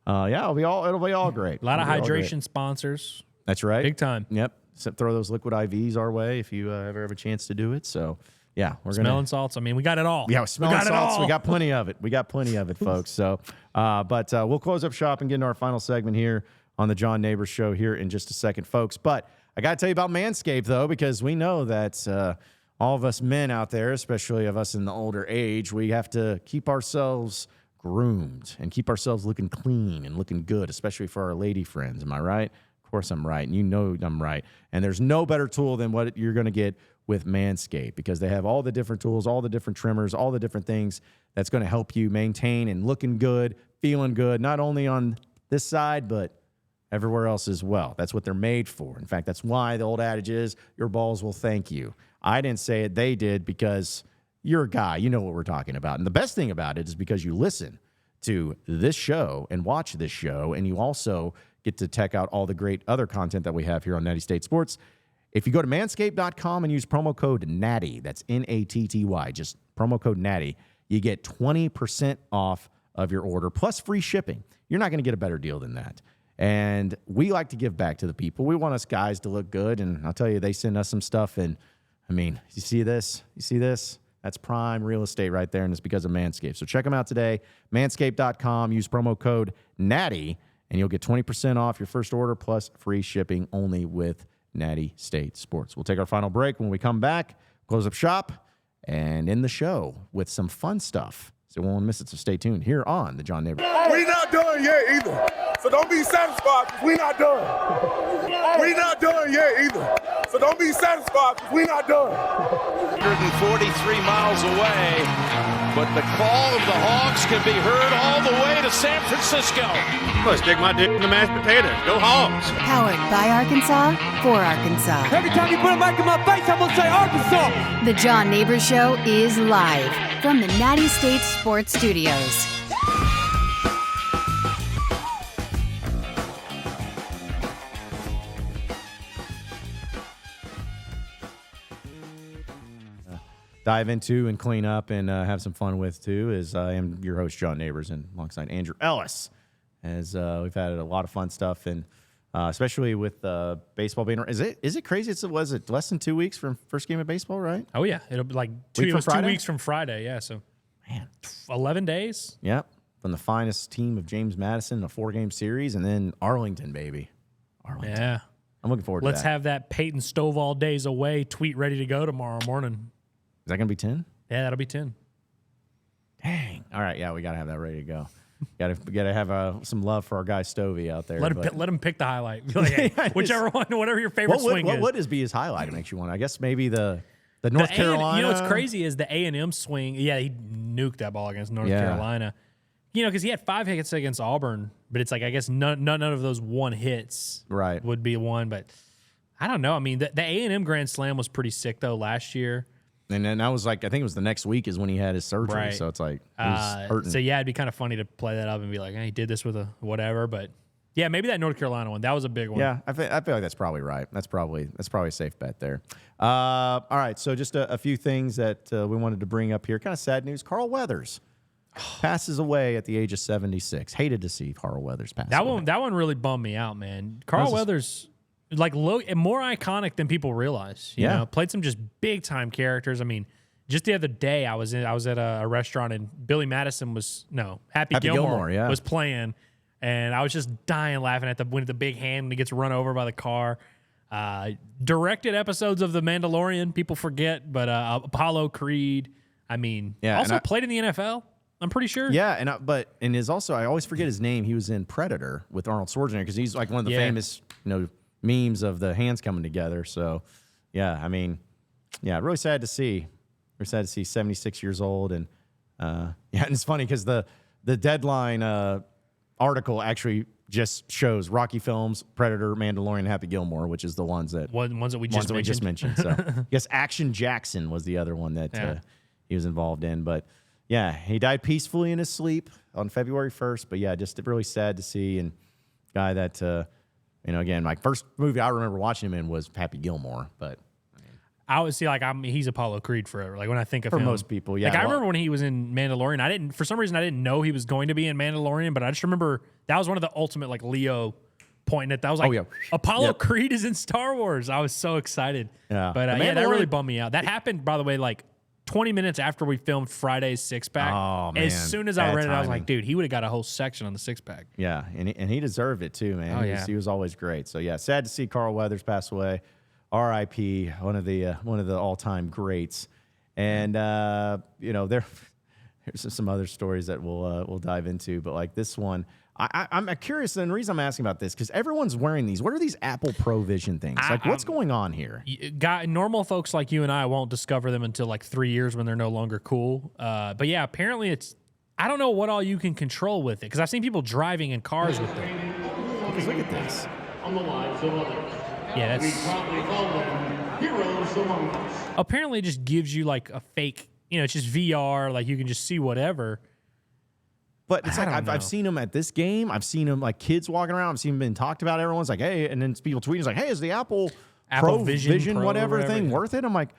it'll be all great. A lot of hydration sponsors. That's right, big time. Yep. So throw those liquid IVs our way if you ever have a chance to do it. So yeah, we're smelling salts. I mean, we got it all. Yeah, smelling salts. We got plenty of it. Folks. So, but we'll close up shop and get into our final segment here on the John Nabors Show here in just a second, folks. But I got to tell you about Manscaped though, because we know that. All of us men out there, especially of us in the older age, we have to keep ourselves groomed and keep ourselves looking clean and looking good, especially for our lady friends. Am I right? Of course I'm right, and you know I'm right. And there's no better tool than what you're going to get with Manscaped, because they have all the different tools, all the different trimmers, all the different things that's going to help you maintain and looking good, feeling good, not only on this side, but everywhere else as well. That's what they're made for. In fact, that's why the old adage is, your balls will thank you. I didn't say it, they did, because you're a guy. You know what we're talking about. And the best thing about it is because you listen to this show and watch this show, and you also get to check out all the great other content that we have here on Natty State Sports. If you go to manscaped.com and use promo code NATTY, that's NATTY, just promo code NATTY, you get 20% off of your order plus free shipping. You're not going to get a better deal than that. And we like to give back to the people. We want us guys to look good, and I'll tell you, they send us some stuff, and I mean, you see this? That's prime real estate right there, and it's because of Manscaped. So check them out today, manscaped.com. Use promo code NATTY, and you'll get 20% off your first order plus free shipping only with Natty State Sports. We'll take our final break. When we come back, close up shop and end the show with some fun stuff. So you won't miss it, so stay tuned here on the John Nabors. We not done yet either. So don't be satisfied because we not done. We not done yet either. So don't be satisfied because we not done. 143 miles away, but the call of the Hogs can be heard all the way to San Francisco. Let's stick my dick in the mashed potatoes. Go Hogs. Powered by Arkansas, for Arkansas. Every time you put a mic in my face, I'm going to say Arkansas. The John Nabors Show is live from the Natty State Sports Studios. Dive into and clean up and have some fun with too. Is I am your host John Nabors, and alongside Andrew Ellis, as we've had a lot of fun stuff, and especially with baseball being. Is it crazy? Was it less than 2 weeks from first game of baseball, right? Oh yeah, it'll be like 2 weeks from Friday. Yeah, so man, 11 days. Yep, from the finest team of James Madison in a 4-game series, and then Arlington, baby. Arlington. Yeah, I'm looking forward to Let's that. have that Peyton Stovall days away tweet ready to go tomorrow morning. Is that going to be 10? Yeah, that'll be 10. Dang. All right, yeah, we gotta have that ready to go. Gotta have some love for our guy Stovey out there. Let him pick the highlight. Be like, hey, whichever one, whatever your favorite swing is. What would be his highlight? It makes you want. I guess maybe the North Carolina. You know what's crazy is the A&M swing. Yeah, he nuked that ball against North Carolina. You know, because he had 5 hits against Auburn, but it's like I guess none of those 1 hits would be one. But I don't know. I mean, the A&M Grand Slam was pretty sick though last year. And then that was like, I think it was the next week is when he had his surgery. Right. So it's like, he was hurting. So yeah, it'd be kind of funny to play that up and be like, hey, he did this with a whatever. But yeah, maybe that North Carolina one. That was a big one. Yeah, I feel like that's probably right. That's probably a safe bet there. All right. So just a few things that we wanted to bring up here. Kind of sad news. Carl Weathers passes away at the age of 76. Hated to see Carl Weathers pass away. That one really bummed me out, man. Carl Weathers, like more iconic than people realize. You know, played some just big time characters. I mean, just the other day I was at a restaurant and Billy Madison Happy Gilmore was playing, and I was just dying laughing at the big hand when he gets run over by the car. Directed episodes of The Mandalorian, people forget, but Apollo Creed. I mean, also played in the NFL. I'm pretty sure. Yeah, and is also, I always forget his name. He was in Predator with Arnold Schwarzenegger because he's like one of the famous memes of the hands coming together. So, yeah, I mean, really sad to see. We're sad to see 76 years old. And, and it's funny because the Deadline article actually just shows Rocky Films, Predator, Mandalorian, Happy Gilmore, which is the ones that we just mentioned. So, I guess Action Jackson was the other one that he was involved in. But, yeah, he died peacefully in his sleep on February 1st. But, yeah, just really sad to see. And guy that, again, my first movie I remember watching him in was Happy Gilmore. But I always see he's Apollo Creed forever. Like when I think of him, for most people, yeah. Like I remember when he was in Mandalorian. For some reason I didn't know he was going to be in Mandalorian, but I just remember that was one of the ultimate like Leo pointing at that. I was like, Apollo Creed is in Star Wars. I was so excited. Yeah, but that really bummed me out. That happened, by the way, like 20 minutes after we filmed Friday's Six Pack. Oh man! As soon as I read it, I was like, dude, he would have got a whole section on the Six Pack. Yeah, and he deserved it too, man. He was always great. So yeah, sad to see Carl Weathers pass away. R.I.P. One of the all-time greats, and there's some other stories that we'll dive into, but like this one, I'm curious. And the reason I'm asking about this because everyone's wearing these. What are these Apple Pro Vision things? Like, what's going on here? Normal folks like you and I won't discover them until like 3 years when they're no longer cool. But yeah, apparently it's. I don't know what all you can control with it because I've seen people driving in cars with them. Because look at this. On the lives of others. Yeah, we probably call them heroes among us. Apparently, it just gives you like a fake. It's just VR. Like you can just see whatever. But it's like I've seen them at this game. I've seen them like kids walking around. I've seen them being talked about. Everyone's like, hey, and then people tweeting like, hey, is the Apple Pro Vision Pro, whatever thing worth it? I'm like,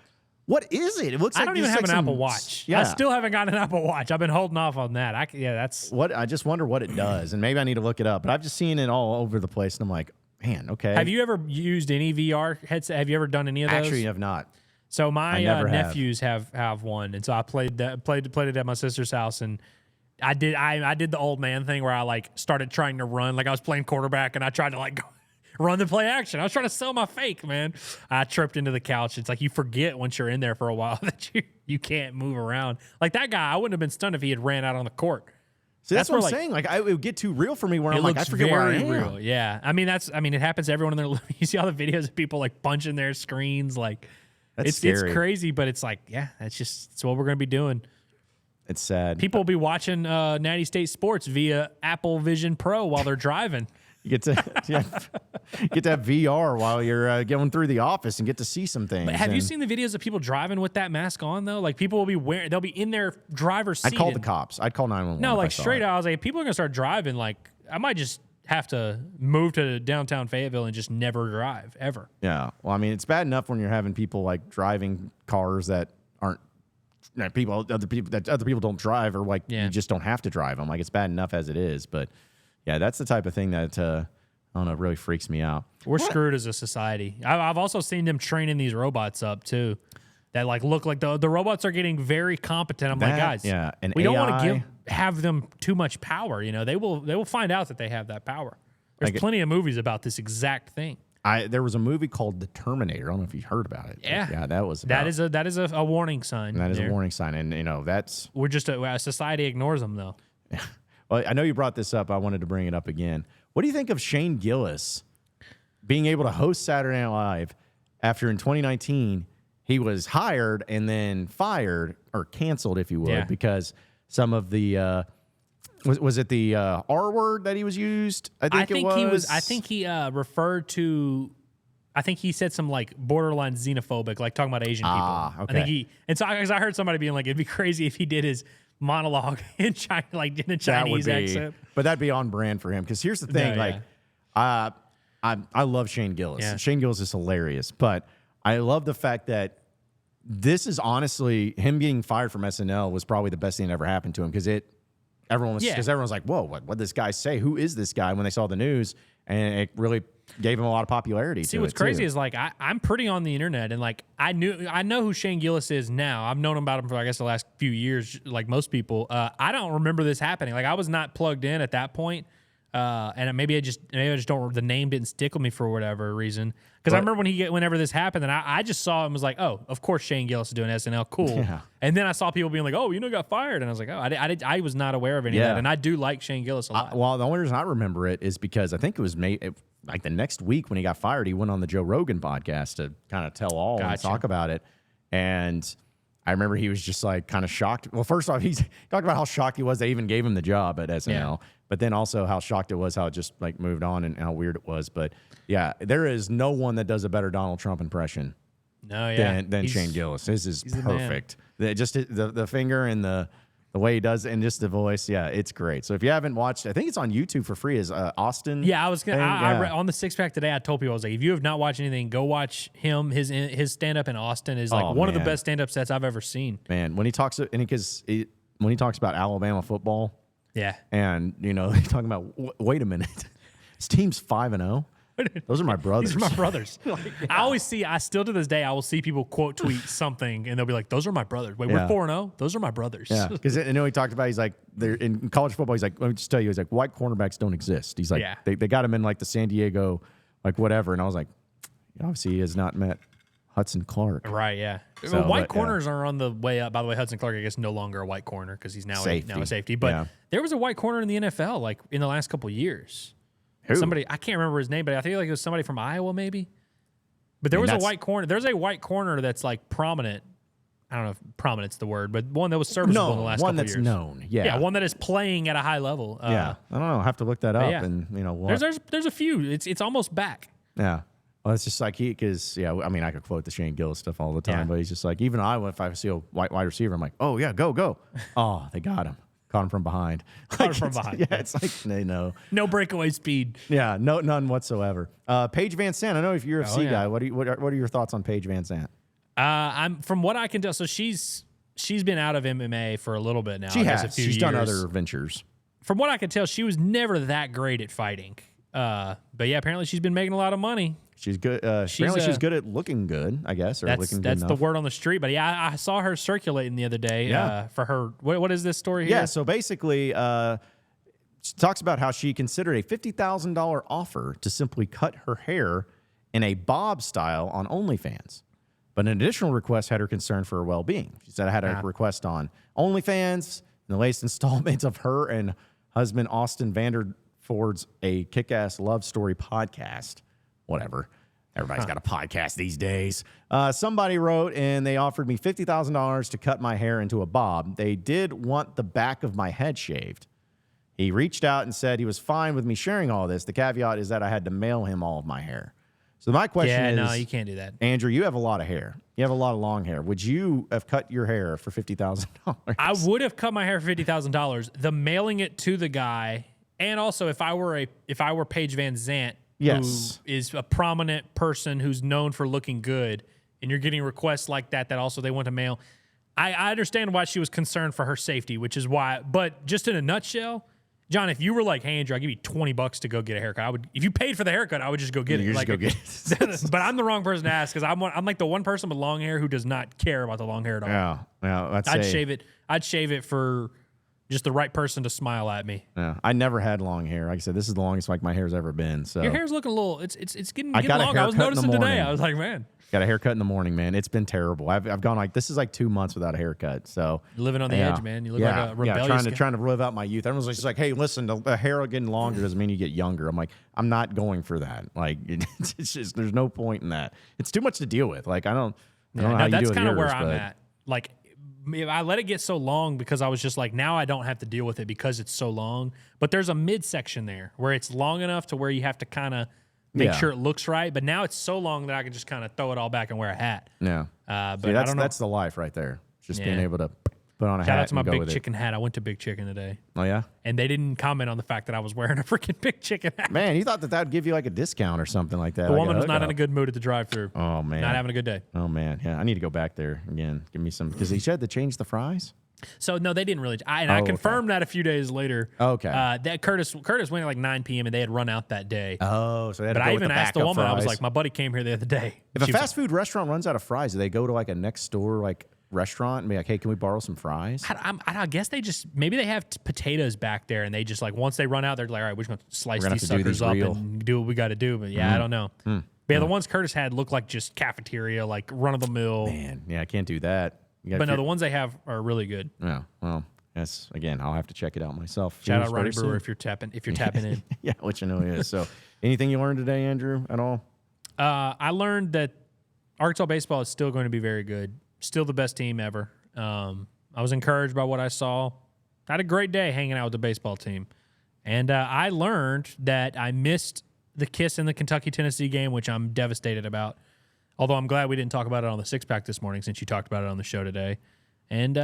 what is it? It looks like I don't even have an Apple Watch. Yeah. I still haven't got an Apple Watch. I've been holding off on that. That's what I just wonder what it does, and maybe I need to look it up. But I've just seen it all over the place, and I'm like, man, okay. Have you ever used any VR headset? Have you ever done any of those? Actually, I have not. So my nephews have one, and so I played it at my sister's house, and I did the old man thing where I like started trying to run, like I was playing quarterback, and I tried to like go run the play action. I was trying to sell my fake, man. I tripped into the couch. It's like you forget once you're in there for a while that you can't move around. Like that guy, I wouldn't have been stunned if he had ran out on the court. So that's what I'm saying. Like, it would get too real for me where I'm like, I forget where I am. Real. Yeah. I mean, it happens to everyone in their living. You see all the videos of people like punching their screens. Like, it's crazy, but it's like, yeah, it's what we're going to be doing. It's sad. People will be watching Natty State Sports via Apple Vision Pro while they're driving. You get to have VR while you're going through the office and get to see some things. But have you seen the videos of people driving with that mask on though? Like people will they'll be in their driver's seat. I'd call the cops. I'd call 911. No, like straight out. I was like, people are gonna start driving. Like I might just have to move to downtown Fayetteville and just never drive ever. Yeah. Well, I mean, it's bad enough when you're having people like driving cars that aren't other people don't drive, or like you just don't have to drive them. Like it's bad enough as it is, but. Yeah, that's the type of thing that, I don't know, really freaks me out. We're screwed as a society. I've also seen them training these robots up, too, that like look like the robots are getting very competent. I'm like, guys, and we don't want to have them too much power. They will find out that they have that power. There's plenty of movies about this exact thing. There was a movie called The Terminator. I don't know if you heard about it. Yeah, that was that is a warning sign. That is a warning sign, and that's we're just society ignores them though. Well, I know you brought this up. I wanted to bring it up again. What do you think of Shane Gillis being able to host Saturday Night Live after in 2019 he was hired and then fired or canceled, if you would, because some of the was it the R word that he was used? I think he referred to. I think he said some like borderline xenophobic, like talking about Asian people. Okay. I heard somebody being like, it'd be crazy if he did his monologue in China, like in a Chinese accent. But that'd be on brand for him. Because here's the thing, I love Shane Gillis. Yeah. Shane Gillis is hilarious, but I love the fact that this is honestly him getting fired from SNL was probably the best thing that ever happened to him because everyone was like, whoa, what did this guy say? Who is this guy? When they saw the news, and it really gave him a lot of popularity. See, what's crazy is like I'm pretty on the internet, and like I know who Shane Gillis is now. I've known about him for I guess the last few years, like most people. I don't remember this happening. Like I was not plugged in at that point, and maybe I just don't. The name didn't stick with me for whatever reason. Because I remember whenever this happened, and I just saw him and was like, oh, of course Shane Gillis is doing SNL, cool. Yeah. And then I saw people being like, oh, got fired, and I was like, oh, I was not aware of any of that, and I do like Shane Gillis a lot. Well, the only reason I remember it is because I think it was like the next week when he got fired, he went on the Joe Rogan podcast to kind of tell all and talk about it. And I remember he was just like kind of shocked. Well, first off, he's talked about how shocked he was they even gave him the job at SNL, but then also how shocked it was how it just like moved on and how weird it was. But yeah, there is no one that does a better Donald Trump impression than Shane Gillis. This is perfect. The finger and the way he does it and just the voice, it's great. So if you haven't watched, I think it's on YouTube for free. Is Austin? Yeah, I was gonna. I read on the Six Pack today. I told people I was like, if you have not watched anything, go watch him. His stand up in Austin is like one of the best stand up sets I've ever seen. Man, when he talks when he talks about Alabama football, and they're talking about wait a minute, his team's 5-0. Those are my brothers. These are my brothers. I still to this day, I will see people quote tweet something and they'll be like, those are my brothers. Wait, we're 4-0? Those are my brothers. Yeah. Because he talked about, he's like, they're in college football, he's like, let me just tell you, he's like, white cornerbacks don't exist. He's like, they got him in like the San Diego, like whatever. And I was like, obviously he has not met Hudson Clark. Right, yeah. So, white corners are on the way up. By the way, Hudson Clark, I guess, no longer a white corner because he's now a safety. But there was a white corner in the NFL like in the last couple of years. Who? Somebody, I can't remember his name, but I think like it was somebody from Iowa, maybe. But there was a white corner. There's a white corner that's like prominent. I don't know if prominent's the word, but one that was serviceable in the last couple of years. One that's known. Yeah, one that is playing at a high level. I don't know. I'll have to look that up. And there's a few. It's almost back. Yeah. Well, it's just like because I mean I could quote the Shane Gillis stuff all the time, but he's just like even Iowa. If I see a white wide receiver, I'm like, oh yeah, go. Oh, they got him. Caught him from behind. Yeah, it's like no breakaway speed. Yeah, none whatsoever. Paige Van Sant. I know if you're a UFC guy. What are your thoughts on Paige Van Sant? I'm from what I can tell. So she's been out of MMA for a little bit now. She's done other ventures. From what I can tell, she was never that great at fighting. But yeah, apparently she's been making a lot of money. She's good. Apparently she's good at looking good, I guess, or looking good enough. That's the word on the street. But yeah, I saw her circulating the other day for her. What is this story here? Yeah, so basically she talks about how she considered a $50,000 offer to simply cut her hair in a bob style on OnlyFans. But an additional request had her concerned for her well-being. She said, I had a request on OnlyFans, and the latest installment of her and husband Austin Vanderford's A Kick-Ass Love Story podcast. Whatever. Everybody's got a podcast these days. Somebody wrote, and they offered me $50,000 to cut my hair into a bob. They did want the back of my head shaved. He reached out and said he was fine with me sharing all this. The caveat is that I had to mail him all of my hair. So my question is... no, you can't do that. Andrew, you have a lot of hair. You have a lot of long hair. Would you have cut your hair for $50,000? I would have cut my hair for $50,000. The mailing it to the guy, and also if I were Paige Van Sant, who is a prominent person who's known for looking good, and you're getting requests like that also they want to mail. I understand why she was concerned for her safety, which is why. But just in a nutshell, John, if you were like, "Hey, Andrew, I'll give you $20 to go get a haircut," if you paid for the haircut, I would just go get it. Just go get it. But I'm the wrong person to ask because I'm like the one person with long hair who does not care about the long hair at all. Yeah, I'd shave it for just the right person to smile at me. Yeah, I never had long hair. Like I said, this is the longest like my hair's ever been. So Your hair's looking a little. It's getting got a long. I was haircut in the noticing today. morning. I was like, man, got a haircut in the morning, man. It's been terrible. I've gone like this is like 2 months without a haircut. So you're living on the edge, man. You look like a rebellious trying to live out my youth. Everyone's just like, hey, listen, the hair getting longer doesn't mean you get younger. I'm like, I'm not going for that. Like, it's just there's no point in that. It's too much to deal with. Like, I don't know how you that's do it kind of yours, where I'm but- at. Like, I let it get so long because I was just like, now I don't have to deal with it because it's so long. But there's a midsection there where it's long enough to where you have to kind of make sure it looks right. But now it's so long that I can just kind of throw it all back and wear a hat. Yeah. But See, I don't know. that's the life right there. Just being Yeah. able to put on a hat. Shout out to my and go Big with it. Chicken hat. I went to Big Chicken today. Oh yeah. And they didn't comment on the fact that I was wearing a freaking Big Chicken hat. Man, you thought that would give you like a discount or something like that. The woman was not in a good mood at the drive-thru. Oh man, Not having a good day. Oh man, yeah. I need to go back there again. Give me some because he said to change the fries. So no, they didn't really. I confirmed that a few days later. Okay. That Curtis went at like 9 p.m. and they had run out that day. Oh, so they had But to go I with even the asked the backup woman. I was fries. like, my buddy came here the other day. If a She was fast food restaurant runs out of fries, do they go to like a next door like restaurant and be like, hey, can we borrow some fries? I guess they just maybe they have potatoes back there and they just like once they run out, they're like, all right, we're just gonna slice We're gonna these have to do suckers these up real. and do what we got to do. But yeah, I don't know. But yeah, the ones Curtis had looked like just cafeteria, like run of the mill. Man, yeah, I can't do that. You gotta But no, figure- the ones they have are really good. Yeah, well, yes. Again, I'll have to check it out myself. Shout out Seems Ronnie very Brewer soon. if you're tapping in. Yeah, which I know he is. So, anything you learned today, Andrew, at all? I learned that Arkansas baseball is still going to be very good. Still the best team ever. I was encouraged by what I saw. I had a great day hanging out with the baseball team. And I learned that I missed the kiss in the Kentucky-Tennessee game, which I'm devastated about. Although I'm glad we didn't talk about it on the six-pack this morning since you talked about it on the show today. And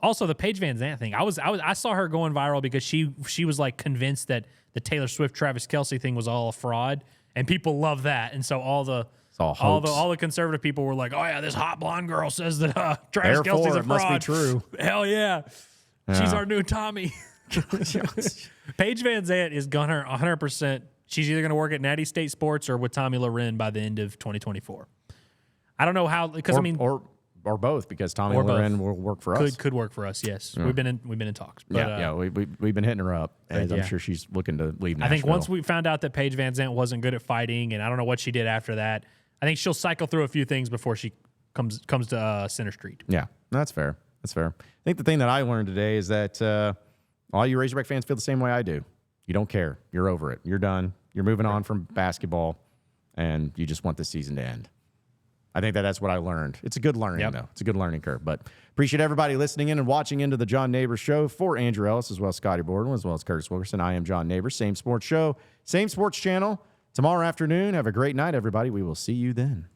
also the Paige Van Zandt thing. I saw her going viral because she was like convinced that the Taylor Swift Travis Kelce thing was all a fraud, and people love that. And so all the conservative people were like, "Oh yeah, this hot blonde girl says that Travis Kelce's a fraud." Must be true. Hell yeah, she's our new Tommy. Paige Van Zandt is gonna 100%. She's either gonna work at Natty State Sports or with Tommy Loren by the end of 2024. I don't know how because or both because Tommy or Loren both. will work for us. Could work for us. Yes, we've been in talks. But, Yeah, we've been hitting her up, and I'm sure she's looking to leave Nashville. I think once we found out that Paige Van Zandt wasn't good at fighting, and I don't know what she did after that, I think she'll cycle through a few things before she comes to Center Street. Yeah, that's fair. That's fair. I think the thing that I learned today is that all you Razorback fans feel the same way I do. You don't care. You're over it. You're done. You're moving on from basketball, and you just want the season to end. I think that's what I learned. It's a good learning, though. It's a good learning curve. But appreciate everybody listening in and watching into the John Nabors Show. For Andrew Ellis, as well as Scotty Borden, as well as Curtis Wilkerson, I am John Nabors. Same sports show, same sports channel. Tomorrow afternoon. Have a great night, everybody. We will see you then.